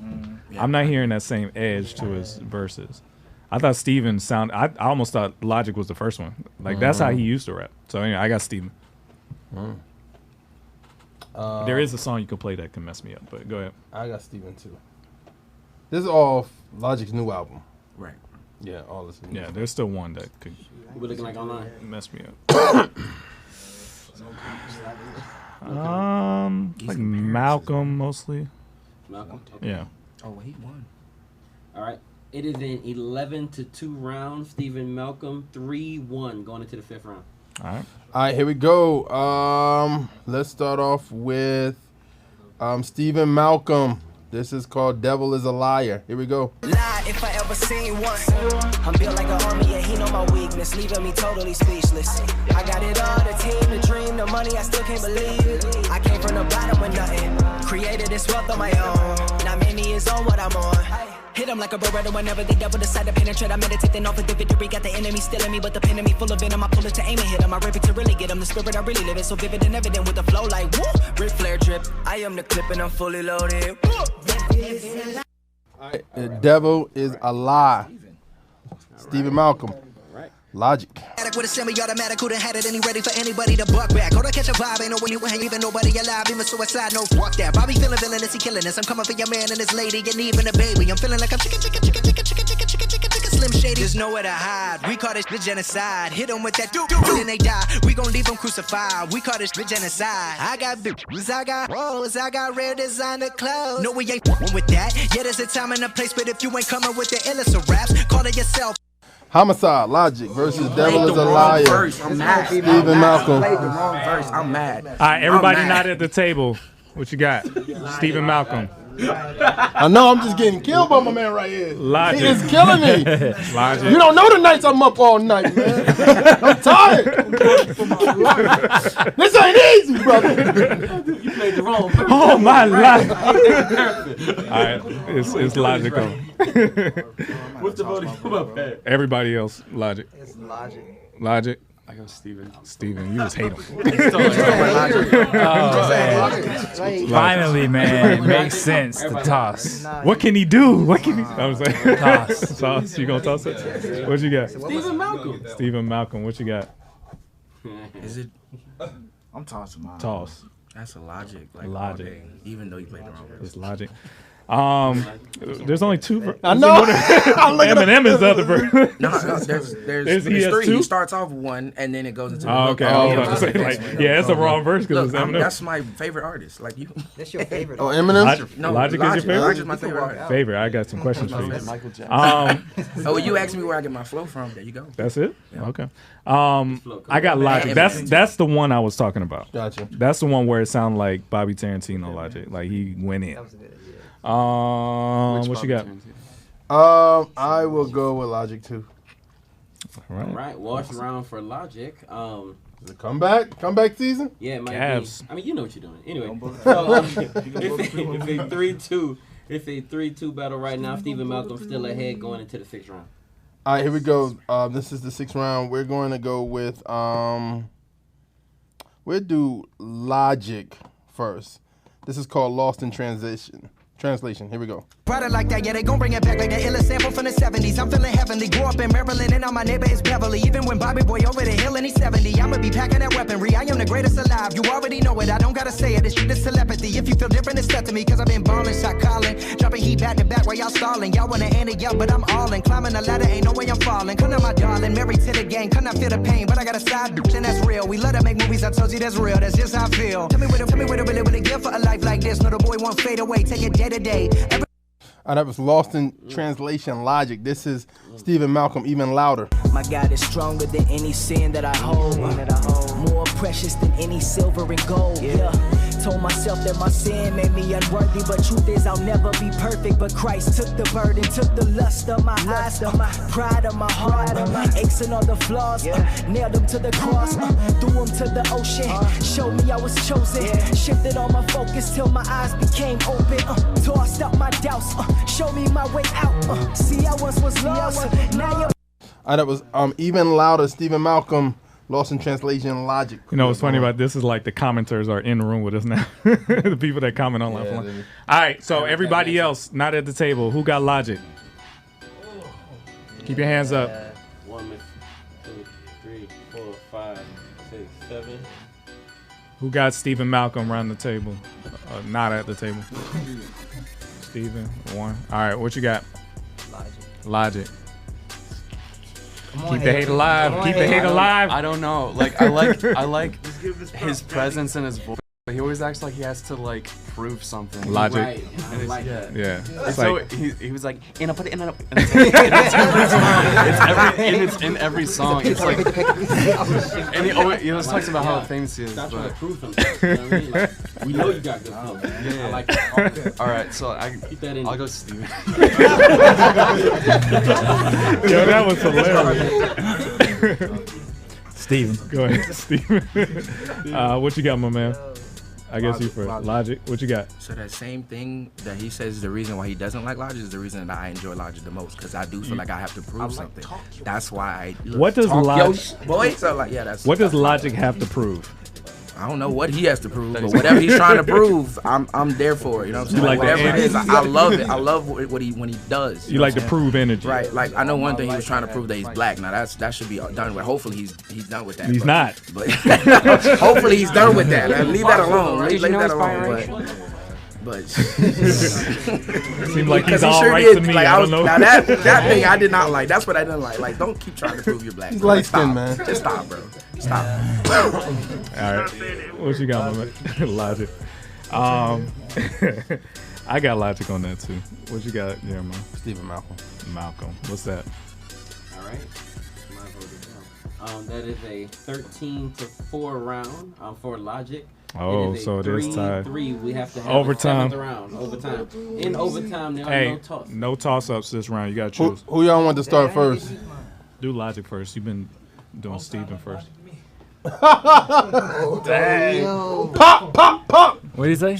I'm not hearing that same edge to his verses. I thought Steven I almost thought Logic was the first one. Like that's how he used to rap. So anyway, I got Steven. There is a song you can play that can mess me up, but go ahead. I got Steven too. This is all Logic's new album. Right. Yeah, all this. Yeah, there's still one that could We're looking like online. mess me up. Like Malcolm mostly. Malcolm? Okay. Yeah. Oh, he won. All right. It is an 11 to 2 round. Stephen Malcolm 3-1 going into the 5th round. All right, here we go. Let's start off with Stephen Malcolm. This is called Devil is a Liar. Here we go. Lie if I ever seen one. I'm built like an army and he know my weakness, leaving me totally speechless. I got it all, the team, the dream, the money, I still can't believe it. I came from the bottom with nothing, created this wealth on my own. Not many years on what I'm on. Hit them like a Beretta whenever the devil decide to penetrate. I meditate then off of the victory. Got the enemy still in me, but the pen in me full of venom. I pull it to aim and hit him. I rip it to really get him. The spirit I really live it, so vivid and evident with the flow like woo. Ric Flair drip. I am the clip and I'm fully loaded. The Devil is a Lie. Stephen Malcolm. Logic. With a semi-automatic, who done had it and he ready for anybody to buck back. Hold on, catch a vibe, ain't no when you ain't even nobody alive, even suicide, no fuck that. Bobby feeling villainous, he killing us. I'm coming for your man and his lady, and even a baby. I'm feeling like I'm chicken, Slim Shady. There's nowhere to hide. We call this shit genocide. Hit them with that doo then they die. We gon' leave them crucified. We call this shit genocide. I got bitches, I got rolls, I got rare designer clothes. No, we ain't with that. Yeah, there's a time and a place, but if you ain't coming with the illest of raps, call it yourself. Homicide, Logic versus Devil is a Liar. I'm mad. Stephen Malcolm. Played the wrong verse. I'm mad. All right, everybody not at the table. What you got? Stephen Malcolm. I know I'm just getting killed by my man right here. Logic. He is killing me. Logic. You don't know the nights I'm up all night, man. I'm tired. This ain't easy, brother. You played the wrong. Oh my life. All right, it's logical. What's the voting come up at? Everybody else, Logic. It's Logic. Logic. I go Steven. Steven, you just hate him. Finally, man, it makes sense to toss. What can he do? What can he? I was like, toss. Toss. You gonna toss it? What you got? Stephen Malcolm. Stephen Malcolm. What you got? Is it? I'm tossing mine. Toss. That's a Logic. Like Logic. all day, even though you played the wrong verse. It's Logic. There's only two. I know. Eminem is the other version. No, there's he has three. two? He starts off with one, and then it goes into the Oh, hook. okay. I was about to say, like, yeah, it's the wrong verse because it's Eminem. That's my favorite artist. Like you. That's your favorite. Oh, Eminem? Logic is your favorite? Logic's my favorite artist. Favorite. I got some questions for you. Michael Jackson. Oh, you asked me where I get my flow from. There you go. That's it? Okay. I got Logic. That's the one I was talking about. Gotcha. That's the one where it sounded like Bobby Tarantino Logic. Like he went in. What you got? I will go with Logic too. All right. All right, wash around for Logic. Is it comeback season? Yeah, it might Cavs. be. I mean, you know what you're doing. Anyway, so, it's a 3-2 battle right now. Stephen Malcolm still ahead going into the 6th round. All right, here we go. This is the 6th round. We're going to go with we'll do Logic first. This is called Lost in Translation. Here we go. Brought it like that, yeah, they gon' bring it back like that illest sample from the 70s. I'm feeling heavenly, grew up in Maryland, and now my neighbor is Beverly. Even when Bobby Boy over the hill and he's 70, I'ma be packing that weaponry. I am the greatest alive, you already know it, I don't gotta say it. It's shit, it's telepathy. If you feel different, it's stuck to me, cause I've been ballin', shot calling, dropping heat back to back while y'all stalling. Y'all wanna end it, yeah, but I'm all in. Climbing the ladder, ain't no way I'm falling. Come on, my darling, married to the gang, couldn't feel the pain, but I got a side bitch, and that's real. We love to make movies, I told you that's real, that's just how I feel. Tell me what it really give for a life like this. No, the boy won't fade away, take it day to day. That was Lost in Translation, Logic. This is Stephen Malcolm, Even Louder. My God is stronger than any sin that I hold. More precious than any silver and gold. Yeah. Told myself that my sin made me unworthy, but truth is I'll never be perfect. But Christ took the burden, took the lust of my eyes, the pride of my heart, aches and all the flaws. Nailed them to the cross, threw them to the ocean. Showed me I was chosen. Shifted all my focus till my eyes became open. Tossed out my doubts. Show me my way out. See, I once was lost. Now you're. That was Even Louder, Stephen Malcolm, Lost in Translation, Logic. You know what's funny about this is like the commenters are in the room with us now. The people that comment online. Yeah, all right, so everybody else not at the table, who got Logic? Keep your hands up. 1, 2, 3, 4, 5, 6, 7. Who got Stephen Malcolm around the table? Not at the table. Stephen, 1. All right, what you got? Logic. Keep the hate alive. Keep the hate alive. I don't know. Like I like his presence and his voice. But he always acts like he has to like prove something. Logic. Right. I like that. Yeah. It's like, so he was like, and I put it in. It's in every song. It's like, and he always talks about how famous he is. Stop trying to prove something. You know what I mean? Like, we know you got good flow. Yeah. I like that. All right, so Keep that in. I'll go Steven. Yo, that was hilarious. Steven. Go ahead, Steven. What you got, my man? I guess you first. Logic. What you got? So that same thing that he says is the reason why he doesn't like Logic is the reason that I enjoy Logic the most, because I do feel like I have to prove something. That's why I What does Logic? Boy, so like, yeah, that's. What does Logic have to prove? I don't know what he has to prove, but whatever he's trying to prove, I'm there for it. You know what I'm saying? like Whatever the it is, I love it. I love when he does. You like to prove energy, right? Like I know one thing he was trying to prove that he's black. Now that should be done with. Hopefully he's done with that. He's not. But hopefully he's done with that. Leave that alone. Leave that alone. But seemed like he's all sure right did. to me. Like, I don't know. Now that thing I did not like. That's what I didn't like. Like, don't keep trying to prove you're black. He's bro. light Like, stop. skinned, man. Just stop, bro. Stop. All right. What you got, my man? Logic. I got Logic on that too. What you got, Jeremiah? Stephen Malcolm. Malcolm. What's that? All right. That is a 13-4 round for Logic. Oh, so it is tied. 3-3. We have to have overtime. A 7th round. Overtime. In overtime, there are no toss. No toss-ups this round. You got to choose. Who y'all want to start first? Do Logic first. You've been doing Steven first. Dang. Pop, pop, pop. What do you say?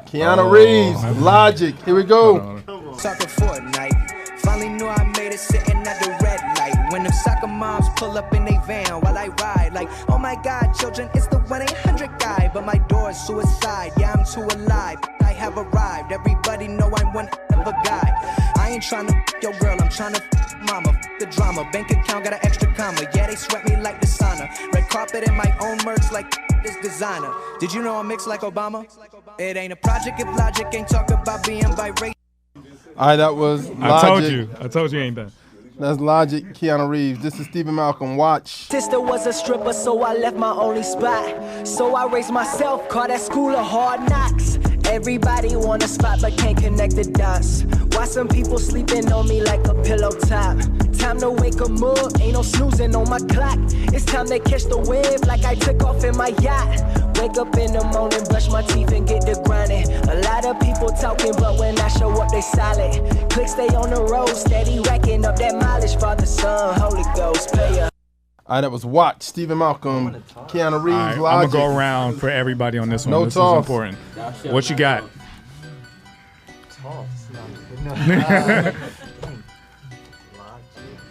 Keanu Reeves, Logic. Here we go. Talking Fortnite. Finally knew I made it sitting at the red light. When them soccer moms pull up in they van while I ride. Like, oh my God, children, it's the 1-800 guy. But my door's suicide. Yeah, I'm too alive. I have arrived. Everybody know I'm one of a guy. I ain't trying to your girl, I'm trying to mama. The drama. Bank account got an extra comma. Yeah, they sweat me like the sauna. Red carpet in my own merch like this designer. Did you know I'm mixed like Obama? It ain't a project if Logic ain't talk about being biracial. All right, that was Logic. I told you ain't done. That's Logic, Keanu Reeves. This is Stephen Malcolm. Watch. Sister was a stripper, so I left my only spot. So I raised myself, called that school of hard knocks. Everybody want a spot, but can't connect the dots. Why some people sleeping on me like a pillow top? Time to wake 'em up, ain't no snoozing on my clock. It's time to catch the wave like I took off in my yacht. Wake up in the morning, brush my teeth and get to grinding. A lot of people talking, but when I show up, they silent. Click stay on the road, steady racking up that mileage. Father, Son, Holy Ghost, pay ya. All right, that was Watch, Stephen Malcolm, Keanu Reeves, All right, Logic. I'm going to go around for everybody on this one. No this toss. is important. What you got?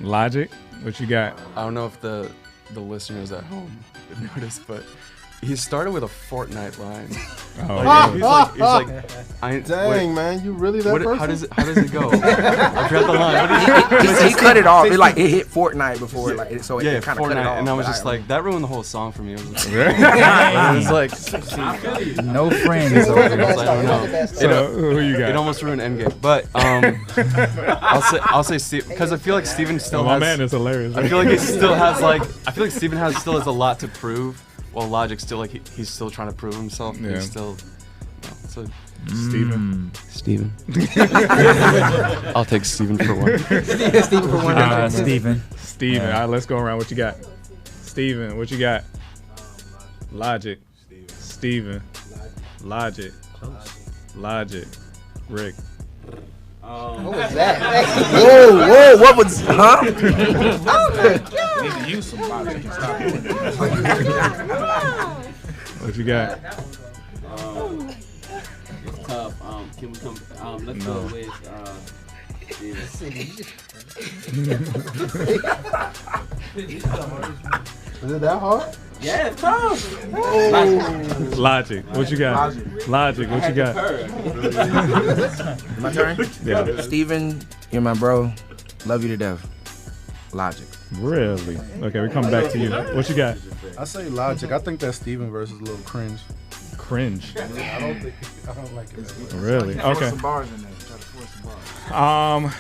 Logic, what you got? I don't know if the listeners at home noticed, but he started with a Fortnite line. Oh, he's like, dang, man, you really that person? How does it go? I forgot the line. He cut it off. It like it hit Fortnite before, like so yeah, it kind of Fortnite, cut it off. and I was just like, that ruined the whole song for me. It was like, no friends over here. I don't know. So, who you got? It almost ruined Endgame, but I'll say Steve, because I feel like Steven still my has. man is hilarious. I feel like he still has like. I feel like Steven still has a lot to prove. Well, Logic still he's still trying to prove himself. Yeah. He's still. So Steven. I'll take Steven for one. Steven for one. Steven. Steven. All right, let's go around. What you got? Steven, what you got? Logic. Steven. Logic. Logic. Rick. What was that? Whoa, what was, huh? Need to use some logic and stop doing that. What you got? It's tough. Can we come? Let's go with. Is it that hard? Yeah, it's tough. Logic. What you got? Logic. What you got? My turn? Yeah. Steven, you're my bro. Love you to death. Logic. Really? Okay, we come back to you. What you got? I say Logic. I think that Steven verse is a little cringe. Cringe. I don't like it. That much. Really? Okay. Some bars in there. Try to force some bars.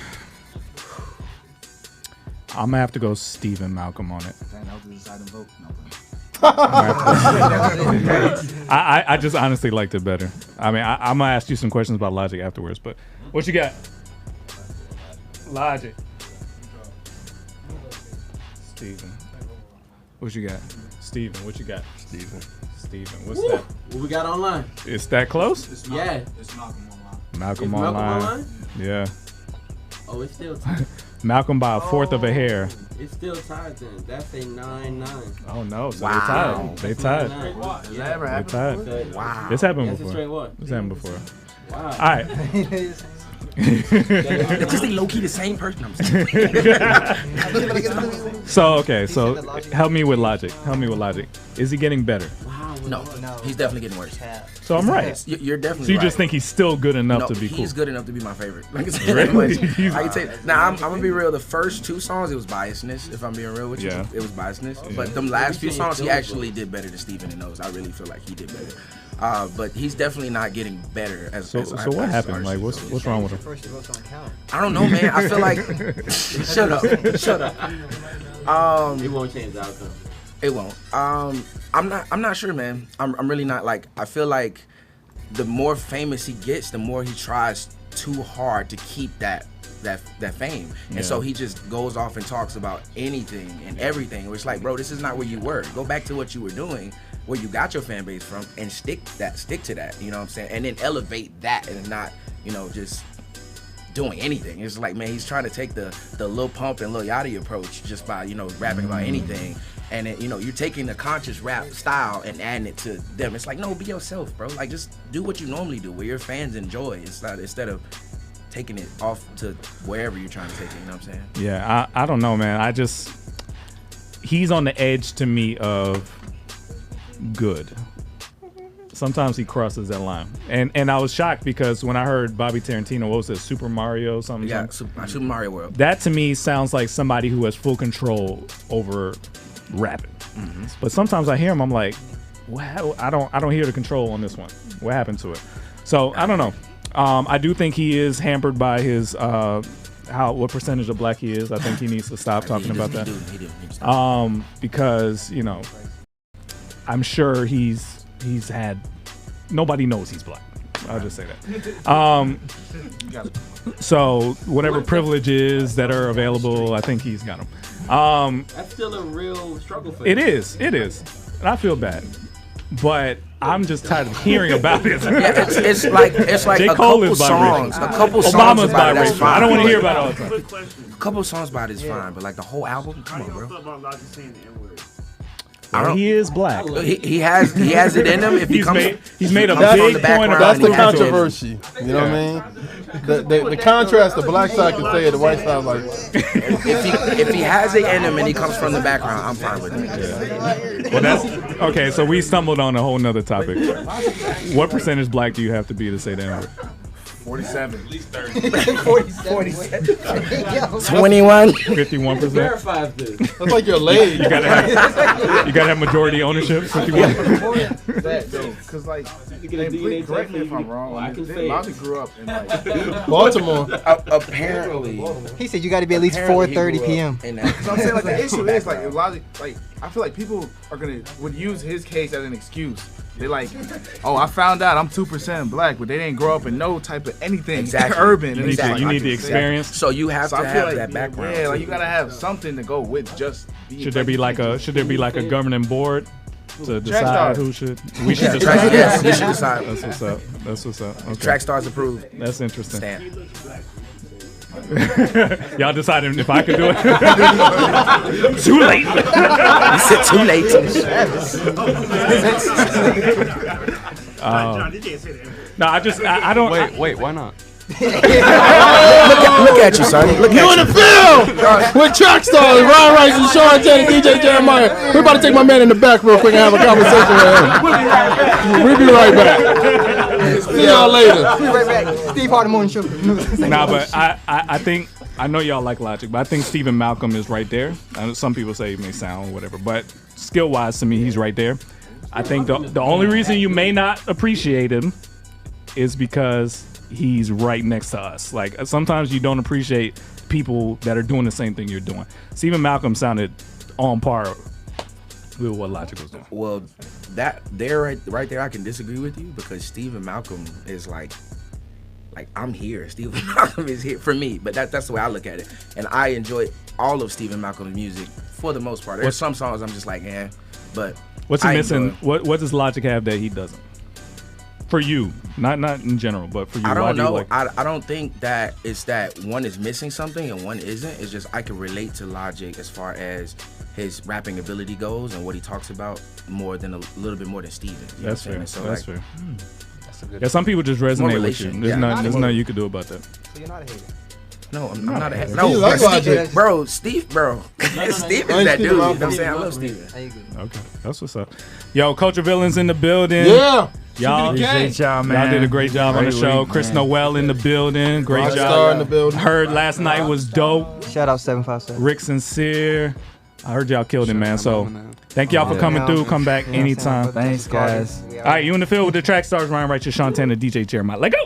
I'm gonna have to go Stephen Malcolm on it. That was the deciding vote. I just honestly liked it better. I mean, I'm gonna ask you some questions about Logic afterwards, but what you got? Logic. Steven. What you got? Steven, what you got? Steven, what's Woo. that? What we got online? It's that close? Yeah. It's Malcolm online. Malcolm Is Malcolm online. online? Yeah. Oh, it's still tied. Malcolm by a fourth of a hair. It's still tied then. That's a 9-9. Oh no, so Wow. they tied. Has that ever happened? They tied. before? Wow. This happened That's a before. straight what? This happened before. Wow. All right. It's just they low key the same person. I'm saying. So help me with Logic. Is he getting better? No, he's definitely getting worse. So I'm right. You're definitely. So you right. just think he's still good enough to be cool? He's good enough to be my favorite. Like I said, Really? I can say. Now I'm gonna be real. The first 2 songs, it was biasness. If I'm being real with you, Yeah. it was biasness. Yeah. But them last few songs, he actually did better than Steven in those. I really feel like he did better. But he's definitely not getting better. So what happened? Like what's wrong with him? I don't know, man. I feel like shut up. It won't change the outcome. It won't. I'm not sure, man. I'm really not. Like, I feel like the more famous he gets, the more he tries too hard to keep that fame. And so he just goes off and talks about anything and everything. It's like, bro, this is not where you were. Go back to what you were doing, where you got your fan base from, and stick to that. You know what I'm saying? And then elevate that, and not, just doing anything. It's like, man, he's trying to take the Lil Pump and Lil Yachty approach just by, rapping about anything. And then, you're taking the conscious rap style and adding it to them. It's like, no, be yourself, bro. Like, just do what you normally do, where your fans enjoy. It's not, instead of taking it off to wherever you're trying to take it. You know what I'm saying? Yeah, I don't know, man. He's on the edge to me of good. Sometimes he crosses that line, and I was shocked because when I heard Bobby Tarantino, what was it, Super Mario something? Yeah, Super Mario World. That to me sounds like somebody who has full control over rapping. Mm-hmm. But sometimes I hear him, I'm like, wow, I don't hear the control on this one. What happened to it? So I don't know. I do think he is hampered by his what percentage of black he is. I think he needs to stop talking about that. Because I'm sure he's had. Nobody knows he's black. I'll just say that. So whatever privileges that are available, I think he's got them. That's still a real struggle for It him. is, and I feel bad, but I'm just tired of hearing about it. Yeah, it's like J. a Cole couple is songs. biracial. A couple songs Obama's about it, that's biracial. fine. I don't want to hear about it all the time. A couple songs about it is fine, but like the whole album, come on, bro. He is black. He has it in him. If he comes, he's made a comes from big the point background, That's the he has it in him. controversy. You know what I mean? The contrast, the black side can say it, the white side like. If he has it in him and he comes from the background, I'm fine with it. Well, that's okay. So we stumbled on a whole nother topic. What percentage black do you have to be to say the N-word? 47. At least 30. 47. 21. 51%. Verify this. That's like your leg. You gotta have majority ownership. 51. Because like, DNA correct me if I'm wrong. I can say Logic grew up in like Baltimore. Apparently, He said you got to be at least 4:30 p.m. So I'm saying like the issue is like Logic. Like I feel like people would use his case as an excuse. They like, oh, I found out I'm 2% black, but they didn't grow up in no type of anything Exactly. urban. You And it's need, like, you I need can the say- experience. so you have So to I feel have like, that background. Yeah, like too. you gotta have something to go with just. Should there be like a governing board to decide Trackstarz. who should? We should Yeah, decide. yes, we should decide. That's what's up. That's what's up. Okay. Trackstarz approved. That's interesting. Stamp. Y'all deciding if I could do it? Too late. You said too late. No, I don't. Wait, why not? Look at you, son. Look You at in you. the field with Trackstarz, Ron Rice, and Sean Taylor, DJ Jeremiah. We're about to take my man in the back real quick and have a conversation with him. We'll be right back. See y'all later. We'll be right back. Steve Harvey Morning Show. Nah, but I think I know y'all like Logic, but I think Stephen Malcolm is right there. I know some people say he may sound whatever, but skill wise to me, he's right there. I think the only reason you may not appreciate him is because he's right next to us. Like sometimes you don't appreciate people that are doing the same thing you're doing. Stephen Malcolm sounded on par with what Logic was doing. Well, that there right there, I can disagree with you because Stephen Malcolm is like I'm here. Stephen Malcolm is here for me, but that's the way I look at it. And I enjoy all of Stephen Malcolm's music for the most part. There's some songs I'm just like, but What's he I missing? enjoy What does Logic have that he doesn't? For you, not in general, but for you. I why don't do you know. like- I don't think that it's that one is missing something and one isn't. It's just I can relate to Logic as far as his rapping ability goes and what he talks about more than a little bit more than Steven. You know That's what I'm fair. saying? So, That's like, fair. Yeah, some people just resonate with you. There's nothing you can do about that. So you're not a hater. No, I'm not a hater. He No, like Logic. bro, Steve, bro. Steve is that dude. You know what I'm saying? I love Steven. Okay, that's what's up. Yo, Culture Villains in the building. Yeah. Y'all, Appreciate y'all, man. y'all did a great job on the Great show. week, Chris man. Noel in the building. Great Rockstar job. in the building. Heard last night was dope. Shout out 757. Rick Sincere. I heard y'all killed it, man. So thank y'all for coming through. Come back anytime. Thanks, guys. All right, you in the field with the Trackstarz, Ryan Righteous, Sean Tanner, DJ Jeremiah. Let go.